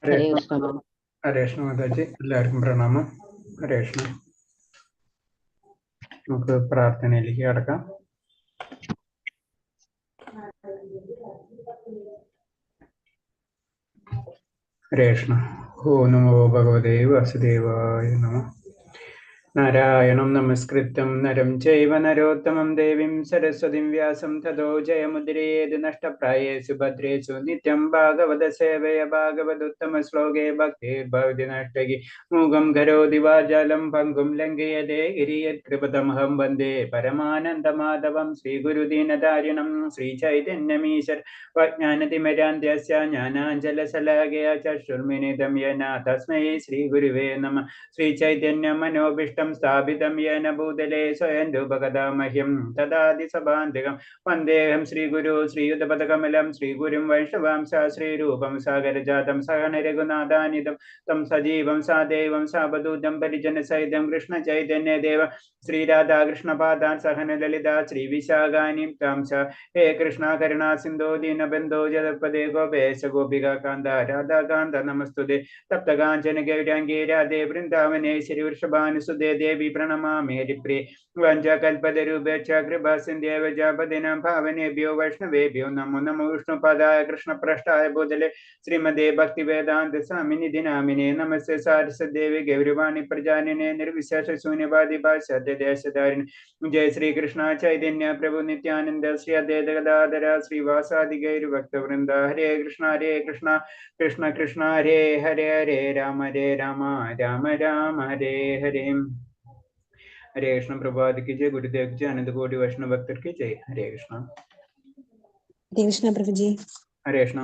ഹരേ കൃഷ്ണ. ഹരേ കൃഷ്ണ മാതാജി, എല്ലാവർക്കും പ്രണാമം. ഹരേ കൃഷ്ണ. നമുക്ക് പ്രാർത്ഥനയിലേക്ക് കടക്കാം. ഹരേ കൃഷ്ണ. ഓ നമോ ഭഗവതേ വാസുദേവായ നമഃ. നാരായണം നമസ്കൃത്യം നരം ചൈവ നരോത്തമം ദേവീം സരസ്വതിം വ്യാസം തതോ ജയമുദ്രയേത് നഷ്ടപ്രായേഷു ഭദ്രേഷു നിത്യം ഭാഗവത സേവയ ഭാഗവതുത്തമ ശ്ലോകേ ഭക്തിർഭവതി നഷ്ടകി മൂകം കരോതി വാചാലം പങ്കും ലംഘയതേ ഗിരിയത്കൃപതമഹം വന്ദേ പരമാനന്ദമാധവം ശ്രീഗുരുദീനധാരിണം ശ്രീചൈതന്യമീശ്വര വജ്ഞാനതിമിരാന്ത്യസ്യ ജ്ഞാനാഞ്ജലശലാകയാ ചക്ഷുർമിലിതം യേന തസ്മൈ ശ്രീഗുരുവേ നമഃ. ശ്രീചൈതന്യമനോഭീഷ്ടം സ്ഥാപിതം യേന ഭൂതലേ സ്വയം രൂപകഥാ മഹ്യം തദാതി സഭാന്തികം വന്ദേഹം ശ്രീഗുരു ശ്രീയുതപദകമലം ശ്രീഗുരും വൈഷ്ണവാംശ ശ്രീരൂപം സാഗരജാതം സഹന രഘുനാഥാനിതം തം സജീവം സാദേവം സാവധൂതം പരിജനസഹിതം കൃഷ്ണ ചൈതന്യദേവ ശ്രീരാധാകൃഷ്ണപാദാൻ സഹന ലളിത ശ്രീവിശാഖാനിം താം സ ഹേ കൃഷ്ണ കരുണാ സിന്ധോ ദീനബന്ധോ ജഗത്പദേ ഗോപേശ ഗോപികാ കാന്ത രാധാകാന്ത നമസ്തുതേ തപ്തകാഞ്ചന ഗൗരാംഗീ രാധേ വൃന്ദാവനേശ്വരി വൃഷഭാനുസുതേ ദേവി പ്രണമാമി ഹരിപ്രിയേ വഞ്ചകൽപതരൂപേക്ഷ കൃപാ സിന്ധേവ ജാപദിനാം ഭാവനേഭ്യോ വൈഷ്ണവേഭ്യോ നമോ നമോ വിഷ്ണുപാദായ കൃഷ്ണപ്രഷ്ടായ ഭൂതലേ ശ്രീമദേ ഭക്തിവേദാന്ത സ്വാമിനിധി നാമിനേ നമസ്തേ സാരസ്വതദേവി ഗൗരവാണി പ്രജാനിനെ നിർവിശേഷ ശൂന്യവാദി ഭാഷാദ്യദേശധാരിണി ജയ ശ്രീകൃഷ്ണ ചൈതന്യ പ്രഭു നിത്യാനന്ദ ശ്രീ അദ്വൈത ഗദാധര ശ്രീവാസാദി ഗൈർഭക്തവൃന്ദ. ഹരേ കൃഷ്ണ കൃഷ്ണ കൃഷ്ണ ഹരേ ഹരേ ഹരേ രാമ രാമ രാമ ഹരേ ഹരേ. हरे कृष्ण. प्रभात की जय. गुरुदेव की जय. अनंत कोटि वैष्णव भक्त की जय. हरे कृष्ण. ഹരേ കൃഷ്ണ പ്രഭുജി. ഹരേ കൃഷ്ണ.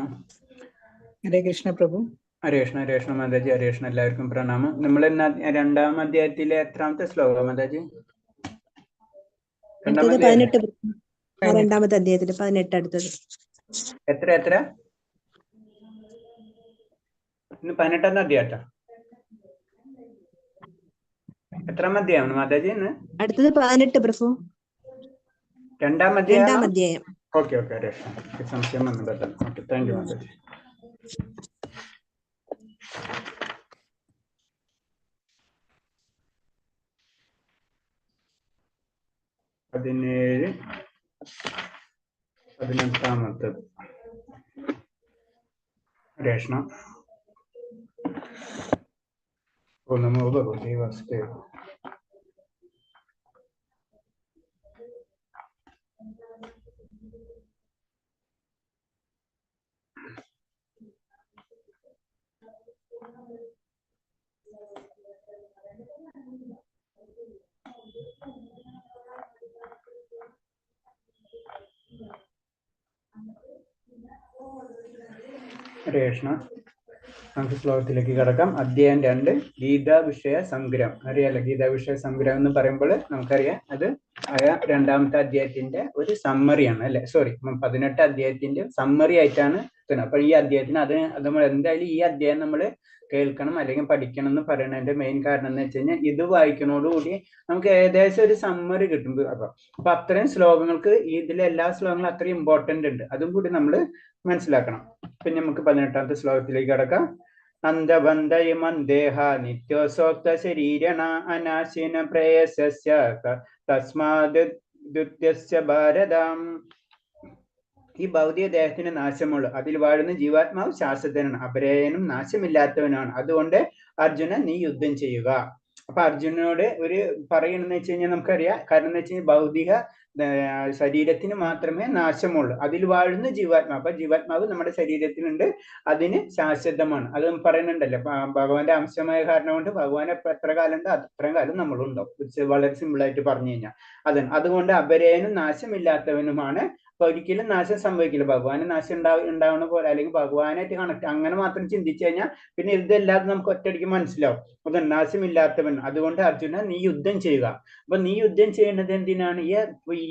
ഹരേ കൃഷ്ണ പ്രഭു. ഹരേ കൃഷ്ണ. ഹരേ കൃഷ്ണ മാതാജി. ഹരേ കൃഷ്ണ. എല്ലാവർക്കും പ്രണാമം. നമ്മൾ രണ്ടാം അധ്യായത്തിലെ എത്രാമത്തെ ശ്ലോകം മാതാജി? രണ്ടാമത്തെ അധ്യായത്തില് 18. അടുത്തത് എത്ര ഇന്ന് 18ാം അധ്യായം. എത്രാം അധ്യായമാണ് മാതാജി ഇന്ന്? അടുത്തത് 18 പ്രഭു. രണ്ടാം അധ്യായം. Okay okay. ഹരേ കൃഷ്ണ. സംശയം വന്നു പെട്ടെന്ന്. ഓക്കെ, താങ്ക് യു മാതാജി. പതിനേഴ് 18ാമത്തത്. ഹരേ കൃഷ്ണ. ഓ നമോ ഭഗവതേ വാസുദേവായ. ഹരേ കൃഷ്ണ. നമുക്ക് ശ്ലോകത്തിലേക്ക് കടക്കാം. അധ്യായം 2, ഗീതാ വിഷയ സംഗ്രഹം. അറിയാലോ, ഗീതാ വിഷയ സംഗ്രഹം എന്ന് പറയുമ്പോൾ നമുക്കറിയാം അത് രണ്ടാമത്തെ അധ്യായത്തിന്റെ ഒരു സമ്മറിയാണ് അല്ലെ. 18 അധ്യായത്തിന്റെ സമ്മറി ആയിട്ടാണ്. അപ്പൊ ഈ അധ്യായത്തിന് അത് നമ്മൾ എന്തായാലും ഈ അധ്യായം നമ്മൾ കേൾക്കണം അല്ലെങ്കിൽ പഠിക്കണം എന്ന് പറയുന്നതിന്റെ മെയിൻ കാരണം എന്ന് വെച്ച് കഴിഞ്ഞാൽ ഇത് വായിക്കുന്നതോടുകൂടി നമുക്ക് ഏകദേശം ഒരു സമ്മറി കിട്ടും. അപ്പൊ അത്രയും ശ്ലോകങ്ങൾക്ക് ഇതിലെ എല്ലാ ശ്ലോകങ്ങളും അത്രയും ഇമ്പോർട്ടന്റ് ഉണ്ട്. അതും കൂടി നമ്മൾ മനസ്സിലാക്കണം. പിന്നെ നമുക്ക് 18ാമത്തെ ശ്ലോകത്തിലേക്ക് കടക്കാം. അന്തബന്ധയമന്ദേഹ നിത്യോസോക്ത ശരീരണ അനാശിന പ്രേയസ്യ തസ്മാത് ദുത്യസ്യ ഭാരതം. ഈ ഭൗതിക ദേഹത്തിന് നാശമുള്ളൂ, അതിൽ വാഴുന്ന ജീവാത്മാവ് ശാശ്വതനാണ്, അപരേയനും നാശമില്ലാത്തവനാണ്. അതുകൊണ്ട് അർജുന നീ യുദ്ധം ചെയ്യുക. അപ്പൊ അർജുനനോട് ഒരു പറയണെന്ന് വെച്ച് കഴിഞ്ഞാൽ നമുക്കറിയാം. കാരണം എന്ന് വെച്ച് കഴിഞ്ഞാൽ ഭൗതിക ശരീരത്തിന് മാത്രമേ നാശമുള്ളൂ, അതിൽ വാഴുന്ന ജീവാത്മാവ്. അപ്പൊ ജീവാത്മാവ് നമ്മുടെ ശരീരത്തിലുണ്ട്, അതിന് ശാശ്വതമാണ്. അത് പറയുന്നുണ്ടല്ലോ, ഭഗവാന്റെ അംശമായ കാരണം കൊണ്ട് ഭഗവാൻ എത്ര കാലം ഉണ്ട് അത്രയും കാലം നമ്മളുണ്ടാവും. വളരെ സിമ്പിൾ ആയിട്ട് പറഞ്ഞു കഴിഞ്ഞാൽ അതുകൊണ്ട് അപരേയനും നാശമില്ലാത്തവനുമാണ്. അപ്പൊ ഒരിക്കലും നാശം സംഭവിക്കില്ല. ഭഗവാന് നാശം ഉണ്ടാവുന്ന പോലെ അല്ലെങ്കിൽ ഭഗവാനായിട്ട് കണക്ട് അങ്ങനെ മാത്രം ചിന്തിച്ചു കഴിഞ്ഞാൽ പിന്നെ ഇതെല്ലാതും നമുക്ക് ഒറ്റയടിക്ക് മനസ്സിലാവും. അത് നാശമില്ലാത്തവൻ. അതുകൊണ്ട് അർജുന നീ യുദ്ധം ചെയ്യുക. അപ്പൊ നീ യുദ്ധം ചെയ്യുന്നത് എന്തിനാണ്? ഈ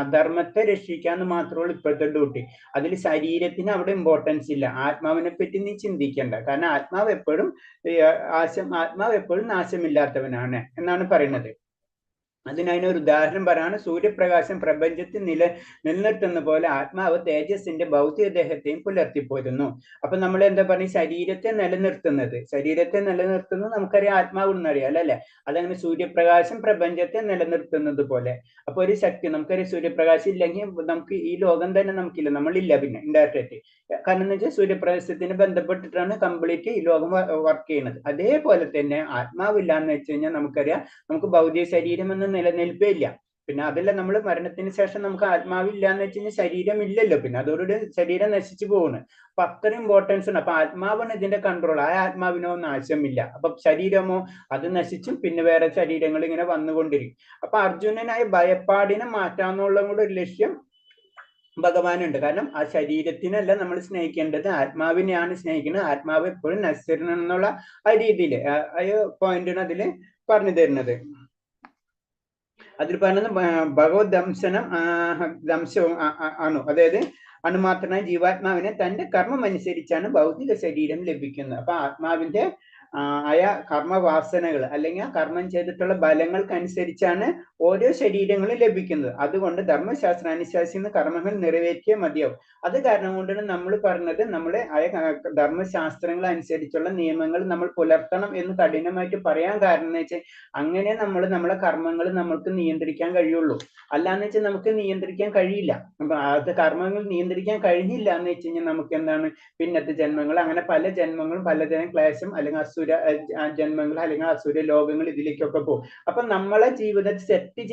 അധർമ്മത്തെ രക്ഷിക്കാന്ന് മാത്രമുള്ളൂ ഇപ്പോഴത്തെ ഡ്യൂട്ടി. അതിൽ ശരീരത്തിന് അവിടെ ഇമ്പോർട്ടൻസ് ഇല്ല. ആത്മാവിനെ പറ്റി നീ ചിന്തിക്കേണ്ട. കാരണം ആത്മാവ് എപ്പോഴും നാശമില്ലാത്തവനാണ് എന്നാണ് പറയുന്നത്. അതിനൊരു ഉദാഹരണം പറയാണ്, സൂര്യപ്രകാശം പ്രപഞ്ചത്തിൽ നിലനിർത്തുന്ന പോലെ ആത്മാവ് തേജസ്സിന്റെ ഭൗതിക ദേഹത്തെയും പുലർത്തിപ്പോരുന്നു. അപ്പൊ നമ്മൾ എന്താ പറയുക, ശരീരത്തെ നിലനിർത്തുന്നത് നമുക്കറിയാം, ആത്മാവെന്നറിയാം അല്ലേ. അതങ്ങനെ സൂര്യപ്രകാശം പ്രപഞ്ചത്തെ നിലനിർത്തുന്നത് പോലെ. അപ്പൊ ഒരു ശക്തി, നമുക്കറിയാം സൂര്യപ്രകാശം ഇല്ലെങ്കിൽ നമുക്ക് ഈ ലോകം തന്നെ നമുക്കില്ല, നമ്മളില്ല പിന്നെ ഇൻഡയറക്റ്റ്. കാരണം എന്ന് വെച്ചാൽ സൂര്യപ്രകാശത്തിന് ബന്ധപ്പെട്ടിട്ടാണ് കംപ്ലീറ്റ് ഈ ലോകം വർക്ക് ചെയ്യുന്നത്. അതേപോലെ തന്നെ ആത്മാവില്ല എന്ന് വെച്ച് കഴിഞ്ഞാൽ നമുക്കറിയാം, നമുക്ക് ഭൗതിക ശരീരം എന്ന നിലനിൽപ്പേ ഇല്ല. പിന്നെ അതല്ല, നമ്മൾ മരണത്തിന് ശേഷം നമുക്ക് ആത്മാവില്ല എന്ന് വെച്ച് കഴിഞ്ഞാൽ ശരീരം ഇല്ലല്ലോ, പിന്നെ അതോടുകൂടി ശരീരം നശിച്ചു പോകുന്നു. അപ്പൊ അത്ര ഇമ്പോർട്ടൻസ് ഉണ്ട്. അപ്പൊ ആത്മാവാണ് ഇതിന്റെ കൺട്രോൾ. ആ ആത്മാവിനോ നാശമില്ല. അപ്പൊ ശരീരമോ അത് നശിച്ചും പിന്നെ വേറെ ശരീരങ്ങൾ ഇങ്ങനെ വന്നുകൊണ്ടിരിക്കും. അപ്പൊ അർജുനനായ ഭയപ്പാടിനെ മാറ്റാന്നുള്ള കൂടെ ഒരു ലക്ഷ്യം ഭഗവാനുണ്ട്. കാരണം ആ ശരീരത്തിനല്ല നമ്മൾ സ്നേഹിക്കേണ്ടത്, ആത്മാവിനെയാണ് സ്നേഹിക്കുന്നത്. ആത്മാവ് എപ്പോഴും നശ്വരണം എന്നുള്ള ആ രീതിയിൽ ആ പോയിന്റാണ് അതിൽ പറഞ്ഞു തരുന്നത്. അതിൽ പറയുന്നത് ഭഗവത് ദംശവും ആണ്. അതായത് അണുമാത്രനായ ജീവാത്മാവിനെ തന്റെ കർമ്മം അനുസരിച്ചാണ് ഭൗതിക ശരീരം ലഭിക്കുന്നത്. അപ്പൊ ആത്മാവിന്റെ ആയ കർമ്മവാസനകൾ അല്ലെങ്കിൽ ആ കർമ്മം ചെയ്തിട്ടുള്ള ഫലങ്ങൾക്കനുസരിച്ചാണ് ഓരോ ശരീരങ്ങളും ലഭിക്കുന്നത്. അതുകൊണ്ട് ധർമ്മശാസ്ത്ര അനുശാസിക്കുന്ന കർമ്മങ്ങൾ നിറവേറ്റിയേ മതിയാവും. അത് കാരണം കൊണ്ടാണ് നമ്മൾ പറഞ്ഞത്, നമ്മളെ ആയ ധർമ്മശാസ്ത്രങ്ങൾ അനുസരിച്ചുള്ള നിയമങ്ങൾ നമ്മൾ പുലർത്തണം എന്ന് കഠിനമായിട്ട് പറയാൻ കാരണം എന്ന് വെച്ചാൽ, അങ്ങനെ നമ്മളെ കർമ്മങ്ങൾ നമ്മൾക്ക് നിയന്ത്രിക്കാൻ കഴിയുള്ളൂ. അല്ലാന്ന് വെച്ചാൽ നമുക്ക് നിയന്ത്രിക്കാൻ കഴിയില്ല. അപ്പൊ അത് കർമ്മങ്ങൾ നിയന്ത്രിക്കാൻ കഴിഞ്ഞില്ല എന്ന് വെച്ച് കഴിഞ്ഞാൽ നമുക്ക് എന്താണ്, പിന്നത്തെ ജന്മങ്ങൾ, അങ്ങനെ പല ജന്മങ്ങളും പലതരം ക്ലേശം അല്ലെങ്കിൽ അസുര ജന്മങ്ങൾ അല്ലെങ്കിൽ അസുര ലോകങ്ങൾ ഇതിലേക്കൊക്കെ പോകും. അപ്പൊ നമ്മളെ ജീവിതത്തിൽ സെറ്റ്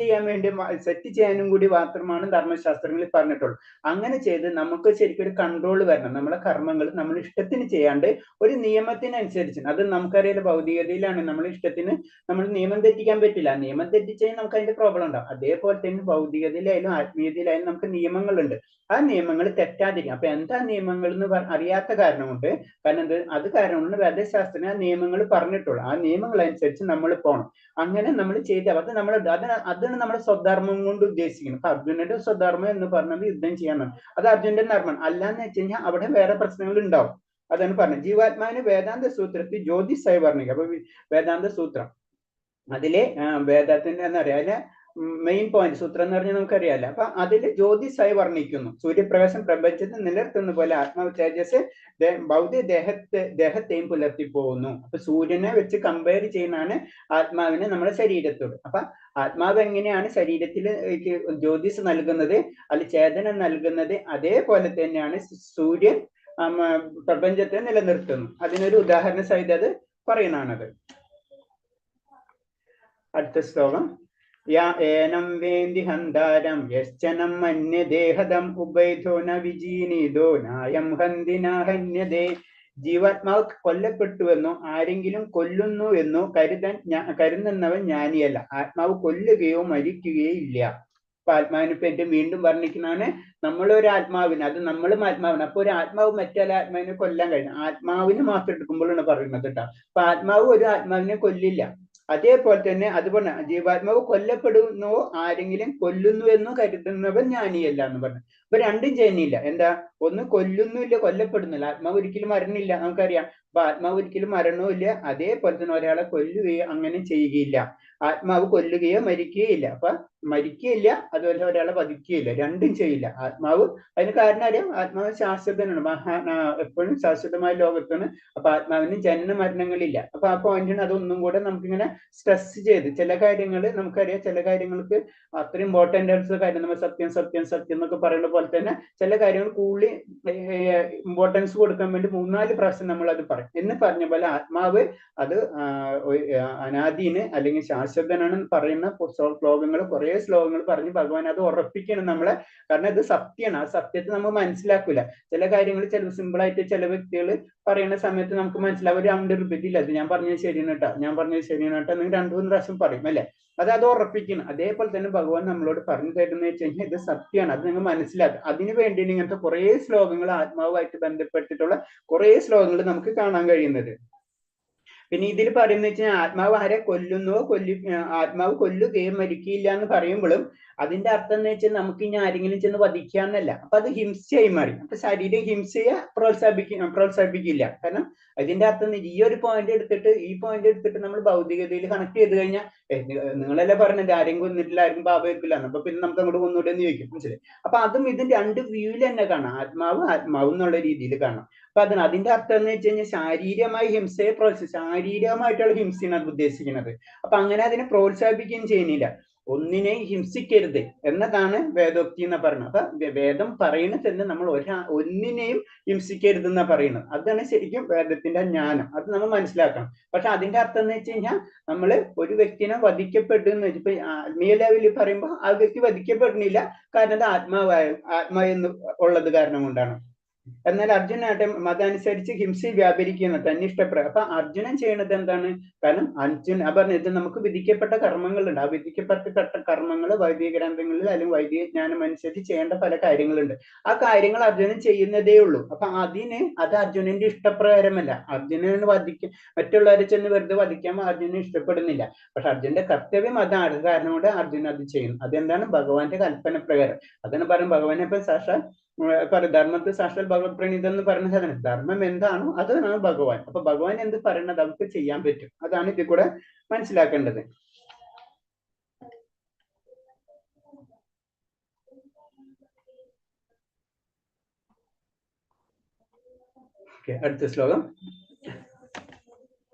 ചെയ്യാനും കൂടി മാത്രമാണ് ധർമ്മശാസ്ത്രങ്ങളിൽ പറഞ്ഞിട്ടുള്ളൂ. അങ്ങനെ ചെയ്ത് നമുക്ക് ശരിക്കും ഒരു കൺട്രോൾ വരണം. നമ്മളെ കർമ്മങ്ങൾ നമ്മൾ ഇഷ്ടത്തിന് ചെയ്യാണ്ട് ഒരു നിയമത്തിനനുസരിച്ച്, അത് നമുക്കറിയാലോ ഭൗതികതയിലാണ് നമ്മളെ ഇഷ്ടത്തിന് നമ്മൾ നിയമം തെറ്റിക്കാൻ പറ്റില്ല. നിയമം തെറ്റിച്ചാൽ നമുക്ക് അതിന്റെ പ്രോബ്ലം ഉണ്ടാവും. അതേപോലെ തന്നെ ഭൗതികതയിലായാലും ആത്മീയതയിലായാലും നമുക്ക് നിയമങ്ങളുണ്ട്. ആ നിയമങ്ങൾ തെറ്റാതിരിക്കും. അപ്പൊ എന്താ നിയമങ്ങൾ എന്ന് അറിയാത്ത കാരണം കൊണ്ട്, കാരണം അത് കാരണം കൊണ്ട് വേദശാസ്ത്രത്തിന് ആ നിയമങ്ങൾ പറഞ്ഞിട്ടുള്ളൂ. ആ നിയമങ്ങൾ അനുസരിച്ച് നമ്മൾ പോകണം. അങ്ങനെ നമ്മൾ ചെയ്ത അതാണ് നമ്മുടെ സ്വധർമ്മം കൊണ്ട് ഉദ്ദേശിക്കുന്നത്. അപ്പൊ അർജുനന്റെ സ്വധർമ്മം എന്ന് പറഞ്ഞത് യുദ്ധം ചെയ്യാനാണ്. അത് അർജുനന്റെ ധർമ്മം. അല്ലാന്ന് വെച്ച് കഴിഞ്ഞാൽ അവിടെ വേറെ പ്രശ്നങ്ങൾ ഉണ്ടാവും. അതാണ് പറഞ്ഞത്. ജീവാത്മാവിന് വേദാന്ത സൂത്രത്തിൽ ജ്യോതിസായി വർണ്ണിക്കുക. അപ്പൊ വേദാന്ത സൂത്രം അതിലെ വേദത്തിന്റെ എന്താ പറയാ, അതിലെ മെയിൻ പോയിന്റ് സൂത്രം എന്ന് പറഞ്ഞാൽ നമുക്കറിയാലോ. അപ്പൊ അതില് ജ്യോതിസായി വർണ്ണിക്കുന്നു. സൂര്യപ്രകാശം പ്രപഞ്ചത്തെ നിലനിർത്തുന്ന പോലെ ആത്മാവ് തേജസ് ഭൗതിക ദേഹത്തെയും പുലർത്തി പോകുന്നു. അപ്പൊ സൂര്യനെ വെച്ച് കമ്പയർ ചെയ്യുന്നതാണ് ആത്മാവിനെ നമ്മുടെ ശരീരത്തോട്. അപ്പൊ ആത്മാവ് എങ്ങനെയാണ് ശരീരത്തിൽ ജ്യോതിസ് നൽകുന്നത്, അല്ല ചേതന നൽകുന്നത്, അതേപോലെ തന്നെയാണ് സൂര്യൻ പ്രപഞ്ചത്തെ നിലനിർത്തുന്നു. അതിനൊരു ഉദാഹരണ സഹിതം അത് പറയുന്നതാണത്. അടുത്ത ശ്ലോകം. ഏനം വേന്തി ഹന്താരം യശ്ചനം മന്യദേഹദം ഉഭയതോ ന വിജീനിതോ നായം ഹന്തിന ഹന്യതേ. ജീവാത്മാവ് കൊല്ലപ്പെട്ടുവെന്നോ ആരെങ്കിലും കൊല്ലുന്നു എന്നോ കരുതുന്നവൻ ജ്ഞാനിയല്ല. ആത്മാവ് കൊല്ലുകയോ മരിക്കുകയോ ഇല്ല. അപ്പൊ ആത്മാവിനെ വീണ്ടും വർണ്ണിക്കുന്നതാണ്. നമ്മളൊരു ആത്മാവിന്, അത് നമ്മളും ആത്മാവിന്. അപ്പൊ ഒരു ആത്മാവ് മറ്റേ ആത്മാവിനെ കൊല്ലാൻ കഴിയും. ആത്മാവിന് മാത്രം എടുക്കുമ്പോഴാണ് പറയുന്നത് കേട്ടോ. അപ്പൊ ആത്മാവ് ഒരു ആത്മാവിനെ കൊല്ലില്ല. അതേപോലെ തന്നെ അതുപോലെ ജീവാത്മാവ് കൊല്ലപ്പെടുന്നു ആരെങ്കിലും കൊല്ലുന്നു എന്ന് കരുതുന്നവൻ ജ്ഞാനിയല്ല എന്ന് പറഞ്ഞു. അപ്പൊ രണ്ടും ചെയ്യുന്നില്ല. എന്താ, ഒന്ന് കൊല്ലുന്നില്ല, കൊല്ലപ്പെടുന്നില്ല. ആത്മാവ് ഒരിക്കലും മരണമില്ല, നമുക്കറിയാം. അപ്പൊ ആത്മാവ് ഒരിക്കലും മരണവും ഇല്ല. അതേപോലെ തന്നെ ഒരാളെ കൊല്ലുകയോ അങ്ങനെ ചെയ്യുകയില്ല. ആത്മാവ് കൊല്ലുകയോ മരിക്കുകയോ ഇല്ല. അപ്പൊ മരിക്കുകയില്ല, അതുപോലെ ഒരാളെ വധിക്കുകയില്ല, രണ്ടും ചെയ്യില്ല ആത്മാവ്. അതിന് കാരണം അറിയാം, ആത്മാവ് ശാശ്വതനാണ്, എപ്പോഴും ശാശ്വതമായ ലോകത്താണ്. അപ്പൊ ആത്മാവിന് ജനന മരണങ്ങളില്ല. അപ്പൊ ആ പോയിന്റിന് അതൊന്നും കൂടെ നമുക്കിങ്ങനെ സ്ട്രെസ് ചെയ്ത്, ചില കാര്യങ്ങൾ നമുക്കറിയാം, ചില കാര്യങ്ങൾക്ക് അത്ര ഇമ്പോർട്ടന്റ് ആയിട്ടുള്ള കാര്യം, നമ്മൾ സത്യം സത്യം സത്യം എന്നൊക്കെ പറയുന്ന പോലെ തന്നെ ചില കാര്യങ്ങൾ കൂടുതൽ ഇമ്പോർട്ടൻസ് കൊടുക്കാൻ വേണ്ടി 3-4 പ്രാവശ്യം നമ്മൾ അത് പറയും. എന്ന് പറഞ്ഞ പോലെ ആത്മാവ് അത് അനാദീന് അല്ലെങ്കിൽ ശാശ്വതനാണെന്ന് പറയുന്ന കുറേ ശ്ലോകങ്ങൾ പറഞ്ഞ് ഭഗവാൻ അത് ഉറപ്പിക്കണം നമ്മളെ. കാരണം ഇത് സത്യമാണ്. ആ സത്യത്തെ നമ്മൾ മനസ്സിലാക്കൂല. ചില കാര്യങ്ങൾ ചില സിമ്പിളായിട്ട് ചില വ്യക്തികൾ പറയുന്ന സമയത്ത് നമുക്ക് മനസ്സിലാവും, ഒരു അവന്റെ റിപ്പീറ്റ് ഇല്ല, അത് ഞാൻ പറഞ്ഞത് ശരിയാണ് കേട്ടോ, ഞാൻ പറഞ്ഞത് ശരിയാണ് കേട്ടോ എന്ന് 2-3 പ്രാവശ്യം പറയും അല്ലെ. അത് ഉറപ്പിക്കണം. അതേപോലെ തന്നെ ഭഗവാൻ നമ്മളോട് പറഞ്ഞു തരുന്ന വെച്ച് കഴിഞ്ഞാൽ ഇത് സത്യമാണ്, അത് നിങ്ങൾ മനസ്സിലാക്കുക. അതിനു വേണ്ടി ഇങ്ങനത്തെ കുറേ ശ്ലോകങ്ങൾ, ആത്മാവുമായിട്ട് ബന്ധപ്പെട്ടിട്ടുള്ള കുറേ ശ്ലോകങ്ങൾ നമുക്ക് കാണാൻ കഴിയുന്നത്. പിന്നെ ഇതിൽ പറയുന്ന വെച്ചാൽ ആത്മാവ് ആരെ കൊല്ലുന്നുവോ ആത്മാവ് കൊല്ലുകയും മരിക്കില്ല എന്ന് പറയുമ്പോഴും അതിന്റെ അർത്ഥം എന്ന് വെച്ചാൽ നമുക്ക് ഇനി ആരെങ്കിലും ചെന്ന് വധിക്കാന്നല്ല. അപ്പൊ അത് ഹിംസയായി മാറി. അപ്പൊ ശരീരം ഹിംസയെ പ്രോത്സാഹിപ്പിക്കില്ല. കാരണം അതിന്റെ അർത്ഥം ഈ ഒരു പോയിന്റ് എടുത്തിട്ട് നമ്മൾ ഭൗതികതയിൽ കണക്ട് ചെയ്ത് കഴിഞ്ഞാൽ നിങ്ങളല്ലേ പറഞ്ഞത് ആരെയും കൊന്നിട്ടില്ല, ആരും പാപ വെക്കില്ല, അപ്പൊ പിന്നെ നമുക്ക് അങ്ങോട്ട് കൊന്നൂടെ എന്ന് ചോദിക്കും. മനസ്സിലായി? അപ്പൊ അതും ഇതിന്റെ രണ്ട് വ്യൂവിൽ തന്നെ കാണാം. ആത്മാവ് എന്നുള്ള രീതിയിൽ കാണാം. അപ്പൊ അതിന്റെ അർത്ഥം എന്ന് വെച്ച് കഴിഞ്ഞാൽ ശാരീരികമായി ഹിംസയെ ശാരീരികമായിട്ടുള്ള ഹിംസയാണ് അത് ഉദ്ദേശിക്കുന്നത്. അപ്പൊ അങ്ങനെ അതിനെ പ്രോത്സാഹിപ്പിക്കുകയും ചെയ്യുന്നില്ല. ഒന്നിനെയും ഹിംസിക്കരുത് എന്നതാണ് വേദോക്തി എന്ന് പറയുന്നത്. അപ്പൊ വേദം പറയുന്നത് തന്നെ നമ്മൾ ഒന്നിനെയും ഹിംസിക്കരുത് എന്നാ പറയുന്നത്. അതാണ് ശരിക്കും വേദത്തിന്റെ ജ്ഞാനം. അത് നമ്മൾ മനസ്സിലാക്കണം. പക്ഷെ അതിന്റെ അർത്ഥം എന്ന് വെച്ച് കഴിഞ്ഞാൽ നമ്മൾ ഒരു വ്യക്തിനെ വധിക്കപ്പെട്ടു എന്ന് വെച്ചിപ്പോ ആത്മീയ ലെവലിൽ പറയുമ്പോൾ ആ വ്യക്തി വധിക്കപ്പെടുന്നില്ല. കാരണം അത് ആത്മാവെന്ന് ഉള്ളത് കാരണം കൊണ്ടാണ്. എന്നാൽ അർജുനാട്ടെ മതമനുസരിച്ച് ഹിംസ വ്യാപരിക്കുന്ന തന്നിഷ്ടപ്രകാരം. അപ്പൊ അർജുനൻ ചെയ്യുന്നത് എന്താണ്? കാരണം പറഞ്ഞത് നമുക്ക് വിധിക്കപ്പെട്ട കർമ്മങ്ങളുണ്ട്. ആ വിധിക്കപ്പെട്ട കർമ്മങ്ങൾ വൈദിക ഗ്രന്ഥങ്ങളിൽ അല്ലെങ്കിൽ വൈദിക ജ്ഞാനം അനുസരിച്ച് ചെയ്യേണ്ട പല കാര്യങ്ങളുണ്ട്. ആ കാര്യങ്ങൾ അർജുനൻ ചെയ്യുന്നതേ ഉള്ളൂ. അപ്പൊ അത് അർജുനന്റെ ഇഷ്ടപ്രകാരമല്ല. അർജുനന് മറ്റുള്ളവരെ ചെന്ന് വെറുതെ വധിക്കാൻ അർജുനന് ഇഷ്ടപ്പെടുന്നില്ല. പക്ഷെ അർജുനന്റെ കർത്തവ്യം അതാണ്. കാരണം കൊണ്ട് അർജുനൻ അത് ചെയ്യുന്നു. അതെന്താണ്? ഭഗവാന്റെ കൽപ്പന പ്രകാരം. അതാണ് പറയും ഭഗവാനെ ഇപ്പൊ സാക്ഷാൽ ധർമ്മത്തെ സാക്ഷാൽ ഭഗവത് പ്രണീതം എന്ന് പറയുന്ന സാധനം. ധർമ്മം എന്താണോ അതാണ് ഭഗവാൻ. അപ്പൊ ഭഗവാൻ എന്ത് പറയുന്നത് നമുക്ക് ചെയ്യാൻ പറ്റും. അതാണ് ഇതിൽ കൂടെ മനസ്സിലാക്കേണ്ടത്. അടുത്ത ശ്ലോകം.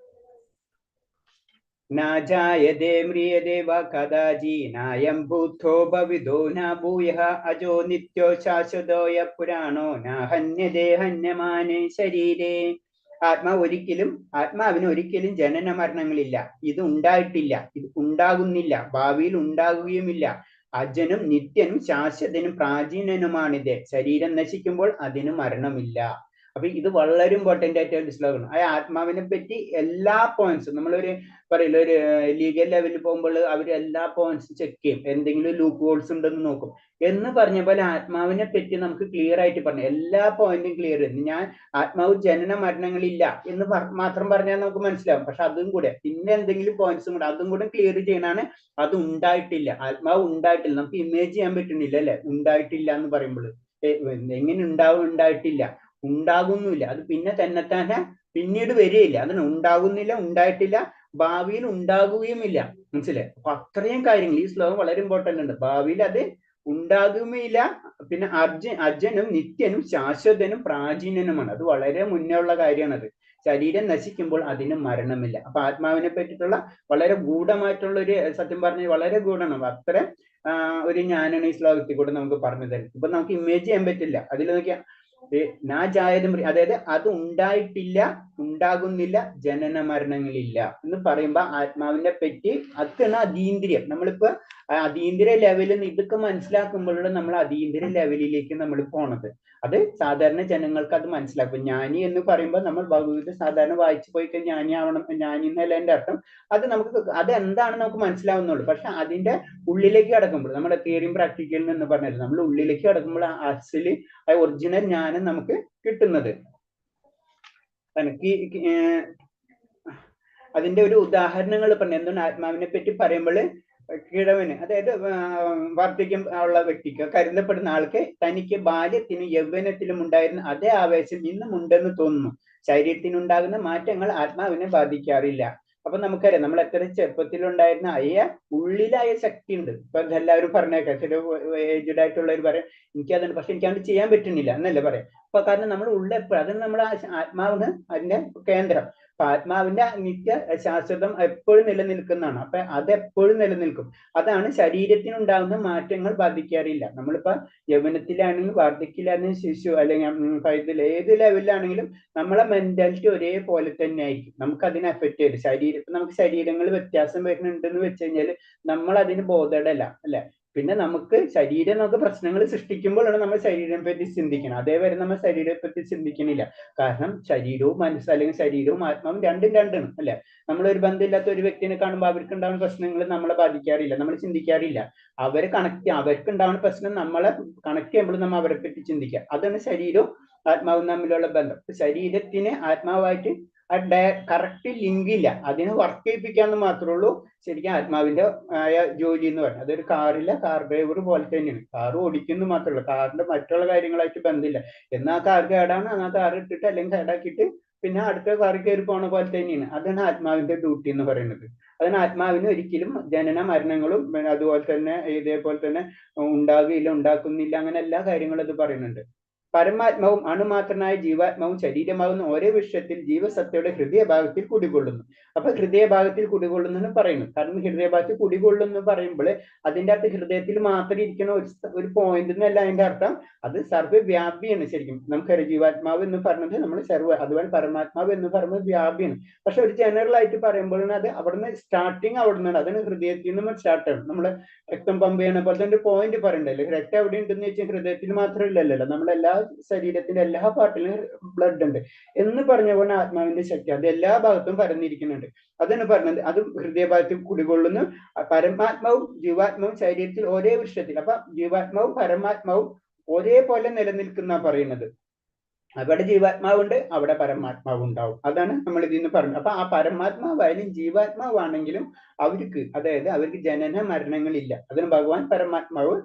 നാജായതേ മ്രിയതേ വാ കദാചി നായം ഭൂതോ ഭവിതോ ന ഭൂയഃ അജോ നിത്യോ ശാശ്വതോയ പുരാണോ ന ഹന്യതേ ഹന്യമാനേ ശരീരേ. ആത്മാവിന് ഒരിക്കലും ജനന മരണങ്ങളില്ല. ഇത് ഉണ്ടായിട്ടില്ല, ഇത് ഉണ്ടാകുന്നില്ല, ഭാവിയിൽ ഉണ്ടാകുകയുമില്ല. അജനും നിത്യനും ശാശ്വതനും പ്രാചീനനുമാണിത്. ശരീരം നശിക്കുമ്പോൾ അതിന് മരണമില്ല. അപ്പൊ ഇത് വളരെ ഇമ്പോർട്ടന്റ് ആയിട്ട് ഒരു ശ്ലോകമാണ്. ആ ആത്മാവിനെ പറ്റി എല്ലാ പോയിന്റ്സും നമ്മളൊരു പറയില്ല, ഒരു ലീഗൽ ലെവലിൽ പോകുമ്പോൾ അവർ എല്ലാ പോയിന്റ്സും ചെക്ക് ചെയ്യും. എന്തെങ്കിലും ലൂപ്പ് ഹോൾസ് ഉണ്ടെന്ന് നോക്കും. എന്ന് പറഞ്ഞ പോലെ ആത്മാവിനെ പറ്റി നമുക്ക് ക്ലിയർ ആയിട്ട് പറഞ്ഞു. എല്ലാ പോയിന്റും ക്ലിയർ ചെയ്യുന്നു. ഞാൻ ആത്മാവ് ജനന മരണങ്ങളില്ല എന്ന് മാത്രം പറഞ്ഞാൽ നമുക്ക് മനസ്സിലാവും. പക്ഷെ അതും കൂടെ പിന്നെ എന്തെങ്കിലും പോയിന്റ്സും കൂടെ അതും കൂടെ ക്ലിയർ ചെയ്യാനാണ്. അത് ഉണ്ടായിട്ടില്ല, ആത്മാവ് ഉണ്ടായിട്ടില്ല. നമുക്ക് ഇമേജ് ചെയ്യാൻ പറ്റുന്നില്ല അല്ലെ? ഉണ്ടായിട്ടില്ല എന്ന് പറയുമ്പോൾ എങ്ങനെ ഉണ്ടായിട്ടില്ല, ഉണ്ടാകുന്നില്ല. അത് പിന്നെ തന്നെത്താനെ പിന്നീട് വരികയില്ല. അതിന് ഉണ്ടാകുന്നില്ല, ഉണ്ടായിട്ടില്ല, ഭാവിയിൽ ഉണ്ടാകുകയുമില്ല. മനസ്സിലായി? അപ്പൊ അത്രയും കാര്യങ്ങൾ ഈ ശ്ലോകം വളരെ ഇമ്പോർട്ടന്റ് ഉണ്ട്. ഭാവിയിൽ അത് ഉണ്ടാകുകയുമില്ല. പിന്നെ അജനും നിത്യനും ശാശ്വതനും പ്രാചീനനുമാണ്. അത് വളരെ മുന്നേ ഉള്ള കാര്യമാണത്. ശരീരം നശിക്കുമ്പോൾ അതിന് മരണമില്ല. അപ്പൊ ആത്മാവിനെ പറ്റിയിട്ടുള്ള വളരെ ഗൂഢമായിട്ടുള്ള ഒരു സത്യം പറഞ്ഞ വളരെ ഗൂഢമാണ്. അത്ര ഒരു ജ്ഞാനാണ് ഈ ശ്ലോകത്തിൽ കൂടെ നമുക്ക് പറഞ്ഞു തരും. ഇപ്പൊ നമുക്ക് ഇമേജ് ചെയ്യാൻ പറ്റില്ല. അതിൽ നോക്കിയാൽ അതായത് അത് ഉണ്ടായിട്ടില്ല, ഉണ്ടാകുന്നില്ല, ജനന മരണങ്ങളില്ല എന്ന് പറയുമ്പോ ആത്മാവിനെ പറ്റി അതാണ് അതീന്ദ്രിയം. നമ്മളിപ്പോ അതീന്ദ്രിയ ലെവലിൽ ഇതൊക്കെ മനസ്സിലാക്കുമ്പോഴാണ് നമ്മൾ അതീന്ദ്രിയ ലെവലിലേക്ക് നമ്മൾ പോണത്. അത് സാധാരണ ജനങ്ങൾക്ക് അത് മനസ്സിലാക്കും. ജ്ഞാനി എന്ന് പറയുമ്പോൾ നമ്മൾ ഭഗവത് സാധാരണ വായിച്ചു പോയി കഴിഞ്ഞാൽ ജ്ഞാനി ആവണം, ജ്ഞാനി എന്നല്ല എന്റെ അർത്ഥം. അത് നമുക്ക് അതെന്താണ് നമുക്ക് മനസ്സിലാവുന്നുള്ളൂ. പക്ഷെ അതിന്റെ ഉള്ളിലേക്ക് കടക്കുമ്പോൾ നമ്മുടെ തിയറിയും പ്രാക്ടിക്കലിൽ നിന്ന് പറഞ്ഞത് നമ്മൾ ഉള്ളിലേക്ക് കടക്കുമ്പോൾ ആക്ച്വലി ഒറിജിനൽ ജ്ഞാനം നമുക്ക് കിട്ടുന്നത്. എനിക്ക് അതിന്റെ ഒരു ഉദാഹരണങ്ങൾ പറഞ്ഞു. എന്താണ് ആത്മാവിനെ പറ്റി പറയുമ്പോൾ കിഴവന്, അതായത് വാർദ്ധക്യം ഉള്ള വ്യക്തിക്ക്, കരുതപ്പെടുന്ന ആൾക്ക് തനിക്ക് ബാല്യത്തിനും യൗവനത്തിലും ഉണ്ടായിരുന്ന അതേ ആവേശം ഇന്നും ഉണ്ടെന്ന് തോന്നുന്നു. ശരീരത്തിനുണ്ടാകുന്ന മാറ്റങ്ങൾ ആത്മാവിനെ ബാധിക്കാറില്ല. അപ്പൊ നമുക്കറിയാം നമ്മൾ എത്ര ചെറുപ്പത്തിലുണ്ടായിരുന്ന ഉള്ളിലായ ശക്തി ഉണ്ട്. ഇപ്പൊ എല്ലാവരും പറഞ്ഞേക്കാം, ചില ഏജ്ഡ് ആയിട്ടുള്ളവർ പറയാം എനിക്കതുണ്ട്, പക്ഷെ എനിക്കത് ചെയ്യാൻ പറ്റുന്നില്ല എന്നല്ലേ പറയാം. അപ്പൊ കാരണം നമ്മൾ ഉള്ളെപ്പോഴും അതിന് നമ്മുടെ ആത്മാവിന് അതിന്റെ കേന്ദ്രം. അപ്പൊ ആത്മാവിന്റെ നിത്യ ശാശ്വതം എപ്പോഴും നിലനിൽക്കുന്നതാണ്. അപ്പൊ അതെപ്പോഴും നിലനിൽക്കും. അതാണ് ശരീരത്തിനുണ്ടാകുന്ന മാറ്റങ്ങൾ ബാധിക്കാറില്ല. നമ്മളിപ്പോ യൗവനത്തിലാണെങ്കിലും വാർദ്ധക്യത്തിലാണെങ്കിലും ശിശു അല്ലെങ്കിൽ പൈതൽ ഏത് ലെവലിലാണെങ്കിലും നമ്മളെ മെന്റാലിറ്റി ഒരേപോലെ തന്നെ ആയിരിക്കും. നമുക്ക് അതിനെ അഫക്റ്റ് ചെയ്യും. നമുക്ക് ശരീരങ്ങൾ വ്യത്യാസം വരുന്നുണ്ടെന്ന് വെച്ച് കഴിഞ്ഞാൽ നമ്മൾ അതിന് ബോധേഡല്ല അല്ലെ? പിന്നെ നമുക്ക് പ്രശ്നങ്ങൾ സൃഷ്ടിക്കുമ്പോഴാണ് നമ്മൾ ശരീരം പറ്റി ചിന്തിക്കണം. അതേവരെ നമ്മൾ ശരീരത്തെ പറ്റി ചിന്തിക്കുന്നില്ല. കാരണം ശരീരവും മനസ്സ് അല്ലെങ്കിൽ ശരീരവും ആത്മാവും രണ്ടാണ് അല്ലെ? നമ്മളൊരു ബന്ധമില്ലാത്ത ഒരു വ്യക്തിനെ കാണുമ്പോൾ അവർക്ക് ഉണ്ടാവുന്ന പ്രശ്നങ്ങൾ നമ്മളെ ബാധിക്കാറില്ല, നമ്മൾ ചിന്തിക്കാറില്ല. അവർക്ക് ഉണ്ടാവുന്ന പ്രശ്നം നമ്മളെ കണക്ട് ചെയ്യുമ്പോൾ നമ്മൾ അവരെ പറ്റി ചിന്തിക്കുക. അതാണ് ശരീരവും ആത്മാവും തമ്മിലുള്ള ബന്ധം. ശരീരത്തിന് ആത്മാവായിട്ട് കറക്റ്റ് ലിങ്ക് ഇല്ല. അതിന് വർക്ക് ചെയ്യിപ്പിക്കാന്ന് മാത്രമേ ഉള്ളൂ ശരിക്കും ആത്മാവിന്റെ ആയ ജോലി എന്ന് പറയുന്നത്. അതൊരു കാർ ഡ്രൈവർ പോലെ തന്നെയാണ്. കാർ ഓടിക്കുന്നു മാത്രമല്ല, കാറിന്റെ മറ്റുള്ള കാര്യങ്ങളായിട്ട് ബന്ധമില്ല. എന്നാ കാർ കേടാണ്, ആ കാർ ഇട്ടിട്ട് അല്ലെങ്കിൽ കേടാക്കിയിട്ട് പിന്നെ അടുത്ത കാർ കയറി പോണ പോലെ തന്നെയാണ്. അതാണ് ആത്മാവിന്റെ ഡ്യൂട്ടി എന്ന് പറയുന്നത്. അതിന് ആത്മാവിന് ഒരിക്കലും ജനന മരണങ്ങളും അതുപോലെ തന്നെ ഇതേപോലെ തന്നെ ഉണ്ടാകുകയില്ല, ഉണ്ടാക്കുന്നില്ല, അങ്ങനെ എല്ലാ കാര്യങ്ങളും അത് പറയുന്നുണ്ട്. പരമാത്മാവും അണുമാത്രനായ ജീവാത്മാവും ശരീരമാകുന്ന ഒരേ വിഷയത്തിൽ ജീവസത്തയുടെ ഹൃദയഭാഗത്തിൽ കുടികൊള്ളുന്നു. അപ്പൊ ഹൃദയഭാഗത്തിൽ കുടികൊള്ളുന്നു എന്ന് പറയുന്നു. കാരണം ഹൃദയഭാഗത്തിൽ കുടികൊള്ളുന്നു പറയുമ്പോൾ അതിന്റെ അർത്ഥം ഹൃദയത്തിൽ മാത്രം ഇരിക്കുന്ന ഒരു പോയിന്റ് എന്നല്ല അതിന്റെ അർത്ഥം. അത് സർവ്വവ്യാപിയാണ്. ശരിക്കും നമുക്കറിയാം ജീവാത്മാവ് എന്ന് പറഞ്ഞത് നമ്മൾ അതുപോലെ പരമാത്മാവ് എന്ന് പറയുന്നത് വ്യാപിയാണ്. പക്ഷെ ഒരു ജനറൽ ആയിട്ട് പറയുമ്പോഴാണ് അത് അവിടുന്ന് സ്റ്റാർട്ടിങ് അവിടെ നിന്നാണ്. അതിന് ഹൃദയത്തിൽ നിന്ന് സ്റ്റാർട്ടാണ്. നമ്മള് രക്തം പമ്പ് ചെയ്യണ പോലെ തന്നെ ഒരു പോയിന്റ് പറയണ്ടല്ലോ. രക്തം എവിടെ ഉണ്ടെന്ന് വെച്ചാൽ ഹൃദയത്തിൽ മാത്രമില്ലല്ലോ, നമ്മളെല്ലാ ശരീരത്തിന്റെ എല്ലാ പാർട്ടിലും ബ്ലഡ് ഉണ്ട് എന്ന് പറഞ്ഞ പോലെ ആത്മാവിന്റെ ശക്തി അത് എല്ലാ ഭാഗത്തും പരന്നിരിക്കുന്നുണ്ട്. അതാണ് പറഞ്ഞത്. അതും ഹൃദയഭാഗത്തിൽ കുടികൊള്ളുന്നു. പരമാത്മാവും ജീവാത്മാവും ശരീരത്തിൽ ഒരേ വൃക്ഷത്തിൽ. അപ്പൊ ജീവാത്മാവും പരമാത്മാവും ഒരേപോലെ നിലനിൽക്കുന്ന പറയുന്നത്. അവിടെ ജീവാത്മാവുണ്ട്, അവിടെ പരമാത്മാവ് ഉണ്ടാവും. അതാണ് നമ്മൾ ഇതിൽ നിന്ന് പറഞ്ഞത്. അപ്പൊ ആ പരമാത്മാവായാലും ജീവാത്മാവാണെങ്കിലും അവർക്ക്, അതായത് അവർക്ക് ജനന മരണങ്ങളില്ല. അതിന് ഭഗവാൻ പരമാത്മാവ്,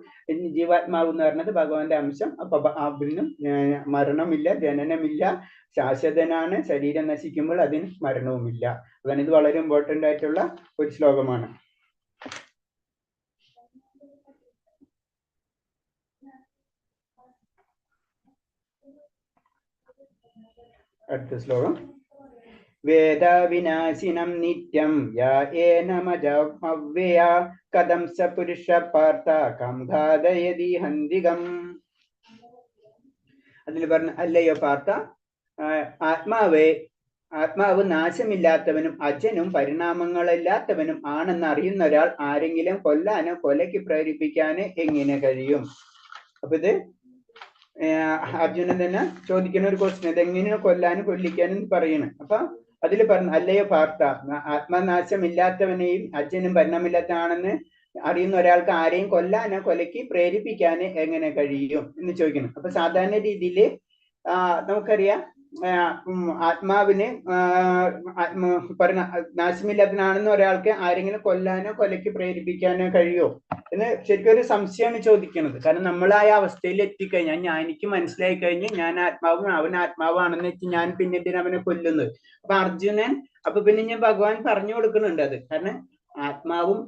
ജീവാത്മാവ് എന്ന് പറഞ്ഞത് ഭഗവാന്റെ അംശം. അപ്പൊ അതിനും മരണമില്ല, ജനനമില്ല, ശാശ്വതനാണ്. ശരീരം നശിക്കുമ്പോൾ അതിന് മരണവുമില്ല. അതാണ് ഇത് വളരെ ഇമ്പോർട്ടന്റ് ആയിട്ടുള്ള ഒരു ശ്ലോകമാണ്. അടുത്ത ശ്ലോകം. വേദവിനാശിനം നിത്യം യേനമജമവ്യയ കഥം സ പുരുഷ പാർത്ഥ കം ഘാതയതി ഹന്തികം. അതിൽ പറഞ്ഞ അല്ലയോ പാർത്ഥ, ആത്മാവ് നാശമില്ലാത്തവനും അജനും പരിണാമങ്ങളില്ലാത്തവനും ആണെന്ന് അറിയുന്ന ഒരാൾ ആരെങ്കിലും കൊല്ലാനോ കൊലയ്ക്ക് പ്രേരിപ്പിക്കാനോ എങ്ങനെ കഴിയും? അപ്പൊ ഇത് അർജുനൻ തന്നെ ചോദിക്കുന്ന ഒരു ക്വസ്റ്റ്യൻ. ഇതെങ്ങനെയാണ് കൊല്ലാനും കൊല്ലിക്കാനും പറയുന്നത്. അപ്പൊ അതിൽ പറഞ്ഞു അല്ലയോ പാർത്ഥ, ആത്മനാശമില്ലാത്തവനെയും അച്ഛനും പരിണാമില്ലാത്തതാണെന്ന് അറിയുന്ന ഒരാൾക്ക് ആരെയും കൊല്ലാനോ കൊലയ്ക്ക് പ്രേരിപ്പിക്കാന് എങ്ങനെ കഴിയും എന്ന് ചോദിക്കണം. അപ്പൊ സാധാരണ രീതിയിൽ നമുക്കറിയാം ആത്മാവിന് നാശമില്ലാത്തനാണെന്ന് ഒരാൾക്ക് ആരെങ്കിലും കൊല്ലാനോ കൊലയ്ക്ക് പ്രേരിപ്പിക്കാനോ കഴിയോ എന്ന് ശരിക്കും ഒരു സംശയമാണ് ചോദിക്കുന്നത്. കാരണം നമ്മളായ അവസ്ഥയിൽ എത്തിക്കഴിഞ്ഞാൽ, എനിക്ക് മനസ്സിലായി കഴിഞ്ഞ് ഞാൻ ആത്മാവും അവൻ ആത്മാവാണെന്ന് വെച്ച് ഞാൻ പിന്നെ ഇതിന് അവനെ കൊല്ലുന്നത്. അപ്പൊ അർജുനൻ പിന്നെ ഞാൻ ഭഗവാൻ പറഞ്ഞു കൊടുക്കുന്നുണ്ട് അത്. കാരണം ആത്മാവും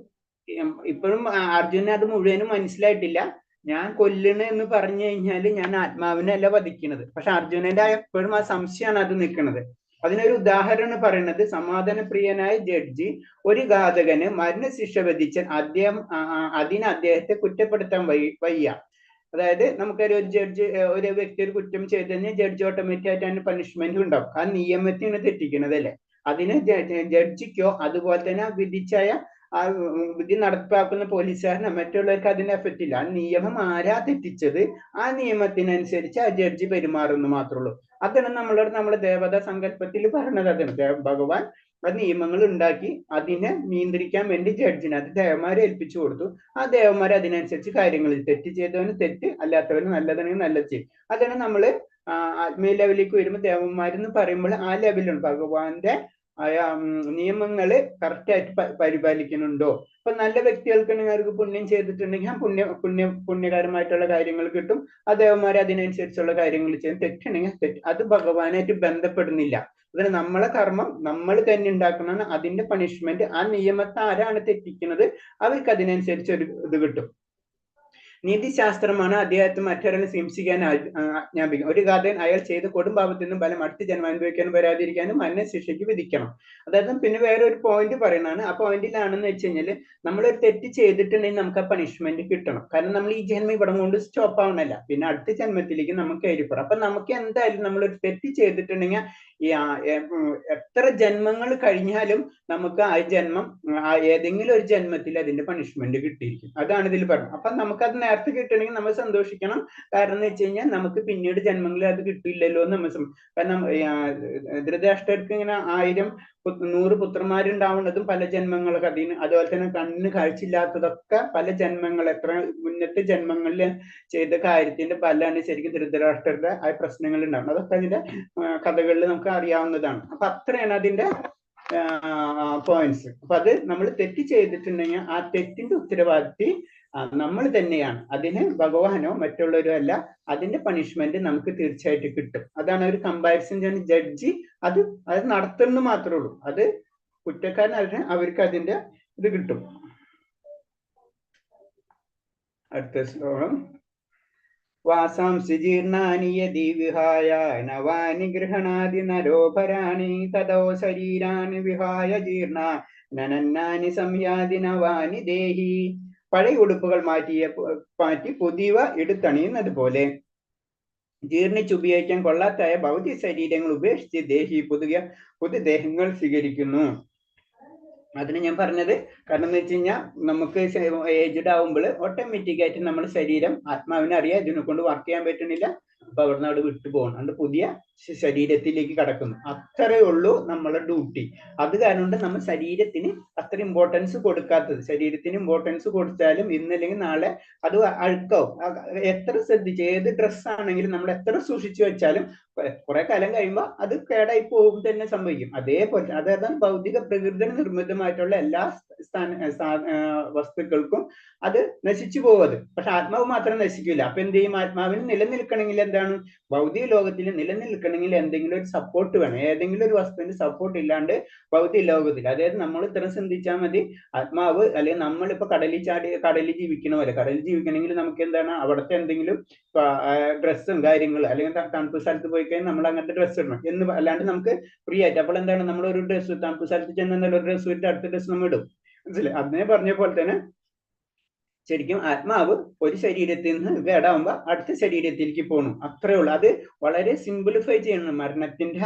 ഇപ്പോഴും അർജുനൻ അത് മുഴുവനും മനസ്സിലായിട്ടില്ല. ഞാൻ കൊല്ലണ എന്ന് പറഞ്ഞു കഴിഞ്ഞാൽ ഞാൻ ആത്മാവിനല്ല വധിക്കുന്നത്. പക്ഷെ അർജുനന്റെ എപ്പോഴും ആ സംശയമാണ് അത് നിൽക്കുന്നത്. അതിനൊരു ഉദാഹരണം പറയുന്നത്, സമാധാനപ്രിയനായ ജഡ്ജി ഒരു ഘാതകന് മരണശിക്ഷ വിധിച്ചാൽ അതിന് അദ്ദേഹത്തെ കുറ്റപ്പെടുത്താൻ വയ്യ. അതായത് നമുക്കൊരു ഒരു വ്യക്തി ഒരു കുറ്റം ചെയ്ത് കഴിഞ്ഞാൽ ജഡ്ജി ഓട്ടോമാറ്റിക് ആയിട്ട് അതിന് പണിഷ്മെന്റ് ഉണ്ടാവും. ആ നിയമത്തിനാണ് തെറ്റിക്കുന്നത് അല്ലേ. അതിന് ജഡ്ജിക്കോ അതുപോലെ തന്നെ വിധിച്ചായ ആ വിധി നടപ്പാക്കുന്ന പോലീസുകാരനോ മറ്റുള്ളവർക്ക് അതിന് എഫക്റ്റ് ഇല്ല. ആ നിയമം ആരാ തെറ്റിച്ചത് ആ നിയമത്തിനനുസരിച്ച് ആ ജഡ്ജി പെരുമാറുന്നു മാത്രമേ ഉള്ളൂ. അതാണ് നമ്മളെ ദേവതാ സങ്കല്പത്തിൽ പറഞ്ഞത്. അതാണ് ഭഗവാൻ ആ നിയമങ്ങൾ ഉണ്ടാക്കി അതിനെ നിയന്ത്രിക്കാൻ വേണ്ടി ജഡ്ജിനെ അത് ദേവന്മാരെ ഏൽപ്പിച്ചു കൊടുത്തു. ആ ദേവന്മാരെ അതിനനുസരിച്ച് കാര്യങ്ങളിൽ തെറ്റ് ചെയ്തവന് തെറ്റ്, അല്ലാത്തവന് നല്ലതാണെങ്കിൽ നല്ലത് ചെയ്യും. അതാണ് നമ്മള് ആത്മീയ ലെവലിലേക്ക് വരുമ്പോൾ ദേവന്മാരെന്ന് പറയുമ്പോൾ ആ ലെവലുണ്ട്. ഭഗവാന്റെ നിയമങ്ങള് കറക്റ്റായിട്ട് പരിപാലിക്കുന്നുണ്ടോ? ഇപ്പൊ നല്ല വ്യക്തികൾക്കുണ്ടെങ്കിൽ അവർക്ക് പുണ്യം ചെയ്തിട്ടുണ്ടെങ്കിൽ പുണ്യകരമായിട്ടുള്ള കാര്യങ്ങൾ കിട്ടും. ആ ദേവന്മാരെ അതിനനുസരിച്ചുള്ള കാര്യങ്ങൾ ചെയ്യും. തെറ്റുണ്ടെങ്കിൽ തെറ്റ്, അത് ഭഗവാനായിട്ട് ബന്ധപ്പെടുന്നില്ല. അതിന് നമ്മളെ കർമ്മം നമ്മൾ തന്നെ ഉണ്ടാക്കുന്നതാണ്. അതിന്റെ പണിഷ്മെന്റ് ആ നിയമത്തെ ആരാണ് തെറ്റിക്കുന്നത് അവർക്ക് അതിനനുസരിച്ച് ഒരു ഇത് കിട്ടും. നീതിശാസ്ത്രമാണ് അദ്ദേഹത്തെ മറ്റൊരാളെ ഹിംസിക്കാൻ ആജ്ഞാപിക്കും. ഒരു ഘാതകൻ അയാൾ ചെയ്ത കൊടുംപാപത്തിൽ നിന്നും ഫലം അടുത്ത ജന്മം അനുഭവിക്കാനും വരാതിരിക്കാനും മരണശിക്ഷയ്ക്ക് വിധിക്കണം. അതായത് പിന്നെ വേറെ ഒരു പോയിന്റ് പറയുന്നതാണ്. ആ പോയിന്റിലാണെന്ന് വെച്ച് കഴിഞ്ഞാല് നമ്മളൊരു തെറ്റ് ചെയ്തിട്ടുണ്ടെങ്കിൽ നമുക്ക് ആ പണിഷ്മെന്റ് കിട്ടണം. കാരണം നമ്മൾ ഈ ജന്മം ഇവിടെ കൊണ്ട് സ്റ്റോപ്പ് ആവണല്ല, പിന്നെ അടുത്ത ജന്മത്തിലേക്ക് നമുക്ക് കയറിപ്പോണം. അപ്പൊ നമുക്ക് എന്തായാലും നമ്മളൊരു തെറ്റ് ചെയ്തിട്ടുണ്ടെങ്കിൽ എത്ര ജന്മങ്ങൾ കഴിഞ്ഞാലും നമുക്ക് ആ ജന്മം ഏതെങ്കിലും ഒരു ജന്മത്തിൽ അതിന്റെ പണിഷ്മെന്റ് കിട്ടിയിരിക്കും. അതാണ് ഇതിൽ പറഞ്ഞത്. അപ്പൊ നമുക്കത് നേരത്തെ കിട്ടണമെങ്കിൽ നമ്മൾ സന്തോഷിക്കണം. കാരണം എന്ന് വെച്ച് കഴിഞ്ഞാൽ നമുക്ക് പിന്നീട് ജന്മങ്ങളിൽ അത് കിട്ടില്ലല്ലോ എന്ന് നമ്മൾ കാരണം ധൃതരാഷ്ട്രർക്ക് ഇങ്ങനെ 100 പുത്രന്മാരുണ്ടാവുന്നതും പല ജന്മങ്ങളൊക്കെ അതിന്, അതുപോലെ തന്നെ കണ്ണിന് കാഴ്ചയില്ലാത്തതൊക്കെ പല ജന്മങ്ങൾ, എത്ര മുന്നത്തെ ജന്മങ്ങളിൽ ചെയ്ത കാര്യത്തിന്റെ ഫലമാണ് ശരിക്കും ധൃതരാഷ്ട്രരുടെ ആ പ്രശ്നങ്ങൾ ഉണ്ടാവുന്നത്. അതൊക്കെ അതിന്റെ കഥകളിൽ നമുക്ക് അറിയാവുന്നതാണ്. അപ്പൊ അത്രയാണ് അതിന്റെ പോയിന്റ്സ്. അപ്പൊ അത് നമ്മൾ തെറ്റ് ചെയ്തിട്ടുണ്ടെങ്കിൽ ആ തെറ്റിന്റെ ഉത്തരവാദിത്വം നമ്മൾ തന്നെയാണ്. അതിന് ഭഗവാനോ മറ്റുള്ളവരോ അല്ല. അതിന്റെ പണിഷ്മെന്റ് നമുക്ക് തീർച്ചയായിട്ടും കിട്ടും. അതാണ് ഒരു കമ്പാരിസൺ. ജഡ്ജി അത് നടത്തുന്നത് മാത്രമേ ഉള്ളൂ. അത് കുറ്റക്കാരൻ അവർക്ക് അതിന്റെ ഇത് കിട്ടും. അടുത്ത ശ്ലോകം. വാസാംസി ജീർണാനി യദി വിഹായ നവാനി ഗൃഹണാതി നരോപരാണി തദോ ശരീരാണി വിഹായ ജീർണ നനന്നാനി സംയാതി നവാനി ദേഹി. പഴയ ഉടുപ്പുകൾ മാറ്റി പുതിയവ എടുത്തണിയുന്നത് പോലെ ജീർണിച്ചുപയോഗിക്കാൻ കൊള്ളാത്തായ ഭൗതിക ശരീരങ്ങൾ ഉപേക്ഷിച്ച് ദേഹി പുതിയ ദേഹങ്ങൾ സ്വീകരിക്കുന്നു. അതിന് ഞാൻ പറഞ്ഞത് കാരണം എന്ന് വെച്ച് കഴിഞ്ഞാൽ നമുക്ക് ഏജ്ഡ് ആവുമ്പോൾ ഓട്ടോമാറ്റിക് ആയിട്ട് നമ്മുടെ ശരീരം ആത്മാവിനെ അറിയാം ഇതിനെ കൊണ്ട് വർക്ക് ചെയ്യാൻ പറ്റുന്നില്ല. അപ്പൊ അവിടുന്ന് അവിടെ വിട്ടുപോകണം. അതുകൊണ്ട് പുതിയ ശരീരത്തിലേക്ക് കടക്കുന്നു. അത്രേ ഉള്ളൂ നമ്മളെ ഡ്യൂട്ടി. അത് കാരണം കൊണ്ട് നമ്മൾ ശരീരത്തിന് അത്ര ഇമ്പോർട്ടൻസ് കൊടുക്കാത്തത്. ശരീരത്തിന് ഇമ്പോർട്ടൻസ് കൊടുത്താലും ഇന്നല്ലെങ്കിൽ നാളെ അത് അഴുക്കാവും. എത്ര ശ്രദ്ധിച്ച് ഏത് ഡ്രസ്സ് ആണെങ്കിലും നമ്മൾ എത്ര സൂക്ഷിച്ചു വെച്ചാലും കുറെ കാലം കഴിയുമ്പോൾ അത് കേടായി പോകും തന്നെ സംഭവിക്കും. അതേപോലെ അതായത് ഭൗതിക പ്രകൃതി നിർമ്മിതമായിട്ടുള്ള എല്ലാ വസ്തുക്കൾക്കും അത് നശിച്ചു പോവത്. പക്ഷെ ആത്മാവ് മാത്രം നശിക്കില്ല. അപ്പൊ എന്ത് ചെയ്യും? ആത്മാവിന് നിലനിൽക്കണമെങ്കിൽ എന്താണ്? ഭൗതിക ലോകത്തിൽ നിലനിൽക്കണമെങ്കിൽ എന്തെങ്കിലും ഒരു സപ്പോർട്ട് വേണം. ഏതെങ്കിലും ഒരു വസ്തുവിന്റെ സപ്പോർട്ട് ഇല്ലാണ്ട് ഭൗതിക ലോകത്തിൽ, അതായത് നമ്മൾ ഇത്ര ചിന്തിച്ചാൽ മതി, ആത്മാവ് അല്ലെങ്കിൽ നമ്മളിപ്പോ കടലിൽ ജീവിക്കണ പോലെ, കടലിൽ ജീവിക്കണമെങ്കിൽ നമുക്ക് എന്താണ് അവിടുത്തെ എന്തെങ്കിലും ഡ്രസ്സും കാര്യങ്ങളും, അല്ലെങ്കിൽ തണുപ്പ് സ്ഥലത്ത് പോയി കഴിഞ്ഞാൽ നമ്മൾ അങ്ങനത്തെ ഡ്രസ്സ് ഇടണം എന്ന്, അല്ലാണ്ട് നമുക്ക് ഫ്രീ ആയിട്ട്. അപ്പോൾ എന്താണ് നമ്മൾ ഒരു ഡ്രസ്സ് തണുപ്പ് സ്ഥലത്ത് ചെന്നാൽ ഒരു ഡ്രസ്സ് ഇട്ട് അടുത്ത ഡ്രസ്സ് നമ്മൾ ഇടും. മനസ്സിലായി? അതിനെ പറഞ്ഞ പോലെ തന്നെ ശരിക്കും ആത്മാവ് ഒരു ശരീരത്തിൽ നിന്ന് കേടാവുമ്പോ അടുത്ത ശരീരത്തിലേക്ക് പോകണം. അത്രേ ഉള്ളൂ. അത് വളരെ സിംപ്ലിഫൈ ചെയ്യണം. മരണത്തിന്റെ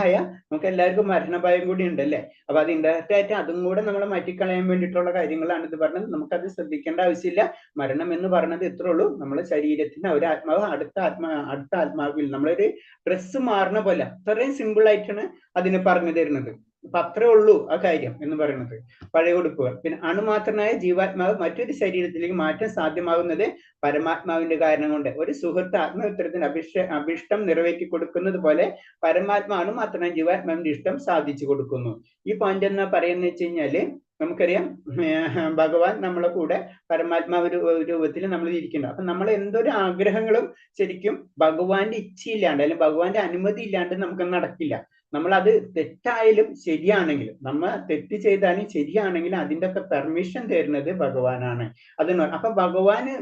നമുക്ക് എല്ലാവർക്കും മരണഭയം കൂടി ഉണ്ടല്ലേ. അപ്പൊ അത് ഇൻഡയറക്റ്റ് ആയിട്ട് അതും കൂടെ നമ്മളെ മാറ്റിക്കളയാൻ വേണ്ടിയിട്ടുള്ള കാര്യങ്ങളാണ് ഇത് പറഞ്ഞത്. നമുക്കത് ശ്രദ്ധിക്കേണ്ട ആവശ്യമില്ല. മരണം എന്ന് പറഞ്ഞത് ഇത്രേ ഉള്ളൂ. നമ്മളെ ശരീരത്തിന് ഒരു ആത്മാവ് അടുത്ത ആത്മാവിൽ നമ്മളൊരു ഡ്രസ്സ് മാറുന്ന പോലെ അത്രയും സിമ്പിൾ ആയിട്ടാണ് അതിന് പറഞ്ഞു തരുന്നത്. അപ്പൊ അത്രേ ഉള്ളൂ ആ കാര്യം എന്ന് പറയുന്നത്. പഴയ ഉടുപ്പുകൾ. പിന്നെ അണുമാത്രനായ ജീവാത്മാവ് മറ്റൊരു ശരീരത്തിലേക്ക് മാറ്റം സാധ്യമാകുന്നത് പരമാത്മാവിന്റെ കാരണം കൊണ്ട്. ഒരു സുഹൃത്ത് ആത്മഹത്യത്തിന് അഭിഷ്ടം നിറവേറ്റി കൊടുക്കുന്നത് പോലെ പരമാത്മാ അണുമാത്രനായ ജീവാത്മാവിന്റെ ഇഷ്ടം സാധിച്ചു കൊടുക്കുന്നു. ഈ പോയിന്റ് എന്നാ പറയുന്നത് വെച്ച് കഴിഞ്ഞാല്, നമുക്കറിയാം ഭഗവാൻ നമ്മളെ കൂടെ പരമാത്മാവ് രൂപത്തിൽ നമ്മൾ ഇരിക്കുന്നു. അപ്പൊ നമ്മൾ എന്തൊരു ആഗ്രഹങ്ങളും ശരിക്കും ഭഗവാന്റെ ഇച്ഛയില്ലാണ്ട് അല്ലെങ്കിൽ ഭഗവാന്റെ അനുമതി ഇല്ലാണ്ട് നമുക്ക് നടക്കില്ല. നമ്മളത് തെറ്റായാലും ശരിയാണെങ്കിലും, നമ്മൾ തെറ്റ് ചെയ്താലും ശരിയാണെങ്കിലും അതിൻ്റെ ഒക്കെ പെർമിഷൻ തരുന്നത് ഭഗവാനാണ്. അപ്പൊ ഭഗവാന്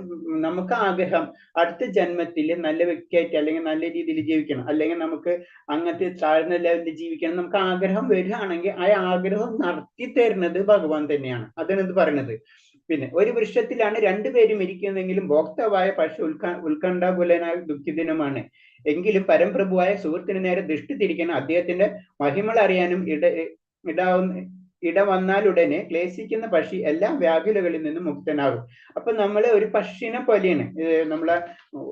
നമുക്ക് ആഗ്രഹം അടുത്ത ജന്മത്തിൽ നല്ല വ്യക്തിയായിട്ട് അല്ലെങ്കിൽ നല്ല രീതിയിൽ ജീവിക്കണം, അല്ലെങ്കിൽ നമുക്ക് അങ്ങനത്തെ താഴ്ന്ന ലെവലിൽ ജീവിക്കണം നമുക്ക് ആഗ്രഹം വരികയാണെങ്കിൽ ആ ആഗ്രഹം നടത്തി തരുന്നത് ഭഗവാൻ തന്നെയാണ്. അതാണ് ഇത് പറയുന്നത്. പിന്നെ ഒരു വൃക്ഷത്തിലാണ് രണ്ടുപേരും ഇരിക്കുന്നതെങ്കിലും ഭോക്താവായ പക്ഷി ഉത്കണ്ഠാകുലനായ ദുഃഖിതനുമാണ്. എങ്കിലും പരംപ്രഭുവായ സുഹൃത്തിന് നേരെ ദൃഷ്ടി തിരിക്കണം. അദ്ദേഹത്തിന്റെ മഹിമകൾ അറിയാനും ഇട വന്നാലുടനെ ക്ലേശിക്കുന്ന പക്ഷി എല്ലാ വ്യാകുലകളിൽ നിന്നും മുക്തനാകും. അപ്പൊ നമ്മള് ഒരു പക്ഷിനെ പോലെയാണ് നമ്മളെ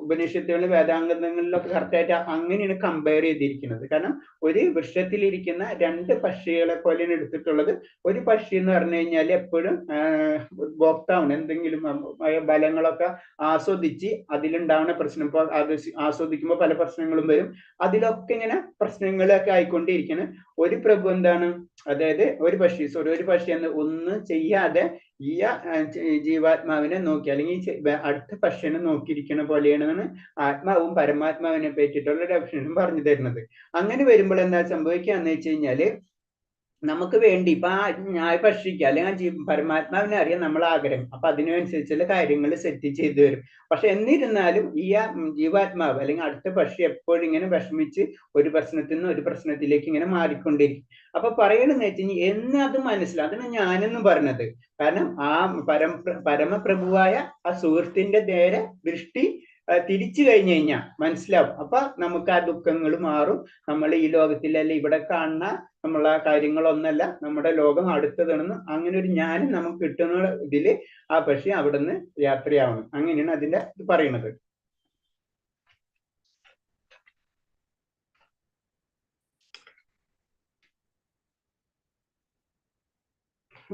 ഉപനിഷത്തുകളിൽ വേദാംഗങ്ങളിലൊക്കെ കറക്റ്റായിട്ട് അങ്ങനെയാണ് കമ്പയർ ചെയ്തിരിക്കുന്നത്. കാരണം ഒരു വൃക്ഷത്തിലിരിക്കുന്ന രണ്ട് പക്ഷികളെ പോലെയാണ് എടുത്തിട്ടുള്ളത്. ഒരു പക്ഷി എന്ന് പറഞ്ഞു കഴിഞ്ഞാൽ എപ്പോഴും ഭോക്താവാണ്. എന്തെങ്കിലും ബലങ്ങളൊക്കെ ആസ്വദിച്ച് അതിലുണ്ടാവുന്ന പ്രശ്നം, ഇപ്പോൾ ആസ്വദിക്കുമ്പോൾ പല പ്രശ്നങ്ങളും വരും. അതിലൊക്കെ ഇങ്ങനെ പ്രശ്നങ്ങളൊക്കെ ആയിക്കൊണ്ടിരിക്കണം. ഒരു പ്രഭു എന്താണ്, അതായത് ഒരു പക്ഷി എന്ന് ഒന്നും ചെയ്യാതെ ഈ ജീവാത്മാവിനെ നോക്കി അല്ലെങ്കിൽ അടുത്ത പക്ഷിനെ നോക്കിയിരിക്കുന്ന പോലെയാണെന്നാണ് ആത്മാവും പരമാത്മാവിനെ പറ്റിയിട്ടുള്ള ഡെഫിനിഷൻ പറഞ്ഞു തരുന്നത്. അങ്ങനെ വരുമ്പോൾ എന്താ സംഭവിക്കാന്ന് വെച്ച് കഴിഞ്ഞാല്, നമുക്ക് വേണ്ടി ഇപ്പൊ ആ പക്ഷിക്ക് അല്ലെങ്കിൽ പരമാത്മാവിനെ അറിയാൻ നമ്മൾ ആഗ്രഹം, അപ്പൊ അതിനനുസരിച്ചുള്ള കാര്യങ്ങൾ സെറ്റ് ചെയ്തു വരും. പക്ഷെ എന്നിരുന്നാലും ഈ ജീവാത്മാവ് അല്ലെങ്കിൽ അടുത്ത പക്ഷി എപ്പോഴും ഇങ്ങനെ വിഷമിച്ച് ഒരു പ്രശ്നത്തിൽ നിന്ന് ഒരു പ്രശ്നത്തിലേക്ക് ഇങ്ങനെ മാറിക്കൊണ്ടിരിക്കും. അപ്പൊ പറയണെന്ന് വെച്ച് കഴിഞ്ഞാൽ എന്നത് മനസ്സിലാവും. അതിന് ഞാനെന്ന് പറഞ്ഞത്. കാരണം ആ പരമപ്രഭുവായ ആ സുഹൃത്തിന്റെ നേരെ ദൃഷ്ടി തിരിച്ചു കഴിഞ്ഞു കഴിഞ്ഞാൽ മനസ്സിലാവും. അപ്പൊ നമുക്ക് ആ ദുഃഖങ്ങൾ മാറും. നമ്മൾ ഈ ലോകത്തിലല്ല ഇവിടെ കാണുന്ന നമ്മളെ കാര്യങ്ങളൊന്നല്ല, നമ്മുടെ ലോകം അടുത്തതാണെന്ന് അങ്ങനെ ഒരു ജ്ഞാനം നമുക്ക് കിട്ടുന്ന ഇതില് ആ പക്ഷി അവിടെ നിന്ന് യാത്രയാവണം. അങ്ങനെയാണ് അതിന്റെ ഇത് പറയുന്നത്.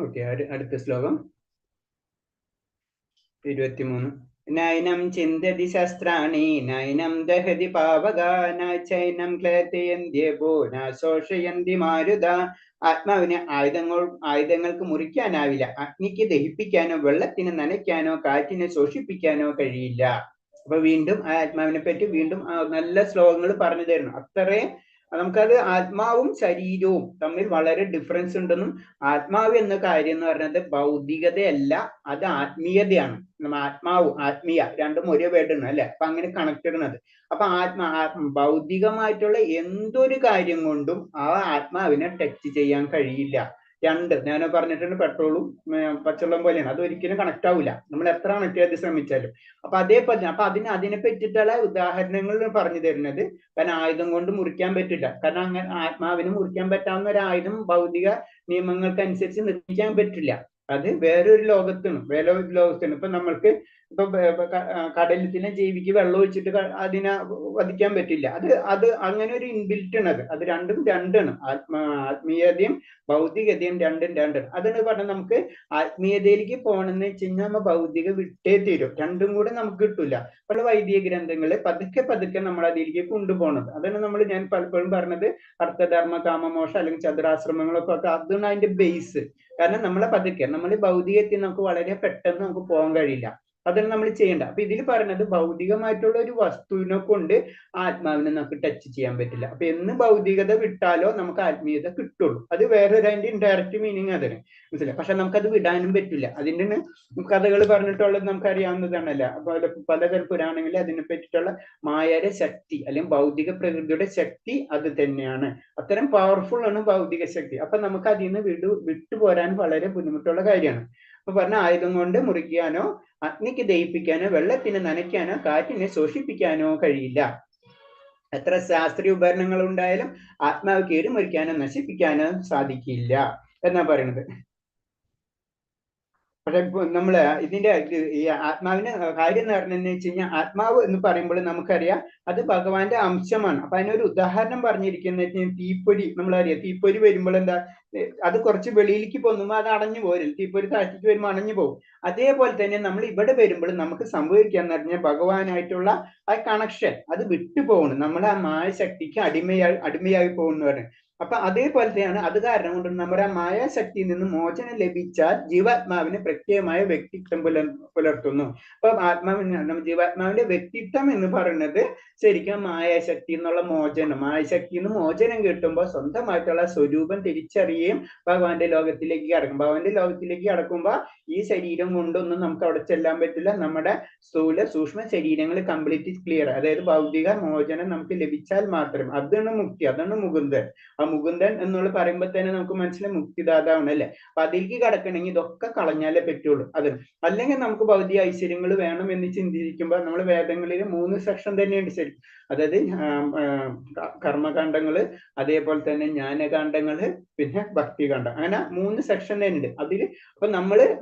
ഓക്കെ, അടുത്ത ശ്ലോകം 23. നൈനം ചിന്തതി ശസ്ത്രാണി നൈനം ദഹതി പാവക നൈനം ക്ലേതയന്ത്യപോ ശോഷയന്തി മാരുത. ആത്മാവിനെ ആയുധങ്ങൾക്ക് മുറിക്കാനാവില്ല, അഗ്നിക്ക് ദഹിപ്പിക്കാനോ വെള്ളത്തിന് നനയ്ക്കാനോ കാറ്റിനെ ശോഷിപ്പിക്കാനോ കഴിയില്ല. അപ്പൊ വീണ്ടും ആ ആത്മാവിനെ പറ്റി വീണ്ടും നല്ല ശ്ലോകങ്ങൾ പറഞ്ഞു തരണം. അത്രയും നമുക്കത് ആത്മാവും ശരീരവും തമ്മിൽ വളരെ ഡിഫറൻസ് ഉണ്ടെന്നും, ആത്മാവ് എന്ന കാര്യം എന്ന് പറയുന്നത് ഭൗതികതയല്ല, അത് ആത്മീയതയാണ്. ആത്മാവ് ആത്മീയ രണ്ടും ഒരേ വേർഡാണ് അല്ലെ, അപ്പൊ അങ്ങനെ കണക്ട് ഇടുന്നത്. അപ്പൊ ഭൗതികമായിട്ടുള്ള എന്തൊരു കാര്യം കൊണ്ടും ആ ആത്മാവിനെ ടച്ച് ചെയ്യാൻ കഴിയില്ല. രണ്ട് ഞാൻ പറഞ്ഞിട്ടുണ്ട്, പെട്രോളും പച്ചവെള്ളം പോലെയാണ്, അത് ഒരിക്കലും കണക്ട് ആവില്ല നമ്മൾ എത്ര കണക്ട് ചെയ്ത് ശ്രമിച്ചാലും. അപ്പൊ അതേപോലെ അപ്പൊ അതിനെ പറ്റിയിട്ടുള്ള ഉദാഹരണങ്ങൾ പറഞ്ഞു തരുന്നത്, കാരണം ആയുധം കൊണ്ട് മുറിക്കാൻ പറ്റില്ല, കാരണം അങ്ങനെ ആത്മാവിന് മുറിക്കാൻ പറ്റാവുന്ന ഒരു ആയുധം ഭൗതിക നിയമങ്ങൾക്കനുസരിച്ച് നിർമ്മിക്കാൻ പറ്റില്ല. അത് വേറൊരു ലോകത്താണ്. ഇപ്പൊ നമ്മൾക്ക് ഇപ്പൊ കടലത്തിലെ ജീവിക്ക് വെള്ളം ഒഴിച്ചിട്ട് അതിനെ വധിക്കാൻ പറ്റില്ല. അത് അങ്ങനെ ഒരു ഇൻബിൽറ്റ് ആണ്. അത് രണ്ടും രണ്ടാണ്. ആത്മീയതയും ഭൗതികതയും രണ്ടാണ്. അതാണ് പറഞ്ഞാൽ നമുക്ക് ആത്മീയതയിലേക്ക് പോകണമെന്ന് വെച്ച് കഴിഞ്ഞാൽ നമ്മ ഭൗതിക വിട്ടേ തീരും, രണ്ടും കൂടെ നമുക്ക് കിട്ടൂല. പല വൈദിക ഗ്രന്ഥങ്ങള് പതുക്കെ നമ്മൾ അതിലേക്ക് കൊണ്ടുപോകണത്. അതാണ് ഞാൻ പലപ്പോഴും പറഞ്ഞത്, അർത്ഥധർമ്മ കാമമോഷ അല്ലെങ്കിൽ ചതുരാശ്രമങ്ങളൊക്കെ അതാണ് അതിന്റെ ബേസ്. കാരണം നമ്മളെ പതുക്കെ നമ്മൾ ഭൗതികത്തിൽ നമുക്ക് വളരെ പെട്ടെന്ന് നമുക്ക് പോകാൻ കഴിയില്ല, അതാണ് നമ്മൾ ചെയ്യേണ്ട. അപ്പൊ ഇതിൽ പറയുന്നത് ഭൗതികമായിട്ടുള്ള ഒരു വസ്തുവിനെ കൊണ്ട് ആത്മാവിനെ നമുക്ക് ടച്ച് ചെയ്യാൻ പറ്റില്ല. അപ്പൊ എന്ന് ഭൗതികത വിട്ടാലോ നമുക്ക് ആത്മീയത കിട്ടുള്ളൂ. അത് വേറൊരു അതിന്റെ ഇൻഡയറക്റ്റ് മീനിങ് അതിന് മനസ്സിലായി. പക്ഷെ നമുക്കത് വിടാനും പറ്റില്ല. അതിന്റെ കഥകൾ പറഞ്ഞിട്ടുള്ളത് നമുക്ക് അറിയാവുന്നതാണല്ല. പല പുരാണങ്ങളിൽ അതിനെ പറ്റിയിട്ടുള്ള മായയുടെ ശക്തി അല്ലെങ്കിൽ ഭൗതിക പ്രകൃതിയുടെ ശക്തി അത് തന്നെയാണ്. അത്തരം പവർഫുൾ ആണ് ഭൗതിക ശക്തി. അപ്പൊ നമുക്ക് അതിൽ നിന്ന് വിട്ടുപോരാൻ വളരെ ബുദ്ധിമുട്ടുള്ള കാര്യമാണ്. അപ്പൊ പറഞ്ഞ ആയുധം കൊണ്ട് മുറിക്കാനോ അഗ്നിക്ക് ദഹിപ്പിക്കാനോ വെള്ളത്തിന് നനയ്ക്കാനോ കാറ്റിനെ ശോഷിപ്പിക്കാനോ കഴിയില്ല. എത്ര ശാസ്ത്രീയ ഉപകരണങ്ങൾ ഉണ്ടായാലും ആത്മാവ് കീറിമുറിക്കാനോ നശിപ്പിക്കാനോ സാധിക്കില്ല എന്നാ പറയുന്നത്. പക്ഷെ നമ്മള് ഇതിന്റെ ഈ ആത്മാവിന്റെ കാര്യം എന്ന് പറഞ്ഞതെന്ന് വെച്ച് കഴിഞ്ഞാൽ, ആത്മാവ് എന്ന് പറയുമ്പോൾ നമുക്കറിയാം അത് ഭഗവാന്റെ അംശമാണ്. അപ്പൊ അതിനൊരു ഉദാഹരണം പറഞ്ഞിരിക്കുന്നത് തീപ്പൊരി. നമ്മളറിയാം തീപ്പൊരി വരുമ്പോൾ എന്താ, അത് കുറച്ച് വെളിയിലേക്ക് പോകുമ്പോൾ അത് അടഞ്ഞു പോരും, തീപ്പൊരി താഴ്ത്തിക്ക് വരുമ്പോൾ അണഞ്ഞു പോകും. അതേപോലെ തന്നെ നമ്മൾ ഇവിടെ വരുമ്പോൾ നമുക്ക് സംഭവിക്കാന്ന് പറഞ്ഞാൽ ഭഗവാനായിട്ടുള്ള ആ കണക്ഷൻ അത് വിട്ടുപോകണം, നമ്മുടെ ആ മായ ശക്തിക്ക് അടിമയായി പോകുന്നു പറഞ്ഞു. അപ്പൊ അതേപോലത്തെയാണ്. അത് കാരണം കൊണ്ട് നമ്മുടെ ആ മായാശക്തിയിൽ നിന്ന് മോചനം ലഭിച്ചാൽ ജീവാത്മാവിന് പ്രത്യേകമായ വ്യക്തിത്വം പുലർത്തുന്നു. അപ്പൊ ജീവാത്മാവിന്റെ വ്യക്തിത്വം എന്ന് പറയുന്നത് ശരിക്കും മായാശക്തി എന്നുള്ള മോചനം, മായാശക്തിയിൽ നിന്ന് മോചനം കിട്ടുമ്പോൾ സ്വന്തമായിട്ടുള്ള സ്വരൂപം തിരിച്ചറിയുകയും ഭഗവാന്റെ ലോകത്തിലേക്ക് കടക്കും. ഭഗവാന്റെ ലോകത്തിലേക്ക് കടക്കുമ്പോൾ ഈ ശരീരം കൊണ്ടൊന്നും നമുക്ക് അവിടെ ചെല്ലാൻ പറ്റില്ല. നമ്മുടെ സ്ഥൂല സൂക്ഷ്മ ശരീരങ്ങൾ കംപ്ലീറ്റ് ക്ലിയർ, അതായത് ഭൗതിക മോചനം നമുക്ക് ലഭിച്ചാൽ മാത്രം. അതാണ് മുക്തി, അതാണ് മുകുന്ദൻ. ആ മുകുന്ദൻ എന്നുള്ള പറയുമ്പോൾ തന്നെ നമുക്ക് മനസ്സിലായി മുക്തിദാതാവാണ് അല്ലെ. അപ്പൊ അതിലേക്ക് കടക്കണമെങ്കിൽ ഇതൊക്കെ കളഞ്ഞാലേ പറ്റുള്ളൂ. അത് അല്ലെങ്കിൽ നമുക്ക് ഭൗതിക ഐശ്വര്യങ്ങൾ വേണം എന്ന് ചിന്തിക്കുമ്പോൾ നമ്മൾ വേദങ്ങളിൽ 3 സെക്ഷൻ തന്നെയുണ്ട് ശരി. അതായത് കർമ്മകാണ്ഡങ്ങള്, അതേപോലെ തന്നെ ജ്ഞാനകാണ്ഡങ്ങള്, പിന്നെ ഭക്തികാണ്ഡം, അങ്ങനെ 3 സെക്ഷൻ തന്നെ ഉണ്ട് അതിൽ. അപ്പൊ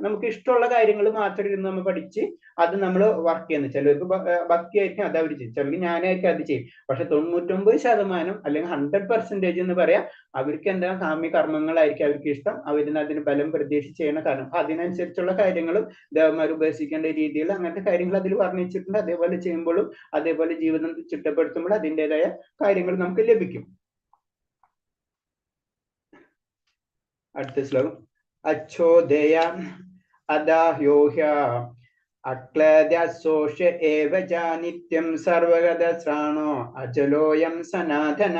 നമുക്ക് ഇഷ്ടമുള്ള കാര്യങ്ങൾ മാത്രം ഇരുന്ന് നമ്മൾ പഠിച്ച് അത് നമ്മൾ വർക്ക് ചെയ്യുന്നത്. ചിലർക്ക് ഭക്തിയായിരിക്കും അത് അവർ ചെയ്യും, ചിലർക്ക് ജ്ഞാനമായിരിക്കും അത് ചെയ്യും. പക്ഷെ 99% അല്ലെങ്കിൽ 100% എന്ന് പറയാം അവർക്ക് എന്താ കാമ്യ കർമ്മങ്ങളായിരിക്കും അവർക്ക് ഇഷ്ടം. അവരിന് അതിന് ബലം പ്രതീക്ഷിച്ച് ചെയ്യണ കാരണം അപ്പൊ അതിനനുസരിച്ചുള്ള കാര്യങ്ങളും ദേവന്മാർ ഉപേക്ഷിക്കേണ്ട രീതിയിൽ അങ്ങനത്തെ കാര്യങ്ങൾ അതിൽ വർണ്ണിച്ചിട്ടുണ്ട്. അതേപോലെ ചെയ്യുമ്പോഴും അതേപോലെ ജീവിതം ചിട്ടപ്പെടുത്തുമ്പോൾ അതിൻ്റെതായ കാര്യങ്ങൾ നമുക്ക് ലഭിക്കും. അടുത്ത ശ്ലോകം അച്ഛോദയ അദാഹ്യോഹ്യ അക്ലേദ്യോഷ ഏവ നിത്യം സർവഗത ശ്രാണോ അചലോയം സനാതന.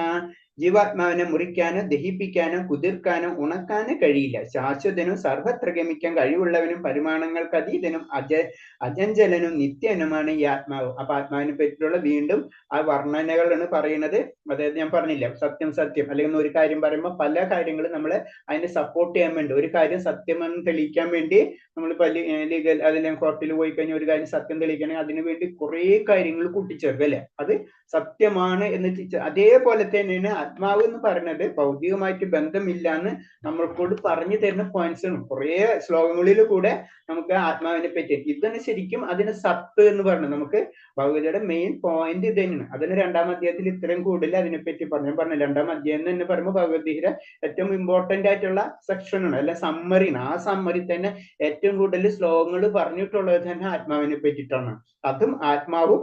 ജീവാത്മാവിനെ മുറിക്കാനോ ദഹിപ്പിക്കാനോ കുതിർക്കാനോ ഉണക്കാനോ കഴിയില്ല. ശാശ്വതനും സർവത്ര ഗമിക്കാൻ കഴിവുള്ളവനും പരിമാണങ്ങൾക്ക് അതീതനും അജഞ്ചലനും നിത്യനുമാണ് ഈ ആത്മാവ്. അപ്പൊ ആത്മാവിനെ പറ്റിയുള്ള വീണ്ടും ആ വർണ്ണനകളാണ് പറയുന്നത്. അതായത് ഞാൻ പറഞ്ഞില്ല, സത്യം അല്ലെങ്കിൽ ഒരു കാര്യം പറയുമ്പോൾ പല കാര്യങ്ങളും നമ്മൾ അതിനെ സപ്പോർട്ട് ചെയ്യാൻ വേണ്ടി, ഒരു കാര്യം സത്യമെന്ന് തെളിയിക്കാൻ വേണ്ടി നമ്മൾ ലീഗൽ അതിലെ കോർട്ടിൽ പോയി കഴിഞ്ഞാൽ ഒരു കാര്യം സത്യം തെളിയിക്കണമെങ്കിൽ അതിനു വേണ്ടി കുറെ കാര്യങ്ങൾ കൂട്ടിച്ചേർക്കും അല്ലെ. അത് സത്യമാണ് എന്ന് അതേപോലെ തന്നെയാണ് ആത്മാവ് എന്ന് പറയുന്നത് ഭൗതികമായിട്ട് ബന്ധമില്ല എന്ന് നമ്മൾക്കോട് പറഞ്ഞു തരുന്ന പോയിന്റ്സ് ആണ് കുറെ ശ്ലോകങ്ങളിൽ കൂടെ നമുക്ക് ആത്മാവിനെ പറ്റി. ഇതാണ് ശരിക്കും അതിന് സത്ത് എന്ന് പറയുന്നത്. നമുക്ക് ഭഗവതിയുടെ മെയിൻ പോയിന്റ് ഇത് തന്നെയാണ്. അതിന് 2-ാം അധ്യായത്തിൽ ഇത്രയും കൂടുതൽ അതിനെപ്പറ്റി പറഞ്ഞു. 2-ാം അധ്യായം തന്നെ പറയുമ്പോൾ ഭഗവത്ഗീത ഏറ്റവും ഇമ്പോർട്ടന്റ് ആയിട്ടുള്ള സെക്ഷനാണ് അല്ലെ, സമ്മറിയാണ്. ആ സമ്മറി തന്നെ ഏറ്റവും കൂടുതൽ ശ്ലോകങ്ങൾ പറഞ്ഞിട്ടുള്ളത് തന്നെ ആത്മാവിനെ പറ്റിയിട്ടാണ്. അതും ആത്മാവും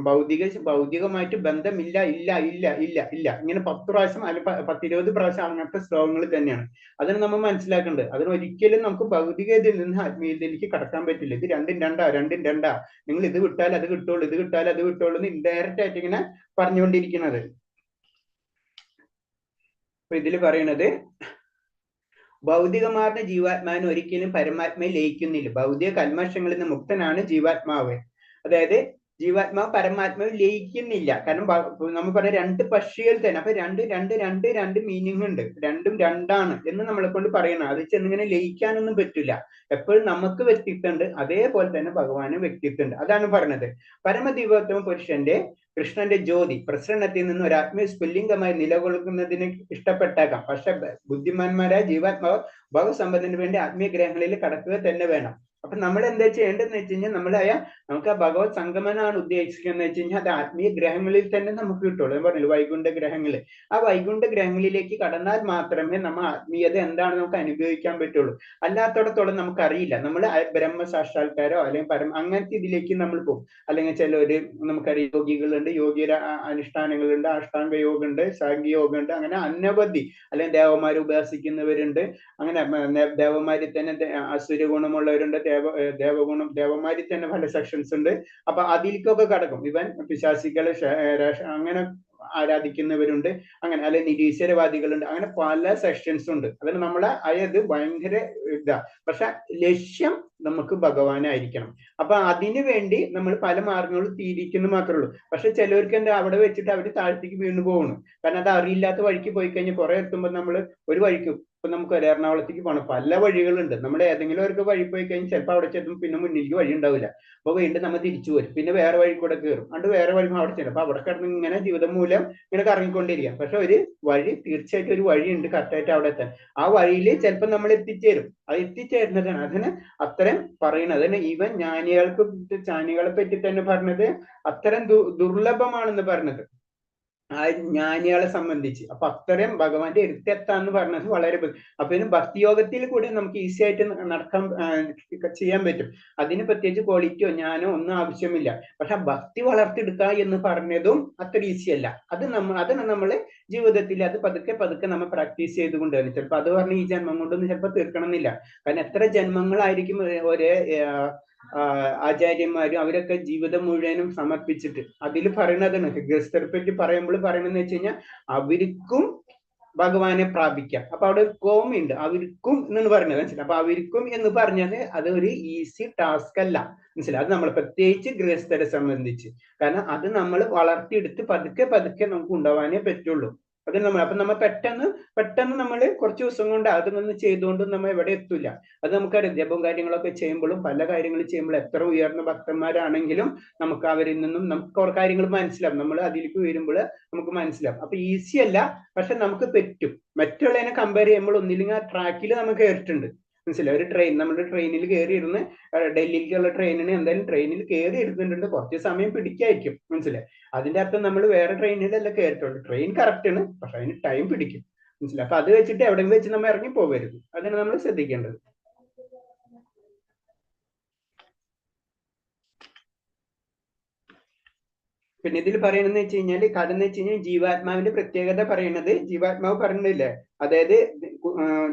ഭൗതികമായിട്ട് ബന്ധമില്ല, ഇല്ല ഇല്ല ഇല്ല ഇല്ല ഇങ്ങനെ 10 പ്രാവശ്യം അല്ലെങ്കിൽ 10-20 പ്രാവശ്യം അങ്ങനത്തെ ശ്ലോകങ്ങൾ തന്നെയാണ്. അതിന് നമ്മൾ മനസ്സിലാക്കേണ്ടത്. അതിന് ഒരിക്കലും നമുക്ക് ഭൗതികതയിൽ നിന്ന് ആത്മീയതയിലേക്ക് കടക്കാൻ പറ്റില്ല. ഇത് രണ്ടും രണ്ടാ നിങ്ങൾ ഇത് വിട്ടാൽ അത് കിട്ടുള്ളൂ, ഇത് കിട്ടാൽ അത് കിട്ടുള്ളൂ എന്ന് ഇൻഡയറക്റ്റ് ആയിട്ട് ഇങ്ങനെ പറഞ്ഞുകൊണ്ടിരിക്കുന്നത്. അപ്പൊ ഇതിൽ പറയണത് ഭൗതികമാർന്ന ജീവാത്മാവിന് ഒരിക്കലും പരമാത്മയിൽ ലയിക്കുന്നില്ല. ഭൗതിക കൽമഷങ്ങളിൽ നിന്ന് മുക്തനാണ് ജീവാത്മാവ്. അതായത് ജീവാത്മാവ് പരമാത്മാവിൽ ലയിക്കുന്നില്ല. കാരണം നമ്മൾ പറഞ്ഞ 2 പക്ഷികൾ തന്നെ. അപ്പൊ രണ്ട് മീനിങ് ഉണ്ട്. രണ്ടും രണ്ടാണ് എന്ന് നമ്മളെ കൊണ്ട് പറയണം. അത് ചെന്നിങ്ങനെ ലയിക്കാനൊന്നും പറ്റില്ല. എപ്പോഴും നമുക്ക് വ്യക്തിത്വമുണ്ട്, അതേപോലെ തന്നെ ഭഗവാനും വ്യക്തിത്വമുണ്ട്. അതാണ് പറഞ്ഞത്. പരമദിവോത്തമ പുരുഷന്റെ കൃഷ്ണന്റെ ജ്യോതി പ്രസരണത്തിൽ നിന്ന് ഒരു ആത്മീയ സ്ഫുല്ലിംഗമായി നിലകൊള്ളുന്നതിന് ഇഷ്ടപ്പെട്ടേക്കാം. പക്ഷെ ബുദ്ധിമാന്മാരായ ജീവാത്മാവ് ഭഗവസമ്പന്നന് വേണ്ടി ആത്മീയ ഗ്രഹങ്ങളിൽ കടക്കുക തന്നെ വേണം. അപ്പൊ നമ്മൾ എന്താ ചെയ്യേണ്ടതെന്ന് വെച്ച് കഴിഞ്ഞാൽ നമുക്ക് ആ ഭഗവത് സംഗമനാണ് ഉദ്ദേശിക്കുന്നത് വെച്ച് കഴിഞ്ഞാൽ അത് ആത്മീയ ഗ്രഹങ്ങളിൽ തന്നെ നമുക്ക് കിട്ടുള്ളൂ. ഞാൻ പറഞ്ഞില്ല വൈകുണ്ഠ ഗ്രഹങ്ങളിൽ. ആ വൈകുണ്ഠ ഗ്രഹങ്ങളിലേക്ക് കടന്നാൽ മാത്രമേ നമ്മൾ ആത്മീയത എന്താണെന്ന് നമുക്ക് അനുഭവിക്കാൻ പറ്റുള്ളൂ. അല്ലാത്തടത്തോളം നമുക്കറിയില്ല. നമ്മൾ ബ്രഹ്മസാക്ഷാത്കാരോ അല്ലെങ്കിൽ അങ്ങനത്തെ ഇതിലേക്ക് നമ്മൾ പോകും. അല്ലെങ്കിൽ ചിലര് നമുക്കറിയാം യോഗികളുണ്ട്, യോഗിയുടെ അനുഷ്ഠാനങ്ങളുണ്ട്, അഷ്ടാംഗ യോഗമുണ്ട്, സാഖ്യയോഗമുണ്ട്, അങ്ങനെ അനവധി. അല്ലെങ്കിൽ ദേവന്മാരെ ഉപാസിക്കുന്നവരുണ്ട്. അങ്ങനെ ദേവന്മാരിൽ തന്നെ അസുര ഗുണമുള്ളവരുണ്ട്, ദേവന്മാരിൽ തന്നെ പല സെക്ഷൻസ് ഉണ്ട്. അപ്പൊ അതിലേക്കൊക്കെ കടക്കും. ഇവൻ പിശാചികളെ അങ്ങനെ ആരാധിക്കുന്നവരുണ്ട്, അങ്ങനെ അല്ലെ നിരീശ്വരവാദികളുണ്ട്, അങ്ങനെ പല സെക്ഷൻസ് ഉണ്ട്. അതിന് നമ്മളെ അതായത് ഭയങ്കര ഇതാ. പക്ഷെ ലക്ഷ്യം നമുക്ക് ഭഗവാനായിരിക്കണം. അപ്പൊ അതിനു വേണ്ടി നമ്മൾ പല മാർഗങ്ങളും തിരിക്കുന്നു മാത്രമേ ഉള്ളൂ. പക്ഷെ ചിലവർക്ക് എന്താ അവിടെ വെച്ചിട്ട് അവർ താഴത്തേക്ക് വീണു പോകുന്നു. കാരണം അത് അറിയില്ലാത്ത വഴിക്ക് പോയി കഴിഞ്ഞാൽ കുറെ എത്തുമ്പോൾ നമ്മൾ ഒരു വഴിക്കും ഇപ്പൊ നമുക്ക് എറണാകുളത്തേക്ക് പോകണം, പല വഴികളുണ്ട്. നമ്മൾ ഏതെങ്കിലും ഒരു വഴി പോയി കഴിഞ്ഞാൽ ചിലപ്പോൾ അവിടെ ചെല്ലുമ്പോൾ പിന്നെ മുന്നിലേക്ക് വഴി ഉണ്ടാവില്ല. അപ്പൊ വീണ്ടും നമ്മൾ തിരിച്ചു വരും, പിന്നെ വേറെ വഴി കൂടെ കയറും, അതുകൊണ്ട് വേറെ വഴി അവിടെ ചെല്ലും. അപ്പൊ അവിടെ കിടന്ന് ഇങ്ങനെ ജീവിതം മൂലം ഇങ്ങനെ കറങ്ങിക്കൊണ്ടിരിക്കാം. പക്ഷെ ഒരു വഴി തീർച്ചയായിട്ടും ഒരു വഴിയുണ്ട് കറക്റ്റായിട്ട് അവിടെ എത്താൻ. ആ വഴിയിൽ ചിലപ്പോൾ നമ്മൾ എത്തിച്ചേരും. അത് എത്തിച്ചേരുന്നതാണ് അതിന് അത്തരം പറയുന്നത്. അതിന് ഈവൻ ജ്ഞാനികളെ പറ്റി തന്നെ പറഞ്ഞത് അത്തരം ദുർലഭമാണെന്ന് പറഞ്ഞത് ആ ജ്ഞാനികളെ സംബന്ധിച്ച്. അപ്പൊ അത്തരം ഭഗവാന്റെ എടുത്തെത്താന്ന് പറഞ്ഞത് വളരെ. അപ്പൊ ഇതിന് ഭക്തിയോഗത്തിൽ കൂടി നമുക്ക് ഈസി ആയിട്ട് ചെയ്യാൻ പറ്റും. അതിന് പ്രത്യേകിച്ച് ക്വാളിറ്റിയോ ജ്ഞാനോ ഒന്നും ആവശ്യമില്ല. പക്ഷെ ഭക്തി വളർത്തിയെടുക്കുക എന്ന് പറഞ്ഞതും അത്ര ഈസി അല്ല. അതിന് നമ്മള് ജീവിതത്തിൽ അത് പതുക്കെ നമ്മൾ പ്രാക്ടീസ് ചെയ്തുകൊണ്ട് തന്നെ ചിലപ്പോൾ അത് പറഞ്ഞ് ഈ ജന്മം കൊണ്ടൊന്നും ചിലപ്പോൾ തീർക്കണം എന്നില്ല. കാരണം എത്ര ജന്മങ്ങളായിരിക്കും ഒരേ ആചാര്യന്മാരും അവരൊക്കെ ജീവിതം മുഴുവനും സമർപ്പിച്ചിട്ട്. അതിൽ പറയുന്നതാണ് ഗൃഹസ്ഥരെ പറ്റി പറയുമ്പോൾ പറയണെന്ന് വെച്ച് കഴിഞ്ഞാൽ അവർക്കും ഭഗവാനെ പ്രാപിക്കാം. അപ്പൊ അവിടെ കോമയുണ്ട്, അവർക്കും എന്ന് പറയുന്നത് മനസ്സിലായി. അപ്പൊ അവർക്കും എന്ന് പറഞ്ഞത് അത് ഒരു ഈസി ടാസ്ക് അല്ല, മനസ്സിലായി. അത് നമ്മൾ പ്രത്യേകിച്ച് ഗൃഹസ്ഥരെ സംബന്ധിച്ച്. കാരണം അത് നമ്മൾ വളർത്തിയെടുത്ത് പതുക്കെ നമുക്ക് ഉണ്ടാവാനേ പറ്റുള്ളൂ. അത് നമ്മൾ പെട്ടെന്ന് നമ്മൾ കുറച്ച് ദിവസം കൊണ്ട് അതൊന്നും ചെയ്തുകൊണ്ട് നമ്മൾ എവിടെ എത്തൂല. അത് നമുക്കറിയാം. ജപവും കാര്യങ്ങളൊക്കെ ചെയ്യുമ്പോഴും പല കാര്യങ്ങൾ ചെയ്യുമ്പോഴും എത്ര ഉയർന്ന ഭക്തന്മാരാണെങ്കിലും നമുക്ക് അവരിൽ നിന്നും നമുക്ക് കുറെ കാര്യങ്ങൾ മനസ്സിലാവും. നമ്മൾ അതിലേക്ക് വരുമ്പോൾ നമുക്ക് മനസ്സിലാവും. അപ്പൊ ഈസി അല്ല, പക്ഷെ നമുക്ക് പറ്റും. മറ്റുള്ളതിനെ കമ്പയർ ചെയ്യുമ്പോൾ ഒന്നില്ലെങ്കിൽ ആ ട്രാക്കിൽ നമുക്ക് കയറിയിട്ടുണ്ട്, മനസ്സിലായി. ഒരു നമ്മുടെ ട്രെയിനിൽ കയറി ഇരുന്ന് ഡൽഹിക്കുള്ള ട്രെയിനിന് എന്തായാലും ട്രെയിനിൽ കയറി ഇരുന്നിട്ടുണ്ട്. കുറച്ച് സമയം പിടിക്കായിരിക്കും, മനസ്സിലായി. അതിന്റെ അർത്ഥം നമ്മൾ വേറെ ട്രെയിനിലല്ല കയറിയിട്ടുള്ളൂ. ട്രെയിൻ കറക്റ്റ് ആണ്, പക്ഷെ അതിന് ടൈം പിടിക്കും, മനസ്സിലായി. അപ്പൊ അത് വെച്ചിട്ട് എവിടെയെങ്കിലും വെച്ച് നമ്മൾ ഇറങ്ങി പോകരുത്. അതിന് നമ്മൾ ശ്രദ്ധിക്കേണ്ടത്. പിന്നെ ഇതിൽ പറയണെന്ന് വെച്ച് കഴിഞ്ഞാല് കഥന്ന് വെച്ച് കഴിഞ്ഞാൽ ജീവാത്മാവിന്റെ പ്രത്യേകത പറയണത്, ജീവാത്മാവ് പറഞ്ഞില്ലേ, അതായത്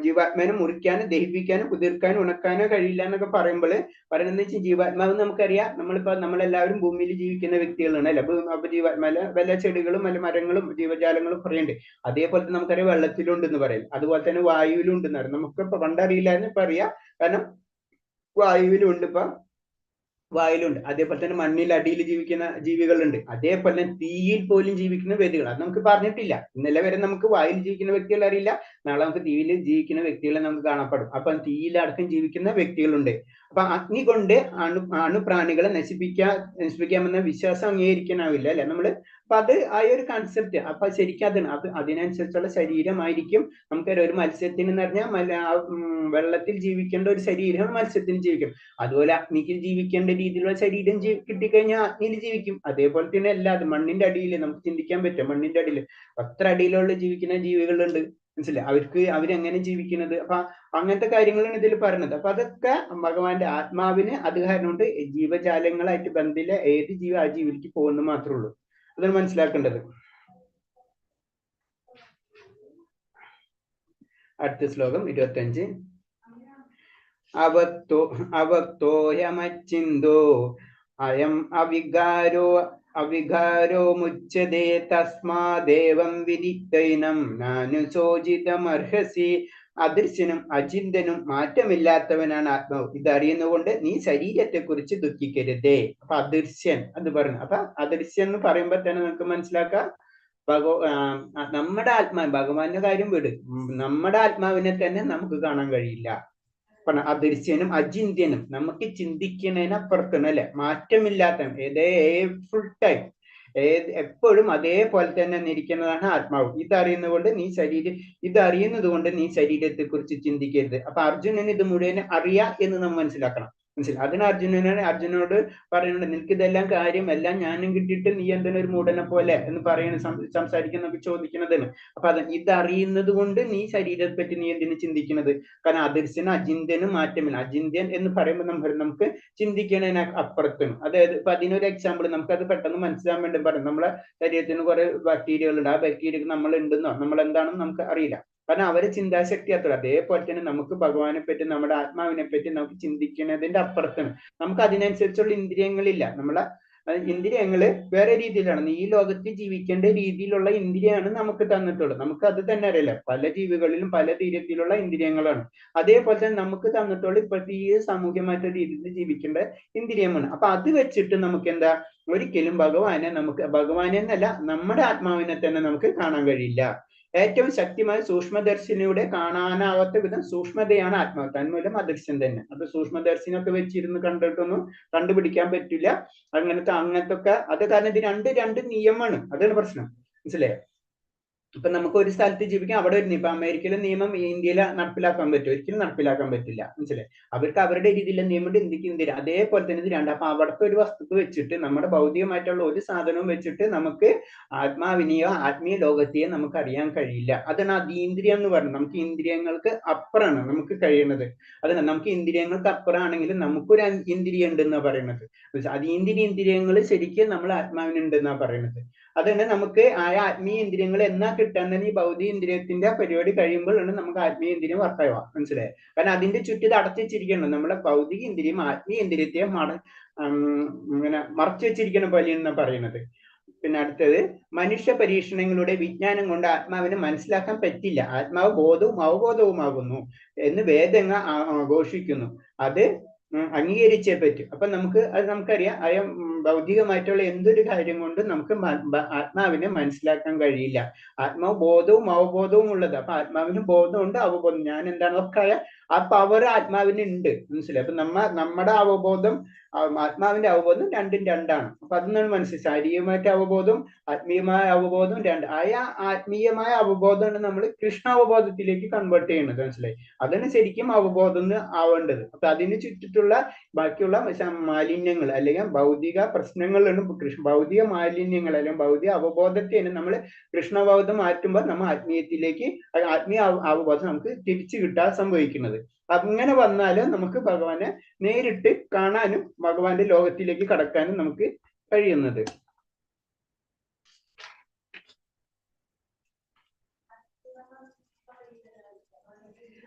ജീവാത്മാവിനെ മുറിക്കാനും ദഹിപ്പിക്കാനും കുതിർക്കാനും ഉണക്കാനോ കഴിയില്ല എന്നൊക്കെ പറയുമ്പോൾ പറയണെന്ന് വെച്ചാൽ ജീവാത്മാവ് നമുക്കറിയാം. നമ്മളെല്ലാവരും ഭൂമിയിൽ ജീവിക്കുന്ന വ്യക്തികളാണ് അല്ലെ. അപ്പൊ ജീവാത്മാവിലെ വല്ല ചെടികളും വല്ല മരങ്ങളും ജീവജാലങ്ങളും പറയുന്നുണ്ട്. അതേപോലെ തന്നെ നമുക്കറിയാം വെള്ളത്തിലുണ്ടെന്ന് പറയും, അതുപോലെ തന്നെ വായുവിലും ഉണ്ടെന്ന് പറയും. നമുക്ക് ഇപ്പൊ പണ്ടറിയില്ലായിരുന്നു, ഇപ്പൊ അറിയാം. കാരണം വായുവിലും ഉണ്ട്. ഇപ്പൊ വായിലുണ്ട്. അതേപോലെ തന്നെ മണ്ണിൽ അടിയിൽ ജീവിക്കുന്ന ജീവികളുണ്ട്. അതേപോലെ തന്നെ തീയിൽ പോലും ജീവിക്കുന്ന വ്യക്തികൾ, അത് നമുക്ക് പറഞ്ഞിട്ടില്ല. ഇന്നലെ വരെ നമുക്ക് വായിൽ ജീവിക്കുന്ന വ്യക്തികളെ അറിയില്ല, നാളെ നമുക്ക് തീയിൽ ജീവിക്കുന്ന വ്യക്തികളെ നമുക്ക് കാണപ്പെടും. അപ്പൊ തീയിലടക്കം ജീവിക്കുന്ന വ്യക്തികളുണ്ട്. അപ്പൊ അഗ്നി കൊണ്ട് അണുപ്രാണികളെ നശിപ്പിക്കാമെന്ന വിശ്വാസം അംഗീകരിക്കാനാവില്ല അല്ലെ നമ്മള്. അപ്പൊ അത് ആ ഒരു കൺസെപ്റ്റ്, അപ്പൊ ശരിക്കും അതിനനുസരിച്ചുള്ള ശരീരമായിരിക്കും നമുക്കറിയാം. ഒരു മത്സ്യത്തിന് എന്ന് പറഞ്ഞാൽ വെള്ളത്തിൽ ജീവിക്കേണ്ട ഒരു ശരീരം മത്സ്യത്തിന് ജീവിക്കും. അതുപോലെ അഗ്നിക്ക് ജീവിക്കേണ്ട രീതിയിലുള്ള ശരീരം കിട്ടിക്കഴിഞ്ഞാൽ അഗ്നിയിൽ ജീവിക്കും. അതേപോലെ തന്നെ അല്ലാതെ മണ്ണിന്റെ അടിയിൽ നമുക്ക് ചിന്തിക്കാൻ പറ്റും. മണ്ണിന്റെ അടിയിൽ അത്ര അടിയിലുള്ള ജീവിക്കുന്ന ജീവികളുണ്ട്, മനസ്സിലായി. അവരെങ്ങനെ ജീവിക്കുന്നത്. അപ്പൊ അങ്ങനത്തെ കാര്യങ്ങളാണ് ഇതിൽ പറയുന്നത്. അപ്പൊ അതൊക്കെ ഭഗവാന്റെ ആത്മാവിന് അത് കാരണം കൊണ്ട് ജീവജാലങ്ങളായിട്ട് ബന്ധമില്ല. ഏത് ജീവ ആ ജീവിക്ക് പോകുന്നു മാത്രമേ ഉള്ളൂ. അതാണ് മനസ്സിലാക്കേണ്ടത്. അടുത്ത ശ്ലോകം 25. അവക്തോയമച്ചിന്തോ അയം അവികാരോ മുച്യതേ തസ്മാദേവം വിദിക്തൈനം നാനുശോചിതമർഹസി. അദൃശ്യനും അചിന്തനും മാറ്റമില്ലാത്തവനാണ് ആത്മാവ്. ഇതറിയുന്നതുകൊണ്ട് നീ ശരീരത്തെ കുറിച്ച് ദുഃഖിക്കരുതേ. അപ്പൊ അദൃശ്യൻ അത് പറഞ്ഞു. അപ്പൊ അദൃശ്യൻ എന്ന് പറയുമ്പോൾ തന്നെ നമുക്ക് മനസ്സിലാക്കാം നമ്മുടെ ആത്മാവ്, ഭഗവാന്റെ കാര്യം വിട്, നമ്മുടെ ആത്മാവിനെ തന്നെ നമുക്ക് കാണാൻ കഴിയില്ല. അദൃശ്യനും അചിന്ത്യനും, നമുക്ക് ചിന്തിക്കുന്നതിനപ്പുറത്താണ് അല്ലെ, മാറ്റമില്ലാത്ത ഫുൾ ടൈം എപ്പോഴും അതേപോലെ തന്നെ ഇരിക്കുന്നതാണ് ആത്മാവ്. ഇതറിയുന്നത് കൊണ്ട് നീ ശരീരത്തെ കുറിച്ച് ചിന്തിക്കരുത്. അപ്പൊ അർജുനന് ഇത് മുഴുവൻ അറിയാം എന്ന് നമ്മൾ മനസ്സിലാക്കണം. അതിന് അർജുനോട് പറയുന്നുണ്ട്, നിനക്ക് ഇതെല്ലാം കാര്യം എല്ലാം ഞാനും കിട്ടിയിട്ട് നീ എന്തിനും ഒരു മൂടനെ പോലെ എന്ന് സംസാരിക്കുന്നൊക്കെ ചോദിക്കുന്നതാണ്. അപ്പൊ ഇതറിയുന്നത് കൊണ്ട് നീ ശരീരത്തെ പറ്റി നീ എന്തിനു ചിന്തിക്കുന്നത്? കാരണം അദൃശ്യനും അചിന്ത്യനും മാറ്റമില്ല. അചിന്ത്യൻ എന്ന് പറയുമ്പോൾ നമുക്ക് ചിന്തിക്കുന്നതിന് അപ്പുറത്തും. അതായത് ഇപ്പൊ അതിനൊരു എക്സാമ്പിൾ നമുക്കത് പെട്ടെന്ന് മനസ്സിലാൻ വേണ്ടി പറയും. നമ്മളെ ശരീരത്തിന് കുറെ ബാക്ടീരിയകൾ ഉണ്ട്. ആ ബാക്ടീരിയക്ക് നമ്മൾ ഉണ്ടെന്നോ നമ്മൾ എന്താണെന്ന് നമുക്ക് അറിയില്ല. കാരണം അവരെ ചിന്താശക്തി അത്ര. അതേപോലെ തന്നെ നമുക്ക് ഭഗവാനെ പറ്റി, നമ്മുടെ ആത്മാവിനെ പറ്റി നമുക്ക് ചിന്തിക്കുന്നതിന്റെ അപ്പുറത്താണ്. നമുക്ക് അതിനനുസരിച്ചുള്ള ഇന്ദ്രിയങ്ങളില്ല. നമ്മളെ ഇന്ദ്രിയങ്ങള് വേറെ രീതിയിലാണ്. ഈ ലോകത്ത് ജീവിക്കേണ്ട രീതിയിലുള്ള ഇന്ദ്രിയാണ് നമുക്ക് തന്നിട്ടുള്ളത്. നമുക്ക് അത് തന്നെ അറിയില്ല. പല ജീവികളിലും പല രീതിയിലുള്ള ഇന്ദ്രിയങ്ങളാണ്. അതേപോലെ തന്നെ നമുക്ക് തന്നിട്ടുള്ള ഇപ്പോഴത്തെ ഈ സാമൂഹ്യമായിട്ടുള്ള രീതിയിൽ ജീവിക്കേണ്ട ഇന്ദ്രിയമാണ്. അപ്പൊ അത് വെച്ചിട്ട് നമുക്ക് എന്താ, ഒരിക്കലും ഭഗവാനെ എന്നല്ല നമ്മുടെ ആത്മാവിനെ തന്നെ നമുക്ക് കാണാൻ കഴിയില്ല. ഏറ്റവും ശക്തിമായ സൂക്ഷ്മദർശിനിയുടെ കാണാനാവാത്ത വിധം സൂക്ഷ്മതയാണ് ആത്മാവ്. തന്മൂലം അദൃശ്യം തന്നെ. അത് സൂക്ഷ്മദർശിനൊക്കെ വെച്ചിരുന്ന് കണ്ടിട്ടൊന്നും കണ്ടുപിടിക്കാൻ പറ്റില്ല. അങ്ങനത്തെ ഒക്കെ അത് കാരണം ഇത് രണ്ട് നിയമമാണ്. അതാണ് പ്രശ്നം, മനസ്സിലായോ? ഇപ്പൊ നമുക്ക് ഒരു സ്ഥലത്ത് ജീവിക്കാം, അവിടെ ഒരു ഇപ്പൊ അമേരിക്കയിലെ നിയമം ഇന്ത്യയിൽ നടപ്പിലാക്കാൻ പറ്റും? ഒരിക്കലും നടപ്പിലാക്കാൻ പറ്റില്ല, മനസ്സിലായി. അവർക്ക് അവരുടെ രീതിയിലുള്ള നിയമം ഇന്ത്യക്ക് അതേപോലെ തന്നെ ഇത് രണ്ട്. അപ്പൊ അവിടുത്തെ ഒരു വസ്തുക്ക് വെച്ചിട്ട്, നമ്മുടെ ഭൗതികമായിട്ടുള്ള ഒരു സാധനവും വെച്ചിട്ട് നമുക്ക് ആത്മാവിനെയോ ആത്മീയ ലോകത്തെയോ നമുക്ക് അറിയാൻ കഴിയില്ല. അതാണ് അതീന്ദ്രിയം എന്ന് പറയുന്നത്. നമുക്ക് ഇന്ദ്രിയങ്ങൾക്ക് അപ്പുറമാണ് നമുക്ക് കഴിയുന്നത്. അതാണ് നമുക്ക് ഇന്ദ്രിയങ്ങൾക്ക് അപ്പുറമാണെങ്കിലും നമുക്കൊരു ഇന്ദ്രിയം ഉണ്ടെന്നാ പറയുന്നത്. അതീന്ദ്രിയ ഇന്ദ്രിയങ്ങൾ ശരിക്കും നമ്മൾ ആത്മാവിനുണ്ടെന്നാ പറയുന്നത്. അതുകൊണ്ട് നമുക്ക് ആ ആത്മീയ ഇന്ദ്രിയങ്ങൾ എന്നാ കിട്ടാൻ തന്നെ ഈ ഭൗതിക ഇന്ദ്രിയത്തിന്റെ പരിപാടി കഴിയുമ്പോഴാണ് നമുക്ക് ആത്മീയ ഇന്ദ്രിയം വർക്കാവുക, മനസ്സിലായി. കാരണം അതിന്റെ ചുറ്റും അടച്ചു വെച്ചിരിക്കണം. നമ്മുടെ ഭൗതിക ഇന്ദ്രിയം ആത്മീയ ഇന്ദ്രിയത്തെ ഇങ്ങനെ മറച്ചു വെച്ചിരിക്കുന്ന പോലെയെന്നാണ് പറയുന്നത്. പിന്നെ അടുത്തത്, മനുഷ്യ പരീക്ഷണങ്ങളുടെ വിജ്ഞാനം കൊണ്ട് ആത്മാവിനെ മനസ്സിലാക്കാൻ പറ്റില്ല. ആത്മാവ് ബോധവും അവബോധവുമാകുന്നു എന്ന് വേദങ്ങൾ ഘോഷിക്കുന്നു. അത് അംഗീകരിച്ചേ പറ്റും. അപ്പൊ നമുക്കറിയാം, ഭൗതികമായിട്ടുള്ള എന്തൊരു കാര്യം കൊണ്ട് നമുക്ക് ആത്മാവിനെ മനസ്സിലാക്കാൻ കഴിയില്ല. ആത്മാവ് ബോധവും അവബോധവും ഉള്ളത്. അപ്പൊ ആത്മാവിന് ബോധമുണ്ട്, അവബോധം. ഞാൻ എന്താണൊക്കെ ആ പവർ ആത്മാവിന് ഉണ്ട്, മനസ്സിലായി. അപ്പൊ നമ്മുടെ അവബോധം, ആത്മാവിന്റെ അവബോധം രണ്ടും രണ്ടാണ്. അപ്പൊ അതൊന്നും മനസ്സിലായി. ശാരീരികമായിട്ട് അവബോധം, ആത്മീയമായ അവബോധം രണ്ട്. ആത്മീയമായ അവബോധമാണ് നമ്മൾ കൃഷ്ണാവബോധത്തിലേക്ക് കൺവേർട്ട് ചെയ്യുന്നത്, മനസ്സിലായി. അതാണ് ശരിക്കും അവബോധം ആവേണ്ടത്. അപ്പൊ അതിന് ചുറ്റിട്ടുള്ള ബാക്കിയുള്ള മാലിന്യങ്ങൾ അല്ലെങ്കിൽ ഭൗതിക പ്രശ്നങ്ങളാണ് ഭൗതിക മാലിന്യങ്ങൾ അല്ലെങ്കിൽ ഭൗതിക അവബോധത്തെയാണ് നമ്മൾ കൃഷ്ണബോധം മാറ്റുമ്പോൾ നമ്മൾ ആത്മീയ അവബോധം നമുക്ക് തിരിച്ചു കിട്ടാൻ സംഭവിക്കുന്നത്. അങ്ങനെ വന്നാലും നമുക്ക് ഭഗവാനെ നേരിട്ട് കാണാനും ഭഗവാന്റെ ലോകത്തിലേക്ക് കടക്കാനും നമുക്ക് കഴിയുന്നത്.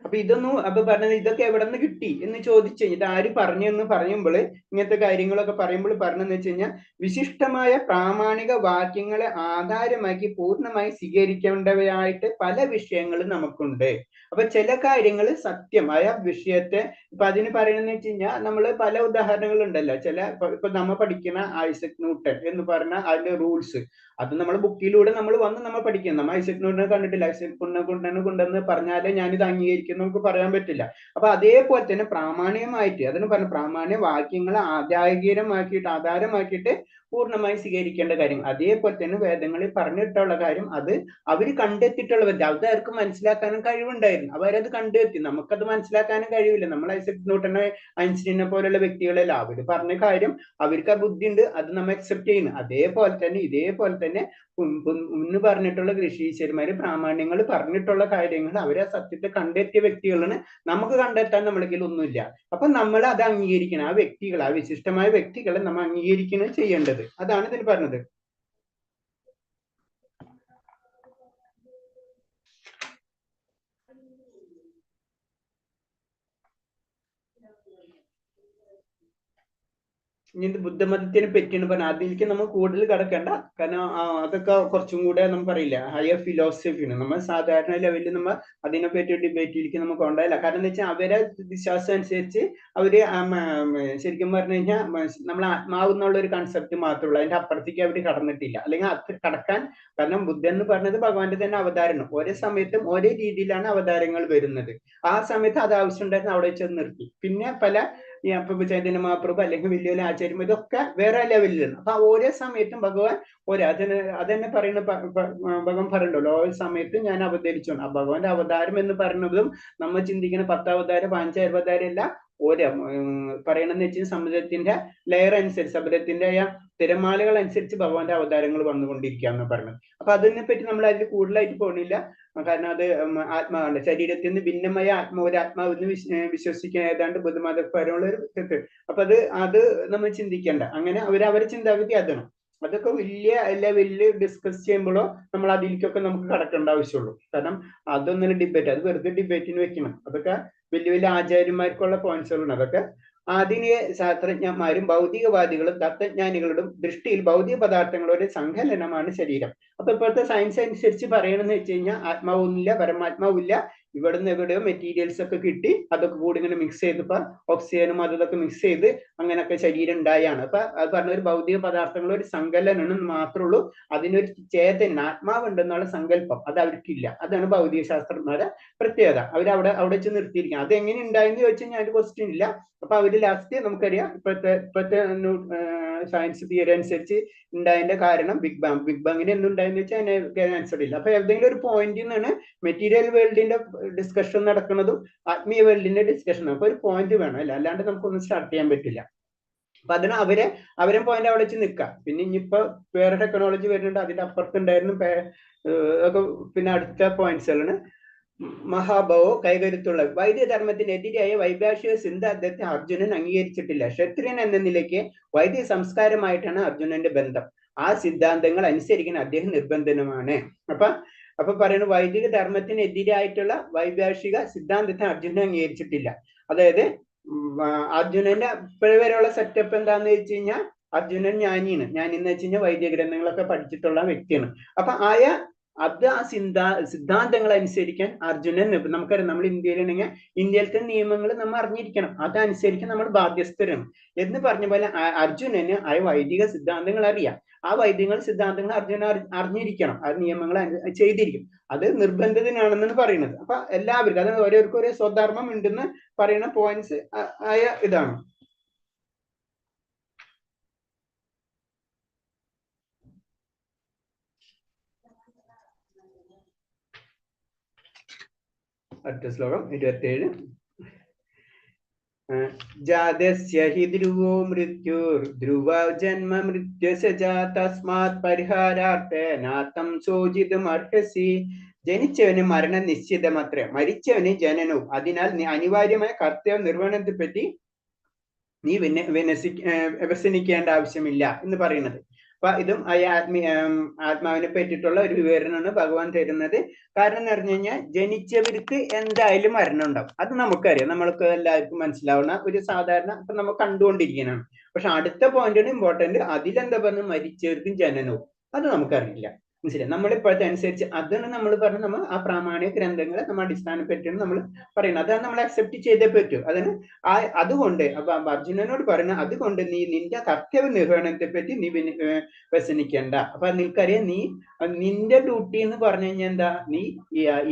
അപ്പൊ ഇതൊന്നും അപ്പൊ പറഞ്ഞത് ഇതൊക്കെ എവിടെ നിന്ന് കിട്ടി എന്ന് ചോദിച്ചു കഴിഞ്ഞിട്ട് ആര് പറഞ്ഞു എന്ന് പറയുമ്പോൾ ഇങ്ങനത്തെ കാര്യങ്ങളൊക്കെ പറയുമ്പോൾ പറഞ്ഞെന്ന് വെച്ച് കഴിഞ്ഞാൽ വിശിഷ്ടമായ പ്രാമാണിക വാക്യങ്ങളെ ആധാരമാക്കി പൂർണ്ണമായി സ്വീകരിക്കേണ്ടവയായിട്ട് പല വിഷയങ്ങളും നമുക്കുണ്ട്. അപ്പൊ ചില കാര്യങ്ങൾ സത്യമായ വിഷയത്തെ ഇപ്പൊ അതിന് പറയണെന്ന് വെച്ച് കഴിഞ്ഞാൽ നമ്മൾ പല ഉദാഹരണങ്ങൾ ഉണ്ടല്ലോ. ഇപ്പൊ നമ്മൾ പഠിക്കുന്ന ഐസക് ന്യൂട്ടൺ എന്ന് പറഞ്ഞ അതിന്റെ റൂൾസ് അത് നമ്മൾ ബുക്കിലൂടെ നമ്മൾ പഠിക്കുന്നത്. നമ്മൾ ഐസക് ന്യൂട്ടനെ കണ്ടിട്ടില്ല. ഐസക് ന്യൂട്ടനെ കൊണ്ടെന്ന് പറഞ്ഞാലേ ഞാനിത് അംഗീകരിക്കും നമുക്ക് പറയാൻ പറ്റില്ല. അപ്പൊ അതേപോലെ തന്നെ പ്രാമാണികമായിട്ട് അതിന് പറഞ്ഞ പ്രാമാണ്യ വാക്യങ്ങളെ ആധാരമാക്കിയിട്ട് പൂർണ്ണമായി സ്വീകരിക്കേണ്ട കാര്യം. അതേപോലെ തന്നെ വേദങ്ങളിൽ പറഞ്ഞിട്ടുള്ള കാര്യം അത് അവർ കണ്ടെത്തിയിട്ടുള്ള അത് അവർക്ക് മനസ്സിലാക്കാനും കഴിവുണ്ടായിരുന്നു. അവരത് കണ്ടെത്തി. നമുക്കത് മനസ്സിലാക്കാനും കഴിവില്ല. നമ്മൾ ഐസക് ന്യൂട്ടനെ ഐൻസ്റ്റീനെ പോലുള്ള വ്യക്തികളല്ല. അവർ പറഞ്ഞ കാര്യം അവർക്ക് ആ ബുദ്ധി ഉണ്ട്, അത് നമ്മൾ അക്സെപ്റ്റ് ചെയ്യുന്നു. ഇതേപോലെ തന്നെ മുന്ന് പറഞ്ഞിട്ടുള്ള ഋഷീശ്വരന്മാര് പ്രാമാണ്യങ്ങൾ പറഞ്ഞിട്ടുള്ള കാര്യങ്ങൾ അവരെ സത്യത്തെ കണ്ടെത്തിയ വ്യക്തികളാണ്. നമുക്ക് കണ്ടെത്താൻ നമ്മൾക്ക് ഒന്നുമില്ല. അപ്പൊ നമ്മൾ അത് അംഗീകരിക്കണം. ആ വിശിഷ്ടമായ വ്യക്തികളെ നമ്മൾ അംഗീകരിക്കണം ചെയ്യേണ്ടത്. അതാണ് ഇതിൽ പറഞ്ഞത്. ഇനി ഇത് ബുദ്ധമതത്തിനെ പറ്റിയാണ് പറഞ്ഞത്. അതിലേക്ക് നമ്മൾ കൂടുതൽ കിടക്കണ്ട. കാരണം അതൊക്കെ കുറച്ചും കൂടെ നമുക്ക് പറയില്ല ഹയർ ഫിലോസഫിയാണ്. നമ്മൾ സാധാരണ ലെവലിൽ നമ്മൾ അതിനെ പറ്റി ഡിബേറ്റിലേക്ക് നമുക്ക് ഉണ്ടായില്ല. കാരണം എന്താ വെച്ചാൽ അവരെ വിശ്വാസം അനുസരിച്ച് അവര് ശരിക്കും പറഞ്ഞു കഴിഞ്ഞാൽ നമ്മൾ ആത്മാവ് എന്നുള്ള ഒരു കൺസെപ്റ്റ് മാത്രമേ ഉള്ളൂ. അതിന്റെ അപ്പുറത്തേക്ക് അവർ കടന്നിട്ടില്ല. അല്ലെങ്കിൽ അത് കടക്കാൻ കാരണം ബുദ്ധൻ എന്ന് പറഞ്ഞത് ഭഗവാന്റെ തന്നെ അവതാരമാണ്. ഓരോ സമയത്തും ഓരോ രീതിയിലാണ് അവതാരങ്ങൾ വരുന്നത്. ആ സമയത്ത് അത് ആവശ്യമുണ്ടായിരുന്നു, അവിടെ വെച്ച് നിർത്തി. പിന്നെ പല ചൈതന്യ മഹാപ്രഭു അല്ലെങ്കിൽ വലിയ വലിയ ആചാര്യം ഇതൊക്കെ വേറെ ലെവലിലാണ്. അപ്പൊ ഓരോ സമയത്തും ഭഗവാൻ അതന്നെ പറയുന്ന ഭഗവാൻ പറയണ്ടല്ലോ ഓരോ സമയത്തും ഞാൻ അവതരിച്ചു. ആ ഭഗവാന്റെ അവതാരം എന്ന് പറയുന്നതും നമ്മൾ ചിന്തിക്കുന്ന 10 അവതാരം 5 അവതാരം എല്ലാം ഓരോ പറയണെന്ന് വെച്ചാൽ സമുദ്രത്തിന്റെ ലെയർ അനുസരിച്ച് സമുദ്രത്തിന്റെ തിരമാലകൾ അനുസരിച്ച് ഭഗവാന്റെ അവതാരങ്ങൾ വന്നുകൊണ്ടിരിക്കുക എന്ന് പറയുന്നത്. അപ്പൊ അതിനെ പറ്റി നമ്മൾ അതിൽ കൂടുതലായിട്ട് പോണില്ല. കാരണം അത് ആത്മാവാണ്. ശരീരത്തിൽ നിന്ന് ഭിന്നമായ ഒരു ആത്മാവെന്ന് വിശ്വസിക്കാൻ ഏതാണ്ട് ബുദ്ധമതപരമുള്ള ഒരു തെറ്റ്. അപ്പൊ അത് നമ്മൾ ചിന്തിക്കേണ്ട. അങ്ങനെ അവരെ ചിന്താഗതി അതാണ്. അതൊക്കെ വലിയ ഡിസ്കസ് ചെയ്യുമ്പോഴോ നമ്മൾ അതിലേക്കൊക്കെ നമുക്ക് കടക്കേണ്ട ആവശ്യമുള്ളൂ. കാരണം അതൊന്നും ഡിബേറ്റ് അത് വെറുതെ ഡിബേറ്റിന് വെക്കണം. അതൊക്കെ വലിയ ആചാര്യന്മാർക്കുള്ള പോയിന്റ്സുകളാണ്. അതൊക്കെ ആധുനിക ശാസ്ത്രജ്ഞന്മാരും ഭൗതികവാദികളും തത്വജ്ഞാനികളുടെ ദൃഷ്ടിയിൽ ഭൗതിക പദാർത്ഥങ്ങളുടെ സങ്കലനമാണ് ശരീരം. അപ്പൊ ഇപ്പോഴത്തെ സയൻസ് അനുസരിച്ച് പറയണമെന്ന് വെച്ച് കഴിഞ്ഞാൽ ആത്മാവൊന്നുമില്ല, പരമാത്മാവില്ല. ഇവിടുന്ന് എവിടെയോ മെറ്റീരിയൽസ് ഒക്കെ കിട്ടി അതൊക്കെ കൂടി ഇങ്ങനെ മിക്സ് ചെയ്തപ്പോ ഓക്സിജനും അതൊക്കെ മിക്സ് ചെയ്ത് അങ്ങനെയൊക്കെ ശരീരം ഉണ്ടായാണ്. അപ്പൊ അത് പറഞ്ഞ ഒരു ഭൗതിക പദാർത്ഥങ്ങളുടെ ഒരു സങ്കലനം മാത്രമേ ഉള്ളൂ. അതിനൊരു ചേതന ആത്മാവുണ്ടെന്നുള്ള സങ്കല്പം അത് അവർക്കില്ല. അതാണ് ഭൗതിക ശാസ്ത്രജ്ഞരുടെ പ്രത്യേകത. അവിടെ വെച്ച് നിർത്തിയിരിക്കുക. അത് എങ്ങനെ ഉണ്ടായെന്ന് ചോദിച്ചാൽ ഞാൻ ഒരു ക്വസ്റ്റ്യൻ ഇല്ല. അപ്പൊ അവര് ലാസ്റ്റ് നമുക്കറിയാം ഇപ്പോഴത്തെ സയൻസ് തിയറി അനുസരിച്ച് ഉണ്ടായതിന്റെ കാരണം ബിഗ് ബാങ്ങിന് എന്തുണ്ടായെന്ന് വെച്ചാൽ അതിന് ആൻസർ ഇല്ല. അപ്പൊ ഏതെങ്കിലും ഒരു പോയിന്റിൽ നിന്നാണ് മെറ്റീരിയൽ വേൾഡിന്റെ ഡിസ്കഷൻ നടക്കുന്നതും ആത്മീയ വേൾഡിന്റെ ഡിസ്കഷൻ. അപ്പൊ ഒരു പോയിന്റ് വേണം അല്ല, അല്ലാണ്ട് നമുക്കൊന്നും സ്റ്റാർട്ട് ചെയ്യാൻ പറ്റില്ല. അപ്പൊ അതിന് അവരെ പോയിന്റ് അവിടെ വെച്ച് നിൽക്കാം. പിന്നെ ഇനിയിപ്പോ വേറെ ടെക്നോളജി വരുന്നുണ്ട്, അതിന്റെ അപ്പുറത്തുണ്ടായിരുന്നു ഒക്കെ പിന്നെ അടുത്ത പോയിന്റ്സുകളാണ്. മഹാബവോ കൈകരുത്തുള്ള വൈദ്യധർമ്മത്തിനെതിരായ വൈഭാഷിക സിദ്ധാന്തത്തെ അർജുനൻ അംഗീകരിച്ചിട്ടില്ല. ക്ഷത്രിയൻ എന്ന നിലയ്ക്ക് വൈദ്യ സംസ്കാരമായിട്ടാണ് അർജുനന്റെ ബന്ധം. ആ സിദ്ധാന്തങ്ങൾ അനുസരിക്കാൻ അദ്ദേഹം നിർബന്ധനമാണ്. അപ്പൊ പറയുന്നത് വൈദിക ധർമ്മത്തിനെതിരായിട്ടുള്ള വൈഭാഷിക സിദ്ധാന്തത്തെ അർജുനൻ അംഗീകരിച്ചിട്ടില്ല. അതായത് അർജുനന്റെ ഇപ്പോഴുവരെയുള്ള സെറ്റപ്പ് എന്താന്ന് വെച്ച് കഴിഞ്ഞാൽ അർജുനൻ ജ്ഞാനിയാണ്. ജ്ഞാനിന്ന് വെച്ച് കഴിഞ്ഞാൽ വൈദിക ഗ്രന്ഥങ്ങളൊക്കെ പഠിച്ചിട്ടുള്ള വ്യക്തിയാണ്. അപ്പൊ ആ സിദ്ധാന്തങ്ങൾ അനുസരിക്കാൻ അർജുനൻ നമുക്കറിയാം. നമ്മൾ ഇന്ത്യയിലാണെങ്കിൽ ഇന്ത്യയിലത്തെ നിയമങ്ങൾ നമ്മൾ അറിഞ്ഞിരിക്കണം, അതനുസരിക്കാൻ നമ്മൾ ബാധ്യസ്ഥരാണ് എന്ന് പറഞ്ഞ പോലെ അർജുനന് ആ വൈദിക സിദ്ധാന്തങ്ങൾ അറിയാം. ആ വൈദിക സിദ്ധാന്തങ്ങൾ അർജുന അറിഞ്ഞിരിക്കണം, ആ നിയമങ്ങൾ ചെയ്തിരിക്കും. അത് നിർബന്ധിതനാണെന്നാണ് പറയുന്നത്. അപ്പൊ എല്ലാവർക്കും അതായത് ഓരോരുത്തർക്കും ഒരേ സ്വധർമ്മം ഉണ്ടെന്ന് പറയുന്ന പോയിന്റ്സ് ആയ ഇതാണ്. അടുത്ത ശ്ലോകം 27. ജാതസ്യ ഹി ധ്രുവോ മൃത്യുർ ധ്രുവ ജന്മ മൃത്യുസ തസ്മാത് പരിഹാരാർത്ഥേനാതം സോചിതുമർഹസി. ജനിച്ചവന് മരണം നിശ്ചിതമത്രേ, മരിച്ചവന് ജനനവും. അതിനാൽ അനിവാര്യമായ കർത്തവ്യ നിർവഹണത്തെ പറ്റി നീ വ്യസനിക്കേണ്ട ആവശ്യമില്ല എന്ന് പറയുന്നത്. അപ്പൊ ഇതും ആത്മാവിനെ പറ്റിയിട്ടുള്ള ഒരു വിവരണമാണ് ഭഗവാൻ തരുന്നത്. കാരണം എന്ന് പറഞ്ഞു കഴിഞ്ഞാൽ ജനിച്ചവർക്ക് എന്തായാലും മരണം ഉണ്ടാവും, അത് നമുക്കറിയാം, നമ്മൾക്ക് എല്ലാവർക്കും മനസ്സിലാവുന്ന ഒരു സാധാരണ ഇപ്പൊ നമ്മൾ കണ്ടുകൊണ്ടിരിക്കുന്നതാണ്. പക്ഷെ അടുത്ത പോയിന്റാണ് ഇമ്പോർട്ടന്റ്, അതിലെന്താ പറഞ്ഞു മരിച്ചവർക്കും ജനനവും, അത് നമുക്കറിയില്ല. മനസ്സിലായി? നമ്മളിപ്പോഴത്തെ അനുസരിച്ച് അതാണ് നമ്മൾ പറഞ്ഞ നമ്മൾ ആ പ്രാമാണിക ഗ്രന്ഥങ്ങളെ നമ്മൾ അടിസ്ഥാനപ്പെട്ടാണ് നമ്മൾ പറയുന്നത്, അതാണ് നമ്മൾ അക്സെപ്റ്റ് ചെയ്തേ പറ്റൂ. അതിന് അതുകൊണ്ട് അപ്പൊ അർജുനനോട് പറയുന്നത്, അതുകൊണ്ട് നീ നിന്റെ കർത്തവ്യ നിർവഹണത്തെ പറ്റി നീ വ്യസനിക്കേണ്ട. അപ്പൊ നിനക്കറിയാം, നീ നിന്റെ ഡ്യൂട്ടി എന്ന് പറഞ്ഞു കഴിഞ്ഞാൽ എന്താ, നീ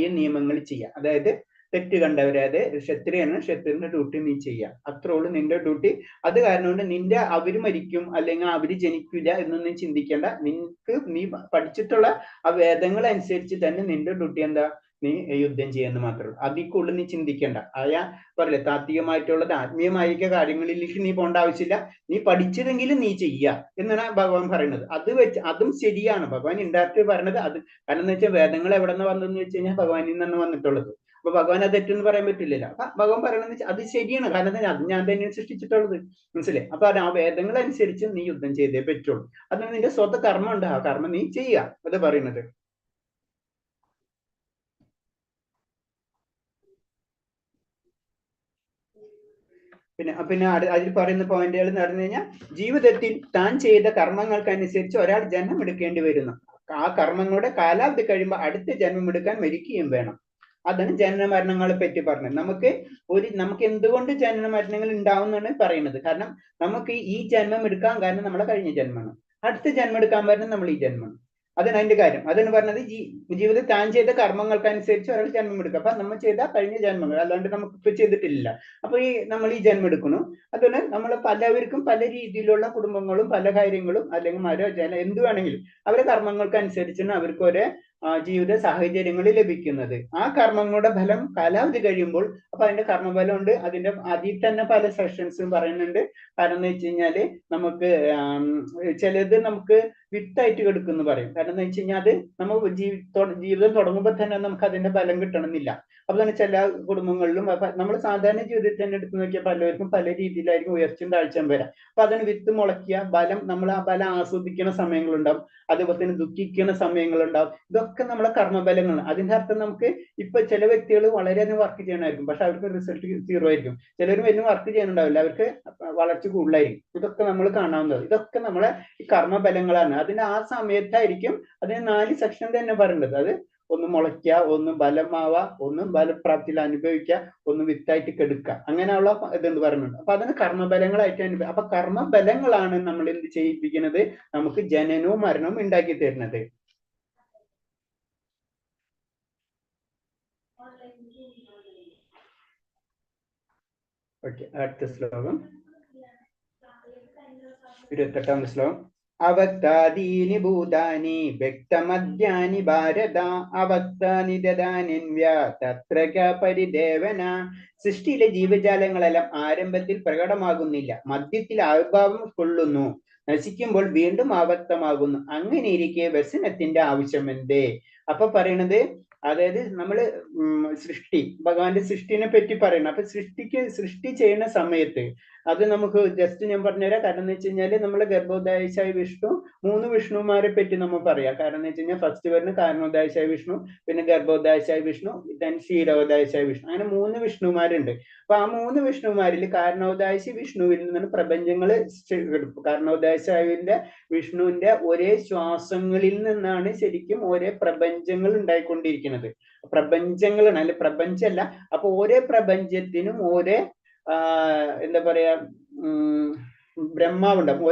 ഈ നിയമങ്ങൾ ചെയ്യാം. അതായത് തെറ്റ് കണ്ടവരെ, അത് ക്ഷത്രിയാണ്, ക്ഷത്രിയന്റെ ഡ്യൂട്ടി നീ ചെയ്യാം, അത്രേ ഉള്ളൂ നിന്റെ ഡ്യൂട്ടി. അത് കാരണം കൊണ്ട് നിന്റെ അവര് മരിക്കും അല്ലെങ്കിൽ അവര് ജനിക്കില്ല എന്നൊന്നും ചിന്തിക്കേണ്ട. നീ പഠിച്ചിട്ടുള്ള ആ വേദങ്ങൾ അനുസരിച്ച് തന്നെ നിന്റെ ഡ്യൂട്ടി എന്താ, നീ യുദ്ധം ചെയ്യാന്ന് മാത്രമേ ഉള്ളൂ. അതിൽ കൂടുതൽ നീ ചിന്തിക്കേണ്ട. പറയില്ലേ, താത്വികമായിട്ടുള്ളത് ആത്മീയമായ കാര്യങ്ങളിലേക്ക് നീ പോകേണ്ട ആവശ്യമില്ല, നീ പഠിച്ചതെങ്കിലും നീ ചെയ്യുക എന്നാണ് ഭഗവാൻ പറയുന്നത്. അതും ശരിയാണ്, ഭഗവാൻ ഇൻഡയറക്റ്റ് പറഞ്ഞത് അത്. കാരണം എന്ന് വെച്ചാൽ വേദങ്ങൾ എവിടെ നിന്ന് വന്നെന്ന് വെച്ച് കഴിഞ്ഞാൽ ഭഗവാനിൽ നിന്നാണ് വന്നിട്ടുള്ളത്. അപ്പൊ ഭഗവാൻ അത് തെറ്റെന്ന് പറയാൻ പറ്റില്ലല്ലോ. അപ്പൊ ഭഗവാൻ പറയണെന്ന് വെച്ചാൽ അത് ശരിയാണ്, കാരണം അത് ഞാൻ തന്നെയാണ് സൃഷ്ടിച്ചിട്ടുള്ളത്. മനസ്സിലായി? അപ്പൊ ആ വേദങ്ങൾ അനുസരിച്ച് നീ യുദ്ധം ചെയ്തേ പറ്റുള്ളൂ. അതിന് നിന്റെ സ്വന്തം കർമ്മം ഉണ്ട്, ആ കർമ്മം നീ ചെയ്യുക, അത് പറയുന്നത്. പിന്നെ അതിൽ പറയുന്ന പോയിന്റുകൾ എന്ന് പറഞ്ഞു കഴിഞ്ഞാൽ, ജീവിതത്തിൽ താൻ ചെയ്ത കർമ്മങ്ങൾക്കനുസരിച്ച് ഒരാൾ ജന്മം എടുക്കേണ്ടി വരുന്നു. ആ കർമ്മങ്ങളുടെ കാലാവധി കഴിയുമ്പോൾ അടുത്ത ജന്മം എടുക്കാൻ മരിക്കുകയും വേണം. അതാണ് ജനന മരണങ്ങളെ പറ്റി പറഞ്ഞത്. നമുക്ക് എന്തുകൊണ്ട് ജനന മരണങ്ങൾ ഉണ്ടാവുന്നതാണ് പറയുന്നത്. കാരണം നമുക്ക് ഈ ജന്മം എടുക്കാൻ കാരണം നമ്മളെ കഴിഞ്ഞ ജന്മമാണ്, അടുത്ത ജന്മം എടുക്കാൻ വരുന്നത് നമ്മൾ ഈ ജന്മമാണ്. അതാണ് അതിന്റെ കാര്യം. അതാണ് പറഞ്ഞത്, ജീവിതത്തിൽ താൻ ചെയ്ത കർമ്മങ്ങൾക്കനുസരിച്ച് ഒരാൾ ജന്മം എടുക്കുക. അപ്പൊ നമ്മൾ ചെയ്ത കഴിഞ്ഞ ജന്മങ്ങൾ, അല്ലാണ്ട് നമുക്ക് ഇപ്പൊ ചെയ്തിട്ടില്ല. അപ്പൊ നമ്മൾ ഈ ജന്മം എടുക്കുന്നു. അതുപോലെ നമ്മൾ പലവർക്കും പല രീതിയിലുള്ള കുടുംബങ്ങളും പല കാര്യങ്ങളും അല്ലെങ്കിൽ മരോ ജല എന്ത് വേണമെങ്കിലും അവരുടെ കർമ്മങ്ങൾക്കനുസരിച്ചാണ് അവർക്ക് ഒരേ ജീവിത സാഹചര്യങ്ങൾ ലഭിക്കുന്നത്. ആ കർമ്മങ്ങളുടെ ഫലം കാലാവധി കഴിയുമ്പോൾ അപ്പൊ അതിന്റെ കർമ്മഫലം ഉണ്ട്. അതിൽ തന്നെ പല സെഷൻസും പറയുന്നുണ്ട്. കാരണം എന്ന് വെച്ച് കഴിഞ്ഞാല് നമുക്ക് ചിലത് നമുക്ക് വിത്തായിട്ട് കിടക്കുന്നു പറയും. കാരണം എന്ന് വെച്ച് കഴിഞ്ഞാൽ അത് നമ്മൾ ജീവിതം തുടങ്ങുമ്പോൾ തന്നെ നമുക്ക് അതിന്റെ ഫലം കിട്ടണമെന്നില്ല. അപ്പൊ തന്നെ ചില കുടുംബങ്ങളിലും നമ്മൾ സാധാരണ ജീവിതത്തിൽ തന്നെ എടുത്തു നോക്കിയാൽ പലവർക്കും പല രീതിയിലായിരിക്കും ഉയർച്ചയും താഴ്ചയും വരാം. അപ്പൊ അതിന് വിത്ത് മുളയ്ക്കുക, ബലം, നമ്മൾ ആ ബലം ആസ്വദിക്കുന്ന സമയങ്ങളുണ്ടാവും, അതുപോലെ തന്നെ ദുഃഖിക്കുന്ന സമയങ്ങളുണ്ടാവും. ഇതൊക്കെ നമ്മളെ കർമ്മബലങ്ങളാണ്. അതിന്റെ അർത്ഥം നമുക്ക് ഇപ്പൊ ചില വ്യക്തികൾ വളരെയധികം വർക്ക് ചെയ്യണമായിരിക്കും, പക്ഷെ അവർക്ക് റിസൾട്ട് 0 ആയിരിക്കും. ചിലർ വലിയ വർക്ക് ചെയ്യാനുണ്ടാവില്ല, അവർക്ക് വളർച്ച കൂടുതലായിരിക്കും. ഇതൊക്കെ നമ്മൾ കാണാവുന്നത്. ഇതൊക്കെ നമ്മളെ ഈ കർമ്മബലങ്ങളാണ്. അതിന് ആ സമയത്തായിരിക്കും അതിന് 4 സെക്ഷൻ തന്നെ പറയുന്നത്. അത് ഒന്ന് മുളയ്ക്കുക, ഒന്ന് ബലമാവുക, ഒന്ന് ബലപ്രാപ്തിയിൽ അനുഭവിക്കുക, ഒന്ന് വിത്തായിട്ട് കെടുക്കുക, അങ്ങനെയുള്ള ഇതെന്ന് പറയുന്നുണ്ട്. അപ്പൊ അതിന് കർമ്മബലങ്ങളായിട്ട് അനുഭവിക്കുക. അപ്പൊ കർമ്മബലങ്ങളാണ് നമ്മൾ എന്ത് ചെയ്യിപ്പിക്കുന്നത്, നമുക്ക് ജനനവും മരണവും ഉണ്ടാക്കി തരുന്നത്. ഓക്കെ, അടുത്ത ശ്ലോകം 28ാം ശ്ലോകം. അവക്താദീനി ഭൂതാനി വ്യക്തമദ്യാനി ഭാരത അവക്താനി ദദാനിന്യാ തത്ര പരിദേവന. സൃഷ്ടിയിലെ ജീവജാലങ്ങളെല്ലാം ആരംഭത്തിൽ പ്രകടമാകുന്നില്ല, മധ്യത്തിൽ ആവിർഭാവം കൊള്ളുന്നു, നശിക്കുമ്പോൾ വീണ്ടും അവക്തമാകുന്നു. അങ്ങനെ ഇരിക്കെ വ്യസനത്തിന്റെ ആവശ്യമെന്തേ? അപ്പൊ പറയണത്, അതായത് നമ്മള് ഭഗവാന്റെ സൃഷ്ടിനെ പറ്റി പറയണം. അപ്പൊ സൃഷ്ടി ചെയ്യുന്ന സമയത്ത് അത് നമുക്ക് ജസ്റ്റ് ഞാൻ പറഞ്ഞുതരാം. കാരണം എന്ന് വെച്ച് കഴിഞ്ഞാല് നമ്മള് ഗർഭോദായശായ വിഷ്ണു, 3 വിഷ്ണുമാരെ പറ്റി നമ്മൾ പറയാം. കാരണം എന്ന് വെച്ച് കഴിഞ്ഞാൽ ഫസ്റ്റ് വരുന്ന കാരണോദായശായ വിഷ്ണു, പിന്നെ ഗർഭോദായശായ വിഷ്ണു, then ക്ഷീരോദായശായ വിഷ്ണു, അങ്ങനെ 3 വിഷ്ണുമാരുണ്ട്. അപ്പൊ ആ 3 വിഷ്ണുമാരിൽ കാരണോദായശ വിഷ്ണുവിൽ നിന്നാണ് പ്രപഞ്ചങ്ങള് കാരണോദായശാവിന്റെ വിഷ്ണുവിന്റെ ഒരേ ശ്വാസങ്ങളിൽ നിന്നാണ് ശരിക്കും ഒരേ പ്രപഞ്ചങ്ങൾ ഉണ്ടായിക്കൊണ്ടിരിക്കുന്നത്. പ്രപഞ്ചങ്ങളാണ്, അല്ലെ പ്രപഞ്ചമല്ല. അപ്പൊ ഓരോ പ്രപഞ്ചത്തിനും ഓരോ എന്താ പറയാ ബ്രഹ്മാവുണ്ടാവും.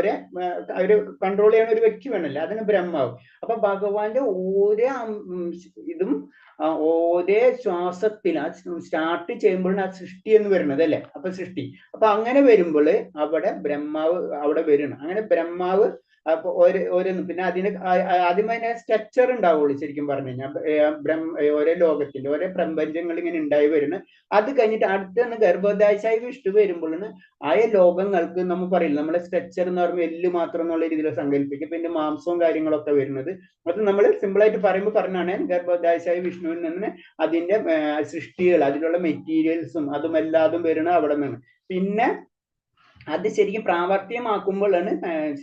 ഒരു കൺട്രോൾ ചെയ്യാൻ ഒരു വ്യക്തി വേണമല്ലോ, അതിന് ബ്രഹ്മാവ്. അപ്പൊ ഭഗവാന്റെ ഓരോ ഇതും ഓരോ ശ്വാസത്തിൽ സ്റ്റാർട്ട് ചെയ്യുമ്പോഴാണ് ആ സൃഷ്ടി എന്ന് വരുന്നത്, അല്ലെ? അപ്പൊ സൃഷ്ടി, അപ്പൊ അങ്ങനെ വരുമ്പോൾ അവിടെ ബ്രഹ്മാവ് അവിടെ വരണം. അങ്ങനെ ബ്രഹ്മാവ് അപ്പൊ ഓരോന്നും പിന്നെ അതിന് ആദ്യമേ സ്ട്രക്ചർ ഉണ്ടാവുള്ളൂ. ശരിക്കും പറഞ്ഞു കഴിഞ്ഞാൽ ഓരോ ലോകത്തിന്റെ ഓരോ പ്രപഞ്ചങ്ങൾ ഇങ്ങനെ ഉണ്ടായി വരുന്നു. അത് കഴിഞ്ഞിട്ട് അടുത്ത ഗർഭോദായശായ വിഷ്ണു വരുമ്പോഴാണ് ആയ ലോകങ്ങൾക്ക് നമ്മൾ പറയില്ല, നമ്മളെ സ്ട്രക്ചർ എന്ന് പറയുമ്പോൾ എല്ല് മാത്രം എന്നുള്ള രീതിയിൽ സങ്കല്പിക്കും. പിന്നെ മാംസവും കാര്യങ്ങളൊക്കെ വരുന്നത് അത് നമ്മൾ സിമ്പിൾ ആയിട്ട് പറയുമ്പോൾ പറഞ്ഞാണ് ഗർഭോദായശായ വിഷ്ണുവിൽ നിന്ന് അതിന്റെ സൃഷ്ടികൾ, അതിലുള്ള മെറ്റീരിയൽസും അതും എല്ലാതും വരുന്നത് അവിടെ നിന്ന്. പിന്നെ അത് ശരിക്കും പ്രാവർത്തികമാക്കുമ്പോഴാണ്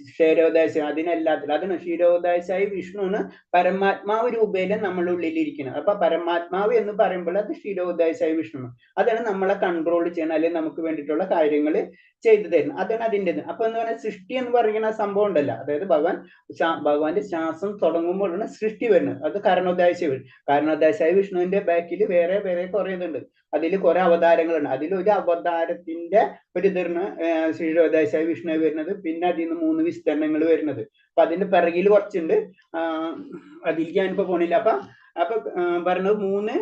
ക്ഷീരോദാശ അതിനെല്ലാത്തിലും അതിന് ക്ഷീരോദാശായി വിഷ്ണുവിന് പരമാത്മാവ് രൂപയില് നമ്മളുടെ ഉള്ളിലിരിക്കുന്നത്. അപ്പൊ പരമാത്മാവ് എന്ന് പറയുമ്പോൾ അത് ക്ഷീരോദാശായി വിഷ്ണു, അതാണ് നമ്മളെ കൺട്രോൾ ചെയ്യണം, അല്ലെങ്കിൽ നമുക്ക് വേണ്ടിയിട്ടുള്ള കാര്യങ്ങൾ ചെയ്തു തരുന്നത്. അതാണ് അതിൻ്റെ. അപ്പൊ എന്ന് പറഞ്ഞാൽ സൃഷ്ടി എന്ന് പറയുന്ന സംഭവം ഉണ്ടല്ലോ, അതായത് ഭഗവാന്റെ ശ്വാസം തുടങ്ങുമ്പോഴാണ് സൃഷ്ടി വരുന്നത്. അത് കാരണോദാശ കാരണോദാശായ വിഷ്ണുവിന്റെ ബാക്കിൽ വേറെ വേറെ കുറെ ഇതുണ്ട്. അതിൽ കുറെ അവതാരങ്ങളുണ്ട്. അതിലൊരു അവതാരത്തിന്റെ ഒരു ഇതാണ് ക്ഷീരോദാശായ വിഷ്ണു വരുന്നത്. പിന്നെ അതിൽ നിന്ന് 3 വിസ്തരണങ്ങൾ വരുന്നത്. അപ്പൊ അതിന്റെ പിറകിൽ കുറച്ചുണ്ട്, അതിലേക്ക് ഞാനിപ്പോ പോണില്ല. അപ്പൊ പറഞ്ഞത് 3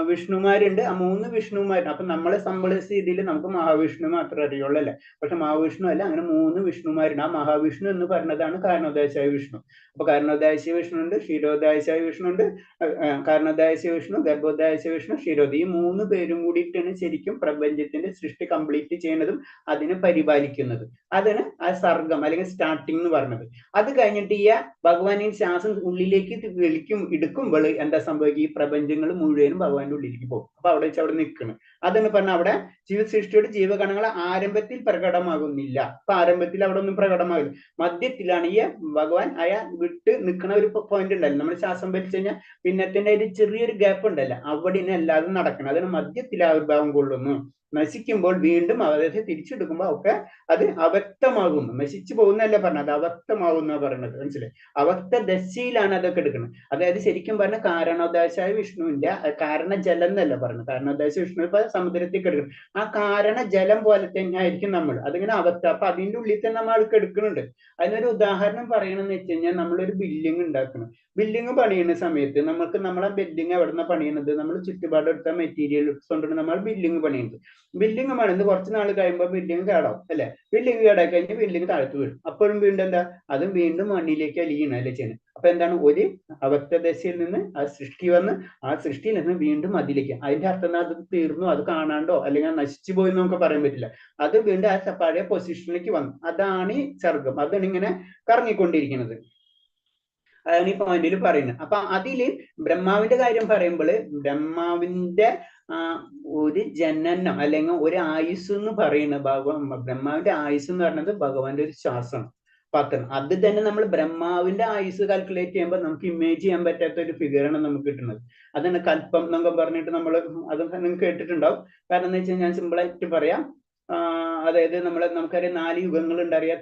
വിഷ്ണുമാരുണ്ട്. ആ 3 വിഷ്ണുമാരുണ്ട്. അപ്പൊ നമ്മളെ സംബന്ധിച്ച രീതിയിൽ നമുക്ക് മഹാവിഷ്ണു മാത്രമേ അറിയുള്ളൂ അല്ലെ. പക്ഷെ മഹാവിഷ്ണു അല്ല, അങ്ങനെ 3 വിഷ്ണുമാരുണ്ട്. ആ മഹാവിഷ്ണു എന്ന് പറഞ്ഞതാണ് കാരണോദാശായ വിഷ്ണു. അപ്പൊ കാരണോദാശ വിഷ്ണു ഉണ്ട്, ക്ഷീരോദാശായ വിഷ്ണു ഉണ്ട്, കാരണോദാശ വിഷ്ണു, ഗർഭോദാശ വിഷ്ണു, ക്ഷീരോദ. ഈ 3 പേരും കൂടിയിട്ടാണ് ശരിക്കും പ്രപഞ്ചത്തിന്റെ സൃഷ്ടി കംപ്ലീറ്റ് ചെയ്യുന്നതും അതിനെ പരിപാലിക്കുന്നതും. അതാണ് ആ സർഗം അല്ലെങ്കിൽ സ്റ്റാർട്ടിങ് എന്ന് പറഞ്ഞത്. അത് കഴിഞ്ഞിട്ട് ഈ ഭഗവാൻ ശ്വാസം ഉള്ളിലേക്ക് എടുക്കുമ്പോൾ എന്താ സംഭവിക്കുക, ഈ പ്രപഞ്ചങ്ങൾ മുഴുവനും ഭഗവാന്റെ ഉള്ളിലേക്ക് പോകും. അപ്പൊ അവിടെ വെച്ച് അവിടെ നിൽക്കണം. അതെന്ന് പറഞ്ഞാൽ അവിടെ ജീവസൃഷ്ടിയുടെ ജീവഗണങ്ങൾ ആരംഭത്തിൽ പ്രകടമാകുന്നില്ല. അപ്പൊ ആരംഭത്തിൽ അവിടെ ഒന്നും പ്രകടമാകില്ല. മധ്യത്തിലാണ് ഈ ഭഗവാൻ വിട്ട് നിൽക്കുന്ന ഒരു പോയിന്റ് ഉണ്ടല്ലോ, നമ്മൾ ശ്വാസം വലിച്ചു കഴിഞ്ഞാൽ പിന്നത്തിന്റെ ഒരു ചെറിയൊരു ഗ്യാപ്പ് ഉണ്ടല്ലോ, അവിടെ അല്ലാതെ നടക്കണം. അതിന് മധ്യത്തിൽ ആവിർഭാവം കൊള്ളുന്നു. നശിക്കുമ്പോൾ വീണ്ടും അതായത് തിരിച്ചെടുക്കുമ്പോൾ ഒക്കെ അത് അവ്യക്തമാകുന്നു. നശിച്ചു പോകുന്നല്ല പറഞ്ഞത്, അത് അവ്യക്തമാകുന്ന പറഞ്ഞത്. മനസ്സിലായി? അവക്ത ദശയിലാണ് അതൊക്കെ എടുക്കുന്നത്. അതായത് ശരിക്കും പറഞ്ഞ കാരണോദാശായ വിഷ്ണുവിന്റെ കാരണജലം എന്നല്ല പറഞ്ഞത്. കാരണോദാശ വിഷ്ണു ഇപ്പൊ സമുദ്രത്തിൽ എടുക്കണം. ആ കാരണ ജലം പോലെ തന്നെ ആയിരിക്കും നമ്മൾ. അതിങ്ങനെ അവക്ത. അപ്പൊ അതിന്റെ ഉള്ളിൽ തന്നെ നമ്മൾ ആൾക്ക് എടുക്കുന്നുണ്ട്. അതിനൊരു ഉദാഹരണം പറയണമെന്ന് വെച്ച് കഴിഞ്ഞാൽ, നമ്മളൊരു ബിൽഡിംഗ് ഉണ്ടാക്കണം. ബിൽഡിംഗ് പണിയുന്ന സമയത്ത് നമുക്ക് നമ്മളെ ബിൽഡിംഗ് എവിടെ നിന്ന് പണിയുന്നത്, നമ്മൾ ചുറ്റുപാടെടുത്ത മെറ്റീരിയൽസ് കൊണ്ടാണ് നമ്മൾ ബിൽഡിംഗ് പണിയുന്നത്. ബിൽഡിംഗ് പണിയുന്നത് കുറച്ച് നാൾ കഴിയുമ്പോൾ ബിൽഡിംഗ് കേടാവും അല്ലെ. ബിൽഡിംഗ് കേടായി കഴിഞ്ഞാൽ ബിൽഡിംഗ് താഴ്ത്തു വീഴും. അപ്പോഴും വീണ്ടും എന്താ, അതും വീണ്ടും മണ്ണിലേക്ക് അലിയണം അല്ലെ ചെയ്യുന്നത്. അപ്പൊ എന്താണ്, ഒരു അവക്തദശയിൽ നിന്ന് ആ സൃഷ്ടി വന്ന് ആ സൃഷ്ടിയിൽ നിന്ന് വീണ്ടും അതിലേക്ക്. അതിന്റെ അർത്ഥം അത് തീർന്നു, അത് കാണാണ്ടോ അല്ലെങ്കിൽ നശിച്ചു പോയി നമുക്ക് പറയാൻ പറ്റില്ല. അത് വീണ്ടും ആ പഴയ പൊസിഷനിലേക്ക് വന്നു. അതാണ് ഈ സർഗം. അതാണ് ഇങ്ങനെ കറങ്ങിക്കൊണ്ടിരിക്കുന്നത്. അതാണ് ഈ പോയിന്റിൽ പറയുന്നത്. അപ്പൊ അതില് ബ്രഹ്മാവിന്റെ കാര്യം പറയുമ്പോൾ ബ്രഹ്മാവിന്റെ ഒരു ജനനം അല്ലെങ്കിൽ ഒരു ആയുസ് എന്ന് പറയുന്നത് ബ്രഹ്മാവിന്റെ ആയുസ് എന്ന് പറയുന്നത് ഭഗവാന്റെ ഒരു ശ്വാസമാണ്. പത്രം അത് തന്നെ നമ്മൾ ബ്രഹ്മാവിന്റെ ആയുസ് കാൽക്കുലേറ്റ് ചെയ്യുമ്പോൾ നമുക്ക് ഇമേജ് ചെയ്യാൻ പറ്റാത്ത ഒരു ഫിഗറാണ് നമുക്ക് കിട്ടുന്നത്. അതാണ് കൽപ്പം എന്നൊക്കെ പറഞ്ഞിട്ട് നമ്മൾ അത് നിങ്ങൾക്ക് കേട്ടിട്ടുണ്ടാവും. കാരണം എന്ന് വെച്ചാൽ ഞാൻ സിമ്പിളായിട്ട് പറയാം. അതായത് നമുക്കറിയാം 4 യുഗങ്ങൾ ഉണ്ടറിയാം.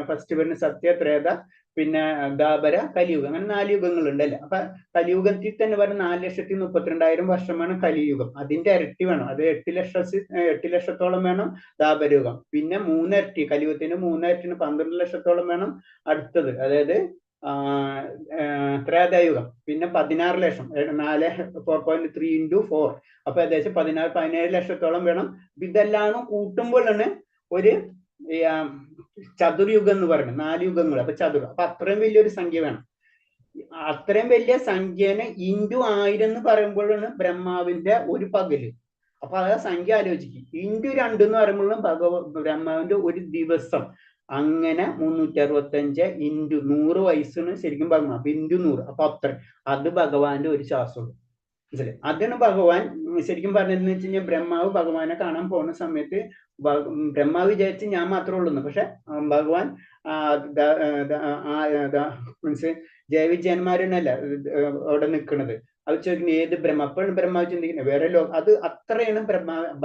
ഫസ്റ്റ് വരുന്ന സത്യ, ത്രേത, പിന്നെ ദ്വാപര, കലിയുഗം. അങ്ങനെ 4 യുഗങ്ങൾ ഉണ്ടല്ലേ. അപ്പൊ കലിയുഗത്തിൽ തന്നെ പറഞ്ഞ 4,32,000 വർഷമാണ് കലിയുഗം. അതിന്റെ ഇരട്ടി വേണം. അത് 8 ലക്ഷത്തോളം വേണം ദ്വാപരയുഗം. പിന്നെ 3 ഇരട്ടി, കലിയുഗത്തിന്റെ 3 ഇരട്ടിന് 12 ലക്ഷത്തോളം വേണം അടുത്തത്, അതായത് ത്രേതായുഗം. പിന്നെ 16 ലക്ഷം, 4.3 into 4, അപ്പൊ ഏകദേശം 17 ലക്ഷത്തോളം വേണം. ഇതെല്ലാം കൂട്ടുമ്പോഴാണ് ഒരു ചതുർയുഗം എന്ന് പറയുന്നത്. 4 യുഗങ്ങൾ. അപ്പൊ അപ്പൊ അത്രയും വലിയൊരു സംഖ്യ വേണം. അത്രയും വലിയ സംഖ്യനെ ഇൻറ്റു 1000 എന്ന് പറയുമ്പോഴാണ് ബ്രഹ്മാവിന്റെ ഒരു പകല്. അപ്പൊ ആ സംഖ്യ ആലോചിക്കും. ഇൻറ്റു 2 എന്ന് പറയുമ്പോഴും ബ്രഹ്മാവിന്റെ ഒരു ദിവസം. അങ്ങനെ 365 ഇൻറ്റു 100 വയസ്സാണ് ശരിക്കും ഭഗവാൻ. അപ്പൊ ഇൻറ്റു 100, അപ്പൊ അത്ര. അത് ഭഗവാന്റെ ഒരു ശ്വാസമുള്ളൂ. മനസ്സിലായി? അതാണ് ഭഗവാൻ ശരിക്കും പറഞ്ഞതെന്ന് വെച്ച് കഴിഞ്ഞാൽ, ബ്രഹ്മാവ് ഭഗവാനെ കാണാൻ പോകുന്ന സമയത്ത് ബ്രഹ്മാവ് വിചാരിച്ച് ഞാൻ മാത്രമേ ഉള്ളൂ. പക്ഷെ ഭഗവാൻ മീൻസ് ജയവിജയന്മാരെന്നല്ല അവിടെ നിൽക്കുന്നത്. അത് ചോദിക്കുന്നത് ഏത് അപ്പോഴും ബ്രഹ്മാവ് ചിന്തിക്കുന്നത് വേറെ ലോകം. അത് അത്രയാണ്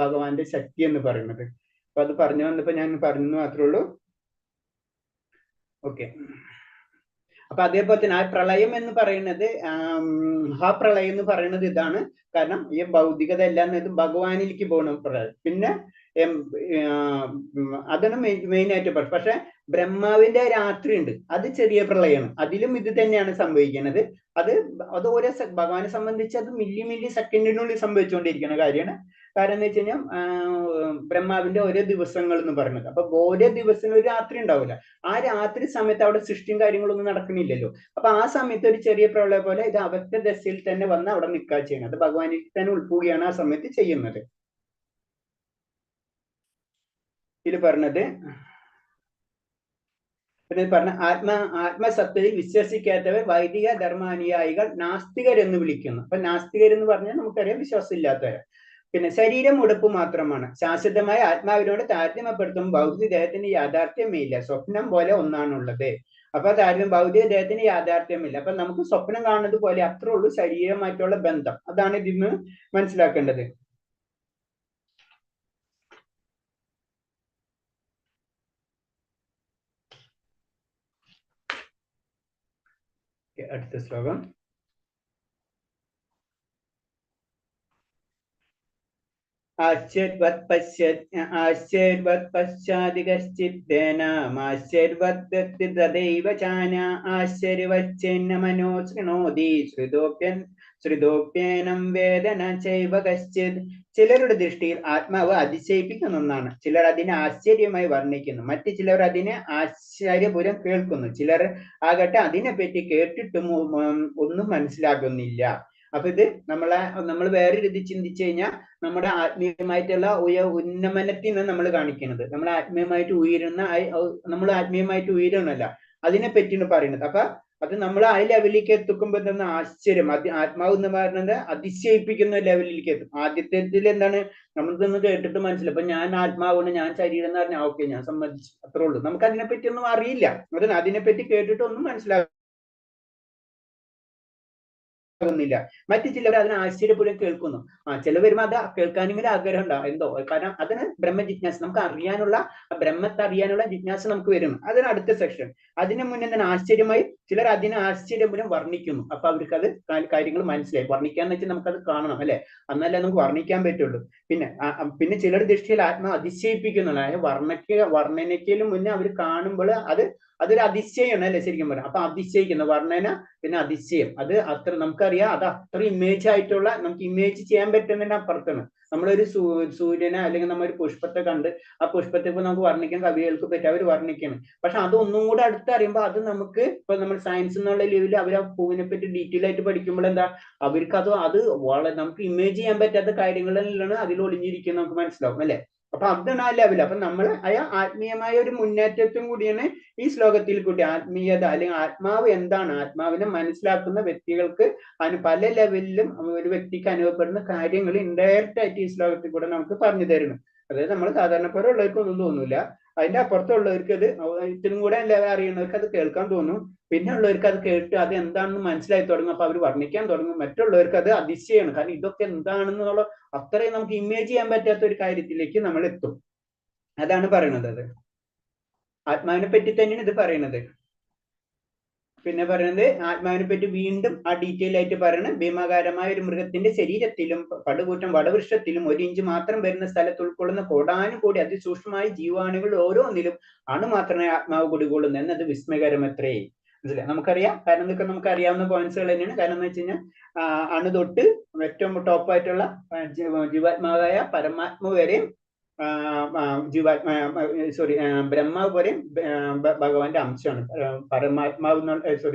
ഭഗവാന്റെ ശക്തി എന്ന് പറയുന്നത്. അപ്പൊ അത് പറഞ്ഞു വന്നപ്പോ ഞാൻ പറഞ്ഞു മാത്രമേ ഉള്ളൂ. ഓക്കെ. അപ്പൊ അതേപോലെ തന്നെ ആ പ്രളയം എന്ന് പറയുന്നത്, മഹാപ്രളയം എന്ന് പറയുന്നത് ഇതാണ്. കാരണം ഈ ഭൗതികത എല്ലാം ഭഗവാനിലേക്ക് പോകണം പ്രളയം. പിന്നെ അതാണ് മെയിൻ ആയിട്ട്. പക്ഷെ ബ്രഹ്മാവിന്റെ രാത്രി ഉണ്ട്, അത് ചെറിയ പ്രളയമാണ്. അതിലും ഇത് തന്നെയാണ് സംഭവിക്കുന്നത്. അത് ഓരോ ഭഗവാനെ സംബന്ധിച്ച് അത് മില്ലി സെക്കൻഡിനുള്ളിൽ സംഭവിച്ചുകൊണ്ടിരിക്കുന്ന കാര്യമാണ്. കാരണം എന്ന് വെച്ച് കഴിഞ്ഞാൽ ബ്രഹ്മാവിന്റെ ഓരോ ദിവസങ്ങൾ എന്ന് പറയുന്നത്. അപ്പൊ ഓരോ ദിവസവും ഒരു രാത്രി ഉണ്ടാവില്ല. ആ രാത്രി സമയത്ത് അവിടെ സൃഷ്ടിയും കാര്യങ്ങളൊന്നും നടക്കുന്നില്ലല്ലോ. അപ്പൊ ആ സമയത്ത് ഒരു ചെറിയ പ്രളയം പോലെ ഇത് അവസ്ഥ ദശയിൽ തന്നെ വന്ന് അവിടെ നിൽക്കുക ചെയ്യുന്നത്. അത് ഭഗവാനിൽ തന്നെ ഉൾപ്പെടുകയാണ് ആ സമയത്ത് ചെയ്യുന്നത്. ഇത് പറഞ്ഞത് പിന്നെ പറഞ്ഞ ആത്മസത്തയിൽ വിശ്വസിക്കാത്തവർ വൈദിക ധർമാനുയായികൾ നാസ്തികരെന്ന് വിളിക്കുന്നു. അപ്പൊ നാസ്തികരെന്ന് പറഞ്ഞാൽ നമുക്കറിയാം വിശ്വാസം ഇല്ലാത്തവർ. പിന്നെ ശരീരം ഉടുപ്പ് മാത്രമാണ്. ശാശ്വതമായ ആത്മാവിനോട് താരതമ്യപ്പെടുത്തും ഭൗതിക ദേഹത്തിന് യാഥാർത്ഥ്യമില്ല. സ്വപ്നം പോലെ ഒന്നാണുള്ളത്. അപ്പൊ ഭൗതിക ദേഹത്തിന് യാഥാർത്ഥ്യമില്ല. അപ്പൊ നമുക്ക് സ്വപ്നം കാണുന്നത് പോലെ അത്രേ ഉള്ളൂ ശരീരമായിട്ടുള്ള ബന്ധം. അതാണ് ഇതിന്ന് മനസ്സിലാക്കേണ്ടത്. അടുത്ത ശ്ലോകം. ആശ്ചര്യവത് പശ്ചാദികശ്ചിത്തേനാമാശ്ചര്യവദ്ദത്തി തദൈവ ചാന ആശ്ചര്യവച്ചെന്ന മനോ ശൃണോതി ശ്രുതോപ്യേനം വേദന ചൈവ കശ്ചിത്. ചിലരുടെ ദൃഷ്ടിയിൽ ആത്മാവ് അതിശയിപ്പിക്കുന്ന ഒന്നാണ്. ചിലർ അതിനെ ആശ്ചര്യമായി വർണ്ണിക്കുന്നു. മറ്റു ചിലർ അതിനെ ആശ്ചര്യപൂരം കേൾക്കുന്നു. ചിലർ ആകട്ടെ അതിനെപ്പറ്റി കേട്ടിട്ടും ഒന്നും മനസ്സിലാകുന്നില്ല. അപ്പൊ ഇത് നമ്മൾ വേറെ രീതി ചിന്തിച്ചു കഴിഞ്ഞാൽ നമ്മുടെ ആത്മീയമായിട്ടുള്ള ഉന്നമനത്തിൽ നിന്ന് നമ്മൾ കാണിക്കുന്നത്. നമ്മൾ ആത്മീയമായിട്ട് ഉയരണല്ല, അതിനെ പറ്റിയാണ് പറയുന്നത്. അപ്പൊ അത് നമ്മൾ ആ ലെവലിലേക്ക് എത്തിക്കുമ്പോൾ തന്നെ ആശ്ചര്യം, ആത്മാവ് എന്ന് പറയുന്നത് അതിശയിപ്പിക്കുന്ന ലെവലിലേക്ക് എത്തും. ആദ്യത്തിൽ എന്താണ് നമ്മളിതൊന്ന് കേട്ടിട്ട് മനസ്സിലായി. അപ്പൊ ഞാൻ ആത്മാവാണ്, ഞാൻ ശരീരം എന്ന് പറഞ്ഞാൽ ഓക്കെ, ഞാൻ സമ്മതിച്ചു, അത്രേ ഉള്ളൂ. നമുക്ക് അതിനെപ്പറ്റി ഒന്നും അറിയില്ല. അതിനെപ്പറ്റി കേട്ടിട്ട് ഒന്നും മനസ്സിലാകും ില്ല. മറ്റു ചിലർ അതിന് ആശ്ചര്യപൂർവ്വം കേൾക്കുന്നു. ചില വരുമ്പോൾ അത് കേൾക്കാനെങ്കിലും ആഗ്രഹം ഉണ്ടാവും, എന്തോ കാരണം അതിന് ബ്രഹ്മജിജ്ഞാസ, നമുക്ക് അറിയാനുള്ള ബ്രഹ്മത്തെ അറിയാനുള്ള ജിജ്ഞാസ നമുക്ക് വരുന്നു. അതിന് അടുത്ത സെക്ഷൻ. അതിന് മുന്നേ തന്നെ ആശ്ചര്യമായി ചിലർ അതിനെ ആശ്ചര്യപൂർവ്വം വർണ്ണിക്കുന്നു. അപ്പൊ അവർക്ക് അത് കാര്യങ്ങൾ മനസ്സിലായി. വർണ്ണിക്കാന്ന് വെച്ചാൽ നമുക്കത് കാണണം, അല്ലെ? എന്നാലേ നമുക്ക് വർണ്ണിക്കാൻ പറ്റുള്ളൂ. പിന്നെ ചിലർ ദൃഷ്ടിയിൽ ആത്മാ അതിശയിപ്പിക്കുന്നു. വർണ്ണനയ്ക്കലും മുന്നേ അവർ കാണുമ്പോൾ അതൊരു അതിശയമാണ്, അല്ലെ? ശരിക്കും പറയാം. അപ്പൊ അതിശയിക്കുന്ന വർണ്ണന, പിന്നെ അതിശയം, അത് അത്ര നമുക്കറിയാം. അത് അത്ര ഇമേജ് ആയിട്ടുള്ള, നമുക്ക് ഇമേജ് ചെയ്യാൻ പറ്റുന്നതിന്റെ അപ്പുറത്താണ്. നമ്മളൊരു സൂര്യനെ അല്ലെങ്കിൽ നമ്മളൊരു പുഷ്പത്തെ കണ്ട് ആ പുഷ്പത്തെ ഇപ്പൊ നമുക്ക് വർണ്ണിക്കാൻ കവികൾക്ക് പറ്റും, അവർ വർണ്ണിക്കണം. പക്ഷെ അത് ഒന്നും കൂടെ അടുത്ത് അറിയുമ്പോൾ അത് നമുക്ക് ഇപ്പൊ നമ്മൾ സയൻസ് എന്നുള്ള ലെവലിൽ അവർ ആ പൂവിനെ പറ്റി ഡീറ്റെയിൽ ആയിട്ട് പഠിക്കുമ്പോൾ എന്താ അവർക്ക് അത് വളരെ നമുക്ക് ഇമേജ് ചെയ്യാൻ പറ്റാത്ത കാര്യങ്ങളിലാണ് അതിൽ ഒളിഞ്ഞിരിക്കുന്നത്, നമുക്ക് മനസ്സിലാവും, അല്ലെ? അപ്പൊ അതാണ് ആ ലെവൽ. അപ്പൊ നമ്മൾ ആത്മീയമായ ഒരു മുന്നേറ്റത്തും കൂടിയാണ് ഈ ശ്ലോകത്തിൽ കൂടി. ആത്മീയത അല്ലെങ്കിൽ ആത്മാവ് എന്താണ്, ആത്മാവിനെ മനസ്സിലാക്കുന്ന വ്യക്തികൾക്ക് അതിന് പല ലെവലിലും ഒരു വ്യക്തിക്ക് അനുഭവപ്പെടുന്ന കാര്യങ്ങൾ ഇൻഡയറക്റ്റ് ആയിട്ട് ഈ ശ്ലോകത്തിൽ കൂടെ നമുക്ക് പറഞ്ഞു തരുന്നു. അതായത് നമ്മൾ സാധാരണ ഉള്ളവർക്കൊന്നും തോന്നൂല, അതിന്റെ അപ്പുറത്തുള്ളവർക്ക് അത് ഇത്തിരി കൂടെ അറിയുന്നവർക്ക് അത് കേൾക്കാൻ തോന്നും. പിന്നെ ഉള്ളവർക്ക് അത് കേട്ട് അത് എന്താണെന്ന് മനസ്സിലായി തുടങ്ങും. അപ്പൊ അവർ വർണ്ണിക്കാൻ തുടങ്ങും. മറ്റുള്ളവർക്ക് അത് അതിശയാണ്, കാരണം ഇതൊക്കെ എന്താണെന്നുള്ള അത്രയും നമുക്ക് ഇമേജ് ചെയ്യാൻ പറ്റാത്ത ഒരു കാര്യത്തിലേക്ക് നമ്മൾ എത്തും. അതാണ് പറയണത്. അത് ആത്മാവിനെ പറ്റി തന്നെയാണ് ഇത് പറയുന്നത്. പിന്നെ പറയുന്നത് ആത്മാവിനെ പറ്റി വീണ്ടും ആ ഡീറ്റെയിൽ ആയിട്ട് പറയണം. ഭീമാകാരമായ ഒരു മൃഗത്തിന്റെ ശരീരത്തിലും പടുകൂറ്റം വടവൃക്ഷത്തിലും 1 ഇഞ്ച് മാത്രം വരുന്ന സ്ഥലത്ത് ഉൾക്കൊള്ളുന്ന കോടാനുകൂടി അതിസൂക്ഷ്മമായ ജീവാണുകൾ ഓരോന്നിലും അണു മാത്രമേ ആത്മാവ് കുടികൊള്ളുന്നു എന്നത് വിസ്മയകരം എത്രേ. മനസ്സിലായി? നമുക്കറിയാം, കാരണം ഇതൊക്കെ നമുക്ക് അറിയാവുന്ന പോയിന്റ്സുകൾ തന്നെയാണ്. കാരണം എന്ന് വെച്ച് കഴിഞ്ഞാൽ അണു തൊട്ട് ഏറ്റവും ടോപ്പായിട്ടുള്ള ജീവാത്മാവായ പരമാത്മാവ് വരെയും ബ്രഹ്മാവ് പോലെ ഭഗവാന്റെ അംശമാണ്. പരമാത്മാവ്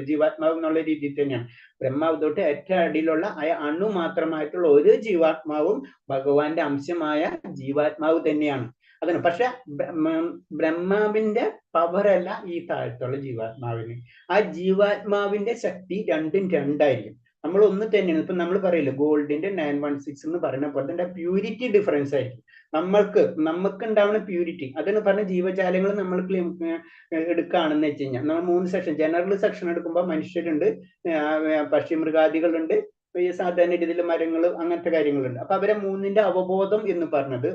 ജീവാത്മാവ് എന്നുള്ള രീതിയിൽ തന്നെയാണ്. ബ്രഹ്മാവ് തൊട്ട് ഏറ്റവും അടിയിലുള്ള അണു മാത്രമായിട്ടുള്ള ഒരു ജീവാത്മാവും ഭഗവാന്റെ അംശമായ ജീവാത്മാവ് തന്നെയാണ്. അതാണ്. പക്ഷെ ബ്രഹ്മാവിന്റെ പവറല്ല ഈ താഴത്തുള്ള ജീവാത്മാവിന്. ആ ജീവാത്മാവിന്റെ ശക്തി രണ്ടും രണ്ടായിരിക്കും. നമ്മൾ ഒന്ന് തന്നെയാണ്. ഇപ്പൊ നമ്മൾ പറയില്ല ഗോൾഡിന്റെ 916 എന്ന് പറയുന്ന പോലെ തന്നെ പ്യൂരിറ്റി ഡിഫറൻസ് ആയിരിക്കും. നമുക്ക് ഉണ്ടാവുന്ന പ്യൂരിറ്റി, അതെന്ന് പറഞ്ഞ ജീവജാലങ്ങൾ നമ്മൾ എടുക്കുകയാണെന്ന് വെച്ച് കഴിഞ്ഞാൽ നമ്മൾ 3 സെക്ഷൻ, ജനറൽ സെക്ഷൻ എടുക്കുമ്പോൾ മനുഷ്യരുണ്ട്, പക്ഷിമൃഗാദികളുണ്ട്, ഈ സാധാരണ രീതിയിൽ മരങ്ങൾ, അങ്ങനത്തെ കാര്യങ്ങളുണ്ട്. അപ്പൊ അവരെ 3ന്റെ അവബോധം എന്ന് പറഞ്ഞത്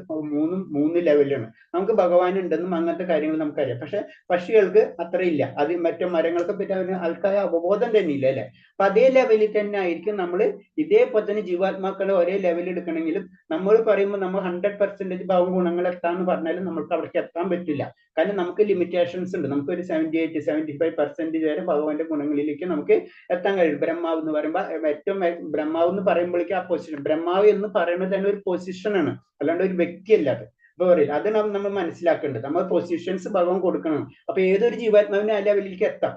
3 ലെവലിലാണ്. നമുക്ക് ഭഗവാൻ ഉണ്ടെന്നും അങ്ങനത്തെ കാര്യങ്ങൾ നമുക്കറിയാം. പക്ഷെ പക്ഷികൾക്ക് അത്ര ഇല്ല. അത് മറ്റു മരങ്ങളൊക്കെ പറ്റി ആൾക്കാരെ അവബോധം തന്നെ ഇല്ല, അല്ലെ? അപ്പൊ അതേ ലെവലിൽ തന്നെ ആയിരിക്കും നമ്മൾ ഇതേപോലെ തന്നെ ജീവാത്മാക്കളെ ഒരേ ലെവലിൽ എടുക്കണമെങ്കിലും നമ്മൾ പറയുമ്പോൾ നമ്മൾ 100% ഭാവം ഗുണങ്ങൾ എത്താന്ന് പറഞ്ഞാലും നമുക്ക് അവിടേക്ക് എത്താൻ പറ്റില്ല. കാരണം നമുക്ക് ലിമിറ്റേഷൻസ് ഉണ്ട്. നമുക്ക് ഒരു 78-75% വരെ ഭഗവാന്റെ ഗുണങ്ങളിലേക്ക് നമുക്ക് എത്താൻ കഴിയും. ബ്രഹ്മാവ് എന്ന് പറയുമ്പോൾ ഏറ്റവും ബ്രഹ്മാവ് എന്ന് പറയുമ്പോഴേക്കും ആ പൊസിഷൻ, ബ്രഹ്മാവ് എന്ന് പറയുന്നത് തന്നെ ഒരു പൊസിഷനാണ്, അല്ലാണ്ട് ഒരു വ്യക്തിയല്ല. അത് ഇപ്പൊ പറയില്ല, അത് നമ്മൾ മനസ്സിലാക്കേണ്ടത്. നമ്മൾ പൊസിഷൻസ് ഭഗവാൻ കൊടുക്കണം. അപ്പൊ ഏതൊരു ജീവാത്മാവിനും ആ ലെവലിലേക്ക് എത്താം.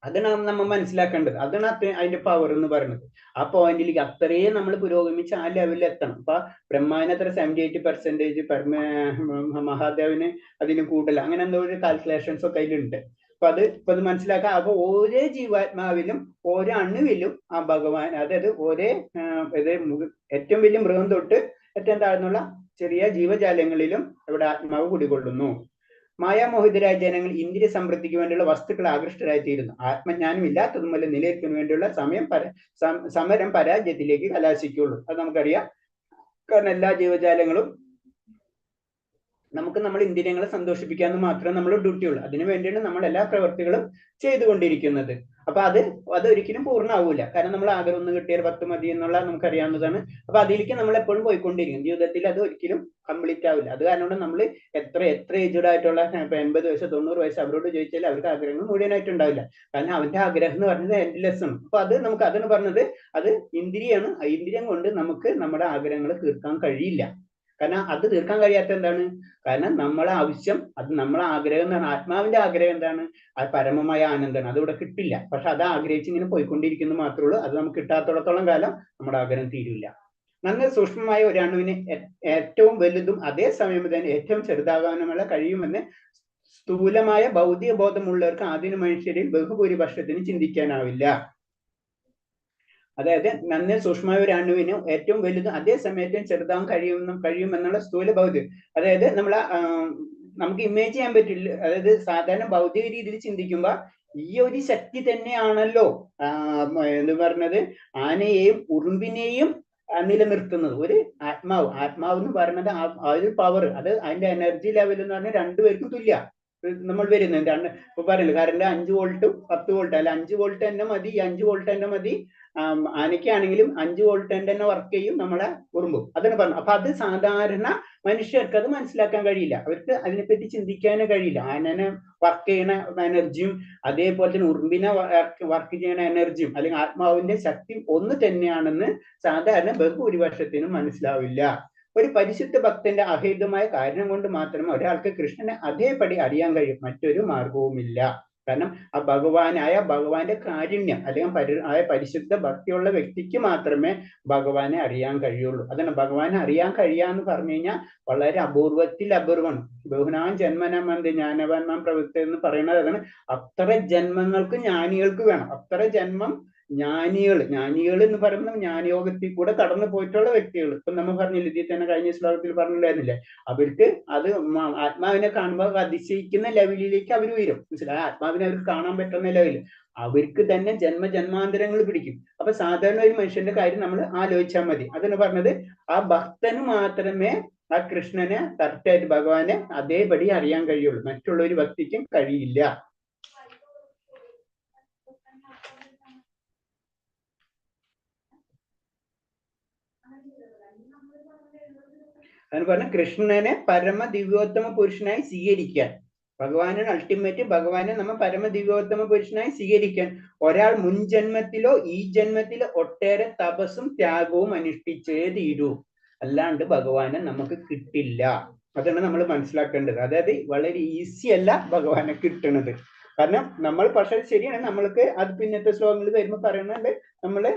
അതാണ് നമ്മൾ മനസ്സിലാക്കേണ്ടത്. അതാണ് അതിന്റെ പവർ എന്ന് പറയുന്നത്. ആ പോയിന്റിലേക്ക് അത്രയും നമ്മൾ പുരോഗമിച്ച് ആ ലെവലിൽ എത്തണം. അപ്പൊ ബ്രഹ്മാവിന് അത്ര 78%, മഹാദേവന് അതിന് കൂടുതൽ, അങ്ങനെ എന്തോ ഒരു കാൽക്കുലേഷൻസ് ഒക്കെ അതിലുണ്ട്. അപ്പൊ അത് മനസ്സിലാക്കാം. അപ്പൊ ഓരോ ജീവാത്മാവിലും ഓരോ അണുവിലും ആ ഭഗവാൻ, അതായത് ഏറ്റവും വലിയ മൃഗം തൊട്ട് ഏറ്റവും താഴ്ന്നുള്ള ചെറിയ ജീവജാലങ്ങളിലും ഇവിടെ ആത്മാവ് കുടികൊള്ളുന്നു. മായാമോഹിതരായ ജനങ്ങൾ ഇന്ദ്രിയ സമൃദ്ധിക്ക് വേണ്ടിയുള്ള വസ്തുക്കൾ ആകൃഷ്ടരായി തീരുന്നു. ആത്മജ്ഞാനം ഇല്ലാത്തതുപോലെ നിലനിൽക്കുന്നതിന് വേണ്ടിയുള്ള സമരം പരാജയത്തിലേക്ക് കലാശിക്കുള്ളൂ. അത് നമുക്കറിയാം. കാരണം എല്ലാ ജീവജാലങ്ങളും നമുക്ക് നമ്മൾ ഇന്ദ്രിയങ്ങളെ സന്തോഷിപ്പിക്കാന്ന് മാത്രമേ നമ്മൾ ഡ്യൂട്ടി ഉള്ളൂ. അതിനു വേണ്ടിയാണ് നമ്മൾ എല്ലാ പ്രവൃത്തികളും ചെയ്തുകൊണ്ടിരിക്കുന്നത്. അപ്പൊ അതൊരിക്കലും പൂർണ്ണമാവൂല. കാരണം നമ്മൾ ആഗ്രഹം ഒന്ന് കിട്ടിയാൽ 10 മതി എന്നുള്ള നമുക്കറിയാവുന്നതാണ്. അപ്പൊ അതിലേക്ക് നമ്മൾ എപ്പോഴും പോയിക്കൊണ്ടിരിക്കും. ജീവിതത്തിൽ അത് ഒരിക്കലും കംപ്ലീറ്റ് ആവില്ല. അത് കാരണം നമ്മൾ എത്ര ഏജ്ഡ് ആയിട്ടുള്ള 80 വയസ്സ് 90 വയസ്സ് അവരോട് ചോദിച്ചാൽ അവർക്ക് ആഗ്രഹങ്ങൾ മുഴുവനായിട്ട് ഉണ്ടാവില്ല. കാരണം അവന്റെ ആഗ്രഹം എന്ന് പറഞ്ഞത് എൻഡ്ലെസ് ആണ്. അപ്പൊ അത് നമുക്ക് അതാണ് പറഞ്ഞത്, അത് ഇന്ദ്രിയാണ്. ഇന്ദ്രിയം കൊണ്ട് നമുക്ക് നമ്മുടെ ആഗ്രഹങ്ങൾ തീർക്കാൻ കഴിയില്ല. കാരണം അത് തീർക്കാൻ കഴിയാത്ത എന്താണ്? കാരണം നമ്മളെ ആവശ്യം, അത് നമ്മളെ ആഗ്രഹം എന്താണ്? ആത്മാവിന്റെ ആഗ്രഹം എന്താണ്? അത് പരമമായ ആനന്ദമാണ്. അതിവിടെ കിട്ടില്ല. പക്ഷെ അത് ആഗ്രഹിച്ച് ഇങ്ങനെ പോയിക്കൊണ്ടിരിക്കുന്നു മാത്രമേ ഉള്ളൂ. അത് നമുക്ക് കിട്ടാത്തോളത്തോളം കാലം നമ്മുടെ ആഗ്രഹം തീരില്ല. നന്ന സൂക്ഷ്മമായ ഒരു അണുവിന് ഏറ്റവും വലുതും അതേസമയം തന്നെ ഏറ്റവും ചെറുതാകാനുമുള്ള കഴിയുമെന്ന് സ്ഥൂലമായ ഭൗതിക ബോധമുള്ളവർക്ക് ആധുനിക മനുഷ്യരിൽ ബഹുഭൂരിപക്ഷത്തിന് ചിന്തിക്കാനാവില്ല. അതായത് നന്നേ സൂക്ഷ്മമായ ഒരു അണുവിന് ഏറ്റവും വലുതും അതേസമയം ഏറ്റവും ചെറുതാകാൻ കഴിയുമെന്നുള്ള സ്ഥൂല ഭൗതിക, അതായത് നമുക്ക് ഇമേജ് ചെയ്യാൻ പറ്റില്ല. അതായത് സാധാരണ ഭൗതിക രീതിയിൽ ചിന്തിക്കുമ്പോൾ ഈ ഒരു ശക്തി തന്നെയാണല്ലോ എന്ന് പറഞ്ഞത് ആനയെയും ഉറുമ്പിനെയും നിലനിർത്തുന്നത്. ഒരു ആത്മാവ് എന്ന് പറയുന്നത് ആ ഒരു പവർ, അത് അതിന്റെ എനർജി ലെവൽ എന്ന് പറഞ്ഞാൽ രണ്ടുപേർക്കും തുല്യ. നമ്മൾ വരുന്നത് ഇപ്പൊ പറയില്ല, കറണ്ട് 5 വോൾട്ടും 10 വോൾട്ട് അല്ല, 5 വോൾട്ട് തന്നെ മതി. 5 വോൾട്ട് തന്നെ മതി ആനയ്ക്കാണെങ്കിലും 5 വോൾട്ട് തന്നെ വർക്ക് ചെയ്യും നമ്മളെ ഉറുമ്പും. അതാണ് പറഞ്ഞു. അപ്പൊ അത് സാധാരണ മനുഷ്യർക്ക് അത് മനസ്സിലാക്കാൻ കഴിയില്ല. അവർക്ക് അതിനെപ്പറ്റി ചിന്തിക്കാനേ കഴിയില്ല. ആനനെ വർക്ക് ചെയ്യണ എനർജിയും അതേപോലെ തന്നെ ഉറുമ്പിനെ വർക്ക് ചെയ്യണ എനർജിയും അല്ലെങ്കിൽ ആത്മാവിന്റെ ശക്തി ഒന്ന് തന്നെയാണെന്ന് സാധാരണ ബഹുഭൂരിപക്ഷത്തിനും മനസ്സിലാവില്ല. ഒരു പരിശുദ്ധ ഭക്തന്റെ അഹേതുമായ കാരണം കൊണ്ട് മാത്രമേ ഒരാൾക്ക് കൃഷ്ണനെ അതേപടി അറിയാൻ കഴിയും. മറ്റൊരു മാർഗവുമില്ല. കാരണം ആ ഭഗവാന്റെ കാരുണ്യം അല്ലെങ്കിൽ പരിശുദ്ധ ഭക്തിയുള്ള വ്യക്തിക്ക് മാത്രമേ ഭഗവാനെ അറിയാൻ കഴിയുള്ളൂ. അതാണ് ഭഗവാനെ അറിയാൻ കഴിയാന്ന് പറഞ്ഞു കഴിഞ്ഞാൽ വളരെ അപൂർവത്തിൽ അപൂർവമാണ്. ബഹുനാം ജന്മനമന്ത് ജ്ഞാനവാന്മാം പ്രവൃത്തി എന്ന് പറയുന്നത് അതാണ്. അത്ര ജന്മങ്ങൾക്ക് ജ്ഞാനികൾക്ക് വേണം. അത്ര ജന്മം ജ്ഞാനികൾ എന്ന് പറയുന്നത് ജ്ഞാനയോഗത്തിൽ കൂടെ കടന്നു പോയിട്ടുള്ള വ്യക്തികൾ. ഇപ്പൊ നമ്മൾ പറഞ്ഞില്ല, ഇതിൽ തന്നെ കഴിഞ്ഞ ശ്ലോകത്തിൽ പറഞ്ഞില്ലായിരുന്നില്ലേ, അവർക്ക് അത് ആത്മാവിനെ കാണുമ്പോൾ അതിശയിക്കുന്ന ലെവലിലേക്ക് അവർ ഉയരും. മനസ്സിലായി? ആത്മാവിനെ അവർക്ക് കാണാൻ പറ്റുന്ന ലെവലിൽ അവർക്ക് തന്നെ ജന്മജന്മാന്തരങ്ങൾ പിടിക്കും. അപ്പൊ സാധാരണ ഒരു മനുഷ്യന്റെ കാര്യം നമ്മൾ ആലോചിച്ചാൽ മതി. അതെന്ന് പറഞ്ഞത് ആ ഭക്തന് മാത്രമേ ആ കൃഷ്ണനെ കറക്റ്റായിട്ട് ഭഗവാനെ അതേപടി അറിയാൻ കഴിയുള്ളൂ. മറ്റുള്ള ഒരു ഭക്തിക്കും കഴിയില്ല. അതിന് പറഞ്ഞ കൃഷ്ണനെ പരമ ദിവ്യോത്തമ പുരുഷനായി സ്വീകരിക്കാൻ, ഭഗവാനാണ് അൾട്ടിമേറ്റ്. ഭഗവാനെ നമ്മൾ പരമ ദിവ്യോത്തമ പുരുഷനായി സ്വീകരിക്കാൻ ഒരാൾ മുൻജന്മത്തിലോ ഈ ജന്മത്തിലോ ഒട്ടേറെ തപസ്സും ത്യാഗവും അനുഷ്ഠിച്ചേ തീരൂ. അല്ലാണ്ട് ഭഗവാനെ നമുക്ക് കിട്ടില്ല. അതാണ് നമ്മൾ മനസ്സിലാക്കേണ്ടത്. അതായത് വളരെ ഈസി അല്ല ഭഗവാനെ കിട്ടണത്. കാരണം നമ്മൾ പക്ഷെ ശരിയാണ്, നമ്മൾക്ക് അത് പിന്നത്തെ ശ്ലോകങ്ങളിൽ വരുമ്പോൾ പറയുന്നുണ്ട്, നമ്മള്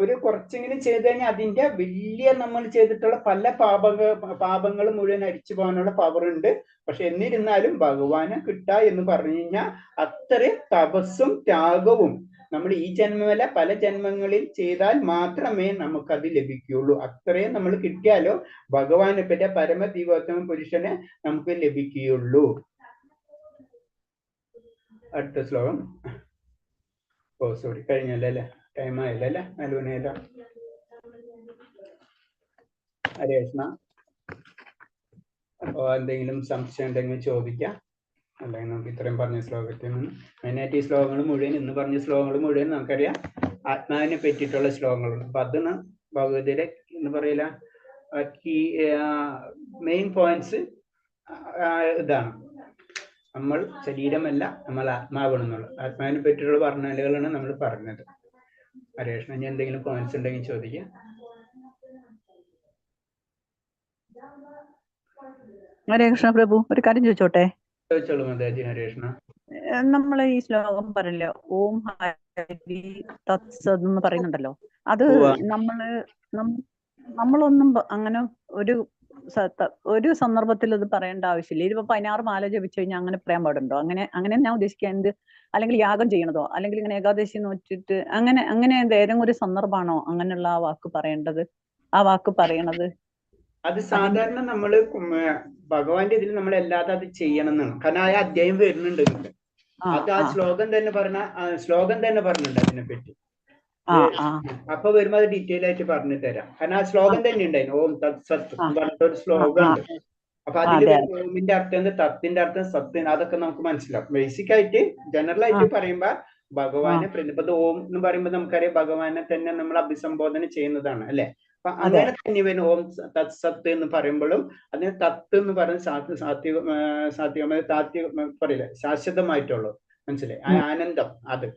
ഒരു കുറച്ചെങ്കിലും ചെയ്ത് കഴിഞ്ഞാൽ അതിന്റെ വലിയ നമ്മൾ ചെയ്തിട്ടുള്ള പല പാപങ്ങൾ മുഴുവൻ അടിച്ചു പോകാനുള്ള പവർ ഉണ്ട്. പക്ഷെ എന്നിരുന്നാലും ഭഗവാനെ കിട്ടുക എന്ന് പറഞ്ഞു കഴിഞ്ഞാൽ അത്രയും തപസ്സും ത്യാഗവും നമ്മൾ ഈ ജന്മമല്ല പല ജന്മങ്ങളിൽ ചെയ്താൽ മാത്രമേ നമുക്കത് ലഭിക്കുകയുള്ളൂ. അത്രയും നമ്മൾ കിട്ടിയാലോ ഭഗവാനെ പറ്റിയ പരമ ദിവോത്തമ പുരുഷനെ നമുക്ക് ലഭിക്കുകയുള്ളൂ. അടുത്ത ശ്ലോകം. സോറി, കഴിഞ്ഞല്ലേ അല്ലേ? ടൈം ആയില്ല അല്ലേ? 4 മണിയല്ല. ഹരേ കൃഷ്ണ. അപ്പോ എന്തെങ്കിലും സംശയം ഉണ്ടെങ്കിൽ ചോദിക്കാം. അല്ലെങ്കിൽ നമുക്ക് ഇത്രയും പറഞ്ഞ ശ്ലോകത്തിൽ നിന്ന് മെയിനായിട്ട് ഈ ശ്ലോകങ്ങൾ മുഴുവൻ, ഇന്ന് പറഞ്ഞ ശ്ലോകങ്ങൾ മുഴുവൻ നമുക്കറിയാം ആത്മാവിനെ പറ്റിയിട്ടുള്ള ശ്ലോകങ്ങളുണ്ട്. അപ്പൊ അതാണ് ഭഗവതിയുടെ എന്ന് പറയില്ല മെയിൻ പോയിന്റ്സ് ഇതാണ്. നമ്മൾ ശരീരമല്ല, നമ്മൾ ആത്മാവാണെന്നുള്ളത്. ആത്മാവിനെ പറ്റിയിട്ടുള്ള വർണ്ണനകളാണ് നമ്മൾ പറഞ്ഞത്. ഹരേ കൃഷ്ണ. ഇനി എന്തെങ്കിലും പോയിന്റ്സ് ഉണ്ടെങ്കിൽ ചോദിക്കാം. ഹരേ കൃഷ്ണ പ്രഭു, ഒരു കാര്യം ചോദിച്ചോട്ടെ? ചോദിച്ചോളൂ മാതാജി. ഹരേ കൃഷ്ണ. നമ്മൾ ഈ ശ്ലോകം പറഞ്ഞല്ലോ, ഓം ഹരി തത്സത് എന്ന് പറയുന്നുണ്ടല്ലോ, അത് നമ്മളൊന്നും അങ്ങനെ ഒരു സന്ദർഭത്തിൽ അത് പറയേണ്ട ആവശ്യമില്ല. ഇതിപ്പോ 16 മാല ജപിച്ചു കഴിഞ്ഞാൽ അങ്ങനെ പറയാൻ പാടുണ്ടോ? അങ്ങനെ ഞാൻ ഉദ്ദേശിക്കുന്നത്, അല്ലെങ്കിൽ യാഗം ചെയ്യണതോ, അല്ലെങ്കിൽ ഇങ്ങനെ ഏകാദശി നോച്ചിട്ട് അങ്ങനെ ഏതെങ്കിലും ഒരു സന്ദർഭമാണോ അങ്ങനെയുള്ള ആ വാക്ക് പറയേണ്ടത്, ആ വാക്ക് പറയണത്? അത് സാധാരണ നമ്മള് ഭഗവാന്റെ ഇതിൽ നമ്മൾ അല്ലാതെ അത് ചെയ്യണം എന്നാണ്. കാരണം ആ അധ്യായം വരുന്നുണ്ട് നിങ്ങൾക്ക്. അത് ആ ശ്ലോകം തന്നെ പറഞ്ഞിട്ടുണ്ട് അതിനെപ്പറ്റി. അപ്പൊ വരുമ്പോ അത് ഡീറ്റെയിൽ ആയിട്ട് പറഞ്ഞു തരാം. കാരണം ആ ശ്ലോകം തന്നെ ഉണ്ടായിരുന്നു, ഓം തത് സത്ത് പറഞ്ഞിട്ടൊരു ശ്ലോകം ഉണ്ട്. അപ്പൊ അതിൽ ഓമിന്റെ അർത്ഥം എന്ത്, തത്തിന്റെ അർത്ഥം, സത്തിന്, അതൊക്കെ നമുക്ക് മനസ്സിലാവും. ബേസിക് ആയിട്ട് ജനറൽ ആയിട്ട് പറയുമ്പോ ഭഗവാനെ ഇപ്പൊ ഓം എന്ന് പറയുമ്പോൾ നമുക്കറിയാം ഭഗവാനെ തന്നെ നമ്മൾ അഭിസംബോധന ചെയ്യുന്നതാണ് അല്ലെ. അപ്പൊ അങ്ങനെ തന്നെ ഇവൻ ഓം തത് സത്ത് എന്ന് പറയുമ്പോഴും അതിന് തത്ത് എന്ന് പറയുന്നത് പറയില്ല, ശാശ്വതമായിട്ടുള്ളൂ, മനസ്സിലായി, ആനന്ദം,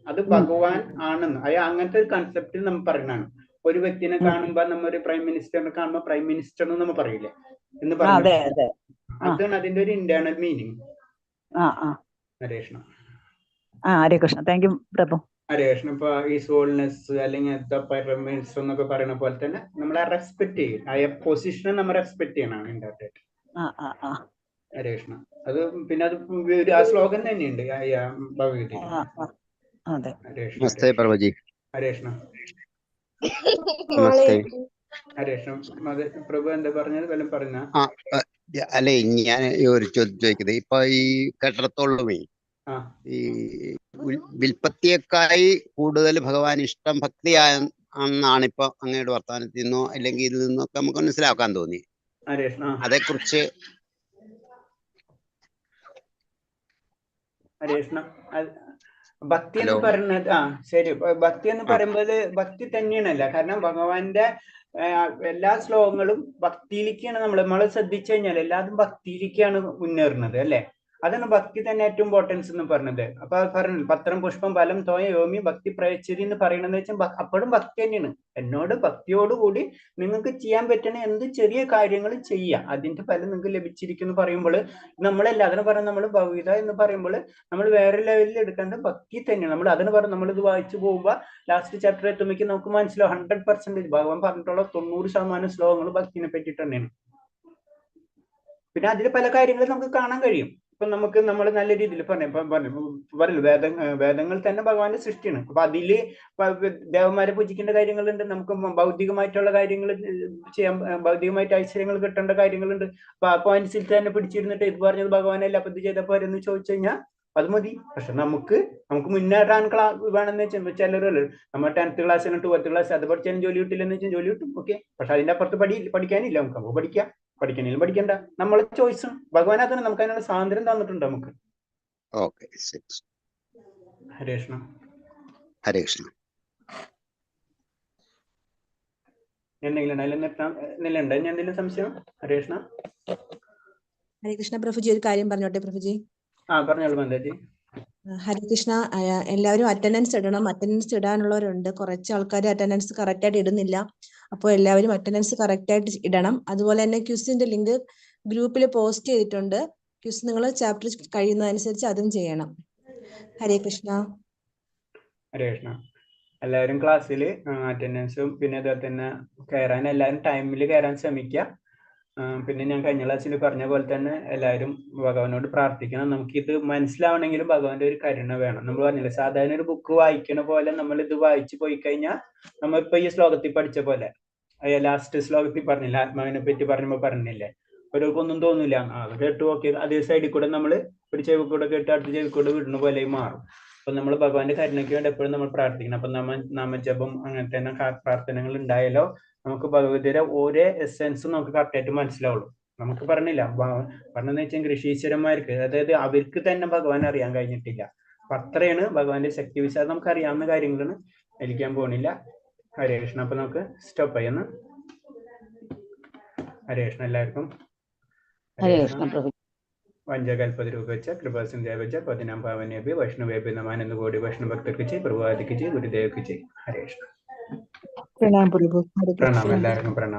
അത് ഭഗവാൻ ആണെന്ന് അങ്ങനത്തെ ഒരു കൺസെപ്റ്റിൽ നമ്മൾ പറയുന്നതാണ്. ഒരു വ്യക്തിനെ കാണുമ്പോ നമ്മ ഒരു പ്രൈം മിനിസ്റ്ററിനെ കാണുമ്പോ പ്രൈം മിനിസ്റ്റർ എന്ന് നമ്മൾ പറയില്ലേ എന്ന് പറഞ്ഞു. അതാണ് അതിന്റെ ഒരു internal meaning. Hare Krishna. Hare Krishna. Thank you പ്രഭു. ഹരേ കൃഷ്ണ. ഇപ്പൊ ഈ സോൾനെസ് അല്ലെങ്കിൽ പ്രൈം മിനിസ്റ്റർ എന്നൊക്കെ പറയുന്ന പോലെ തന്നെ നമ്മളെ റെസ്പെക്ട് ചെയ്യും, ആ പൊസിഷനെ നമ്മൾ റെസ്പെക്ട് ചെയ്യണം ഇൻഡയറക്റ്റ്. ഹരേ കൃഷ്ണ. അത് പിന്നെ അത് ആ ശ്ലോകം തന്നെയുണ്ട് ഭഗവത്ഗീത. ഹരേ കൃഷ്ണ. ഹരേ കൃഷ്ണ. ഹരേ കൃഷ്ണ. പ്രഭു എന്താ പറഞ്ഞത്, വല്ലതും പറഞ്ഞ? അല്ലെ, ഞാൻ ഒരു ചോദ്യം ചോദിക്കുന്നത്, ഇപ്പൊ ഈ കെട്ടിടത്തോളുമേ ഈ വിൽപ്പത്തിയേക്കായി കൂടുതൽ ഭഗവാൻ ഇഷ്ടം ഭക്തിയാണെന്നാണ് ഇപ്പൊ അങ്ങയുടെ വർത്തമാനത്തിൽ നിന്നോ അല്ലെങ്കിൽ ഇതിൽ നിന്നൊക്കെ നമുക്ക് മനസ്സിലാക്കാൻ തോന്നി. അതേക്കുറിച്ച് ഭക്തി എന്ന് പറയുന്നത് ശരി, ഭക്തി എന്ന് പറയുമ്പോൾ ഭക്തി തന്നെയാണല്ല. കാരണം ഭഗവാന്റെ എല്ലാ ശ്ലോകങ്ങളും ഭക്തിയിലേക്കാണ്. നമ്മൾ ശ്രദ്ധിച്ചു കഴിഞ്ഞാൽ എല്ലാതും ഭക്തിയിലേക്കാണ് മുന്നേറുന്നത് അല്ലെ. അതാണ് ഭക്തി തന്നെ ഏറ്റവും ഇമ്പോർട്ടൻസ് എന്ന് പറഞ്ഞത്. അപ്പൊ പറഞ്ഞു പത്രം പുഷ്പം ഫലം തോയ യോമി ഭക്തി പ്രയച്ചരി എന്ന് പറയണെന്ന് വെച്ചാൽ അപ്പോഴും ഭക്തി തന്നെയാണ്. എന്നോട് ഭക്തിയോടുകൂടി നിങ്ങൾക്ക് ചെയ്യാൻ പറ്റുന്ന എന്ത് ചെറിയ കാര്യങ്ങൾ ചെയ്യുക, അതിന്റെ ഫലം നിങ്ങൾക്ക് ലഭിച്ചിരിക്കുന്നു പറയുമ്പോൾ നമ്മളല്ല അതിന് പറഞ്ഞ നമ്മൾ ഭഗവത എന്ന് പറയുമ്പോൾ നമ്മൾ വേറെ ലെവലിൽ എടുക്കേണ്ട ഭക്തി തന്നെയാണ്. നമ്മൾ അതിന് പറഞ്ഞ് നമ്മളിത് വായിച്ചു പോകുമ്പോൾ ലാസ്റ്റ് ചാപ്റ്റർ എത്തുമ്പോഴേക്കും നമുക്ക് മനസ്സിലാവും 100% ഭഗവാൻ പറഞ്ഞിട്ടുള്ള 90% ശ്ലോകങ്ങൾ ഭക്തിനെ പറ്റിയിട്ട് തന്നെയാണ്. പിന്നെ അതിൽ പല കാര്യങ്ങളും നമുക്ക് കാണാൻ കഴിയും. ഇപ്പൊ നമുക്ക് നമ്മൾ നല്ല രീതിയിൽ പറഞ്ഞു വേദങ്ങൾ തന്നെ ഭഗവാന്റെ സൃഷ്ടിയാണ്. അപ്പൊ അതില് ദേവന്മാരെ പൂജിക്കേണ്ട കാര്യങ്ങളുണ്ട്, നമുക്ക് ഭൗതികമായിട്ടുള്ള കാര്യങ്ങൾ ചെയ്യാൻ, ഭൗതികമായിട്ട് ഐശ്വര്യങ്ങൾ കിട്ടേണ്ട കാര്യങ്ങളുണ്ട്. അപ്പൊ ആ പോയിന്റ്സിൽ തന്നെ പിടിച്ചിരുന്നിട്ട് ഇത് പറഞ്ഞത് ഭഗവാനല്ല അപ്പൊ ഇത് ചെയ്തപ്പോ എന്ന് ചോദിച്ചു കഴിഞ്ഞാൽ അത് മതി. പക്ഷെ നമുക്ക് മുന്നേറാൻ വേണമെന്ന് വെച്ചാൽ ചിലരല്ലോ നമ്മൾ 10th ക്ലാസ്സിലും 12th ക്ലാസ് അത് പഠിച്ചാലും ജോലി കിട്ടില്ലെന്ന് വെച്ചാൽ ജോലി കിട്ടും, ഓക്കെ. പക്ഷെ അതിന്റെ അപ്പുറത്ത് പഠിക്കാനില്ല, നമുക്ക് പഠിക്കാം, പഠിക്കണമെങ്കിലും പഠിക്കണ്ട, നമ്മളെ ചോയ്സും. ഭഗവാൻ അതിന് നമുക്ക് അതിനുള്ള സ്വാതന്ത്ര്യം തന്നിട്ടുണ്ട് നമുക്ക്. ഹരേ കൃഷ്ണ. ഹരേ കൃഷ്ണ. എന്തെങ്കിലും എന്തെങ്കിലും സംശയം? ഹരേ കൃഷ്ണ. ഹരേ കൃഷ്ണ പ്രഭുജി, ഒരു കാര്യം പറഞ്ഞോട്ടെ പ്രഭുജി? പറഞ്ഞോളൂ മാതാജി. ഹരേ കൃഷ്ണ. എല്ലാവരും അറ്റൻഡൻസ് ഇടണം. അറ്റൻഡൻസ് ഇടാനുള്ളവരുണ്ട്, കുറച്ച് ആൾക്കാർ അറ്റൻഡൻസ് കറക്റ്റ് ആയിട്ട് ഇടുന്നില്ല. അപ്പോൾ എല്ലാവരും അറ്റൻഡൻസ് കറക്റ്റ് ആയിട്ട് ഇടണം. അതുപോലെ തന്നെ ക്വിസിന്റെ ലിങ്ക് ഗ്രൂപ്പിൽ പോസ്റ്റ് ചെയ്തിട്ടുണ്ട്. ക്വിസ് നിങ്ങൾ ചാപ്റ്റർ കഴിയുന്നതനുസരിച്ച് അതും ചെയ്യണം. ഹരേ കൃഷ്ണ. ഹരേ കൃഷ്ണ. എല്ലാവരും ക്ലാസ്സിൽ അറ്റൻഡൻസും പിന്നെ അതുപോലെ തന്നെ കയറാൻ എല്ലാവരും ടൈമിൽ കയറാൻ ശ്രമിക്കുക. പിന്നെ ഞാൻ കഴിഞ്ഞ ക്ലാസ്സിൽ പറഞ്ഞ പോലെ തന്നെ എല്ലാവരും ഭഗവാനോട് പ്രാർത്ഥിക്കണം. നമുക്കിത് മനസ്സിലാവണമെങ്കിലും ഭഗവാന്റെ ഒരു കരുണ വേണം. നമ്മൾ പറഞ്ഞില്ലേ, സാധാരണ ഒരു ബുക്ക് വായിക്കണ പോലെ നമ്മൾ ഇത് വായിച്ചു പോയി കഴിഞ്ഞാൽ നമ്മളിപ്പോ ഈ ശ്ലോകത്തിൽ പഠിച്ച പോലെ ലാസ്റ്റ് ശ്ലോകത്തിൽ പറഞ്ഞില്ല, ആത്മാവിനെ പറ്റി പറഞ്ഞില്ലേ, ഒന്നും തോന്നില്ല, അത് കേട്ടു ഓക്കെ, അതേ സൈഡിൽ കൂടെ നമ്മൾ ഒരു ചെവി കൂടെ കേട്ട് അടുത്ത ചെവി കൂടെ വിടുന്ന പോലെ മാറും. അപ്പൊ നമ്മൾ ഭഗവാന്റെ കരുണയ്ക്ക് വേണ്ടി എപ്പോഴും നമ്മൾ പ്രാർത്ഥിക്കണം. അപ്പൊ നാമജപം അങ്ങനത്തെ തന്നെ പ്രാർത്ഥനകൾ ഉണ്ടായാലോ നമുക്ക് ഭഗവതിയുടെ ഓരോ എസെൻസും നമുക്ക് കറക്റ്റായിട്ട് മനസ്സിലാവുള്ളൂ. നമുക്ക് പറഞ്ഞില്ല, പറഞ്ഞെന്ന് വെച്ചാൽ ഋഷീശ്വരന്മാർക്ക്, അതായത് അവർക്ക് തന്നെ ഭഗവാൻ അറിയാൻ കഴിഞ്ഞിട്ടില്ല. അപ്പൊ അത്രയാണ് ഭഗവാന്റെ ശക്തി വിശാലം. നമുക്ക് അറിയാവുന്ന കാര്യങ്ങളാണ്, വലിക്കാൻ പോണില്ല. ഹരേ കൃഷ്ണ. അപ്പൊ നമുക്ക് സ്റ്റോപ്പ് ചെയ്യുന്നു. ഹരേ കൃഷ്ണ എല്ലാവർക്കും. ഹരേ കൃഷ്ണ. വഞ്ചകൽപതരൂപച്ച കൃപാസിന്ധ്യാവച്ച പതിനാം പാവനേഭ്യ വൈഷ്ണവേഭ്യ നമാനന്ദ കോടി വൈഷ്ണവ ഭക്തർക്ക് ചെയ് പ്രഭുവാദിക്ക് ചെയ് ഗുരുദേവക്ക് ചെയ്. ഹരേ കൃഷ്ണ. പ്രണാം പ്രഭു. പ്രണാം എല്ലാവർക്കും പ്രണാം.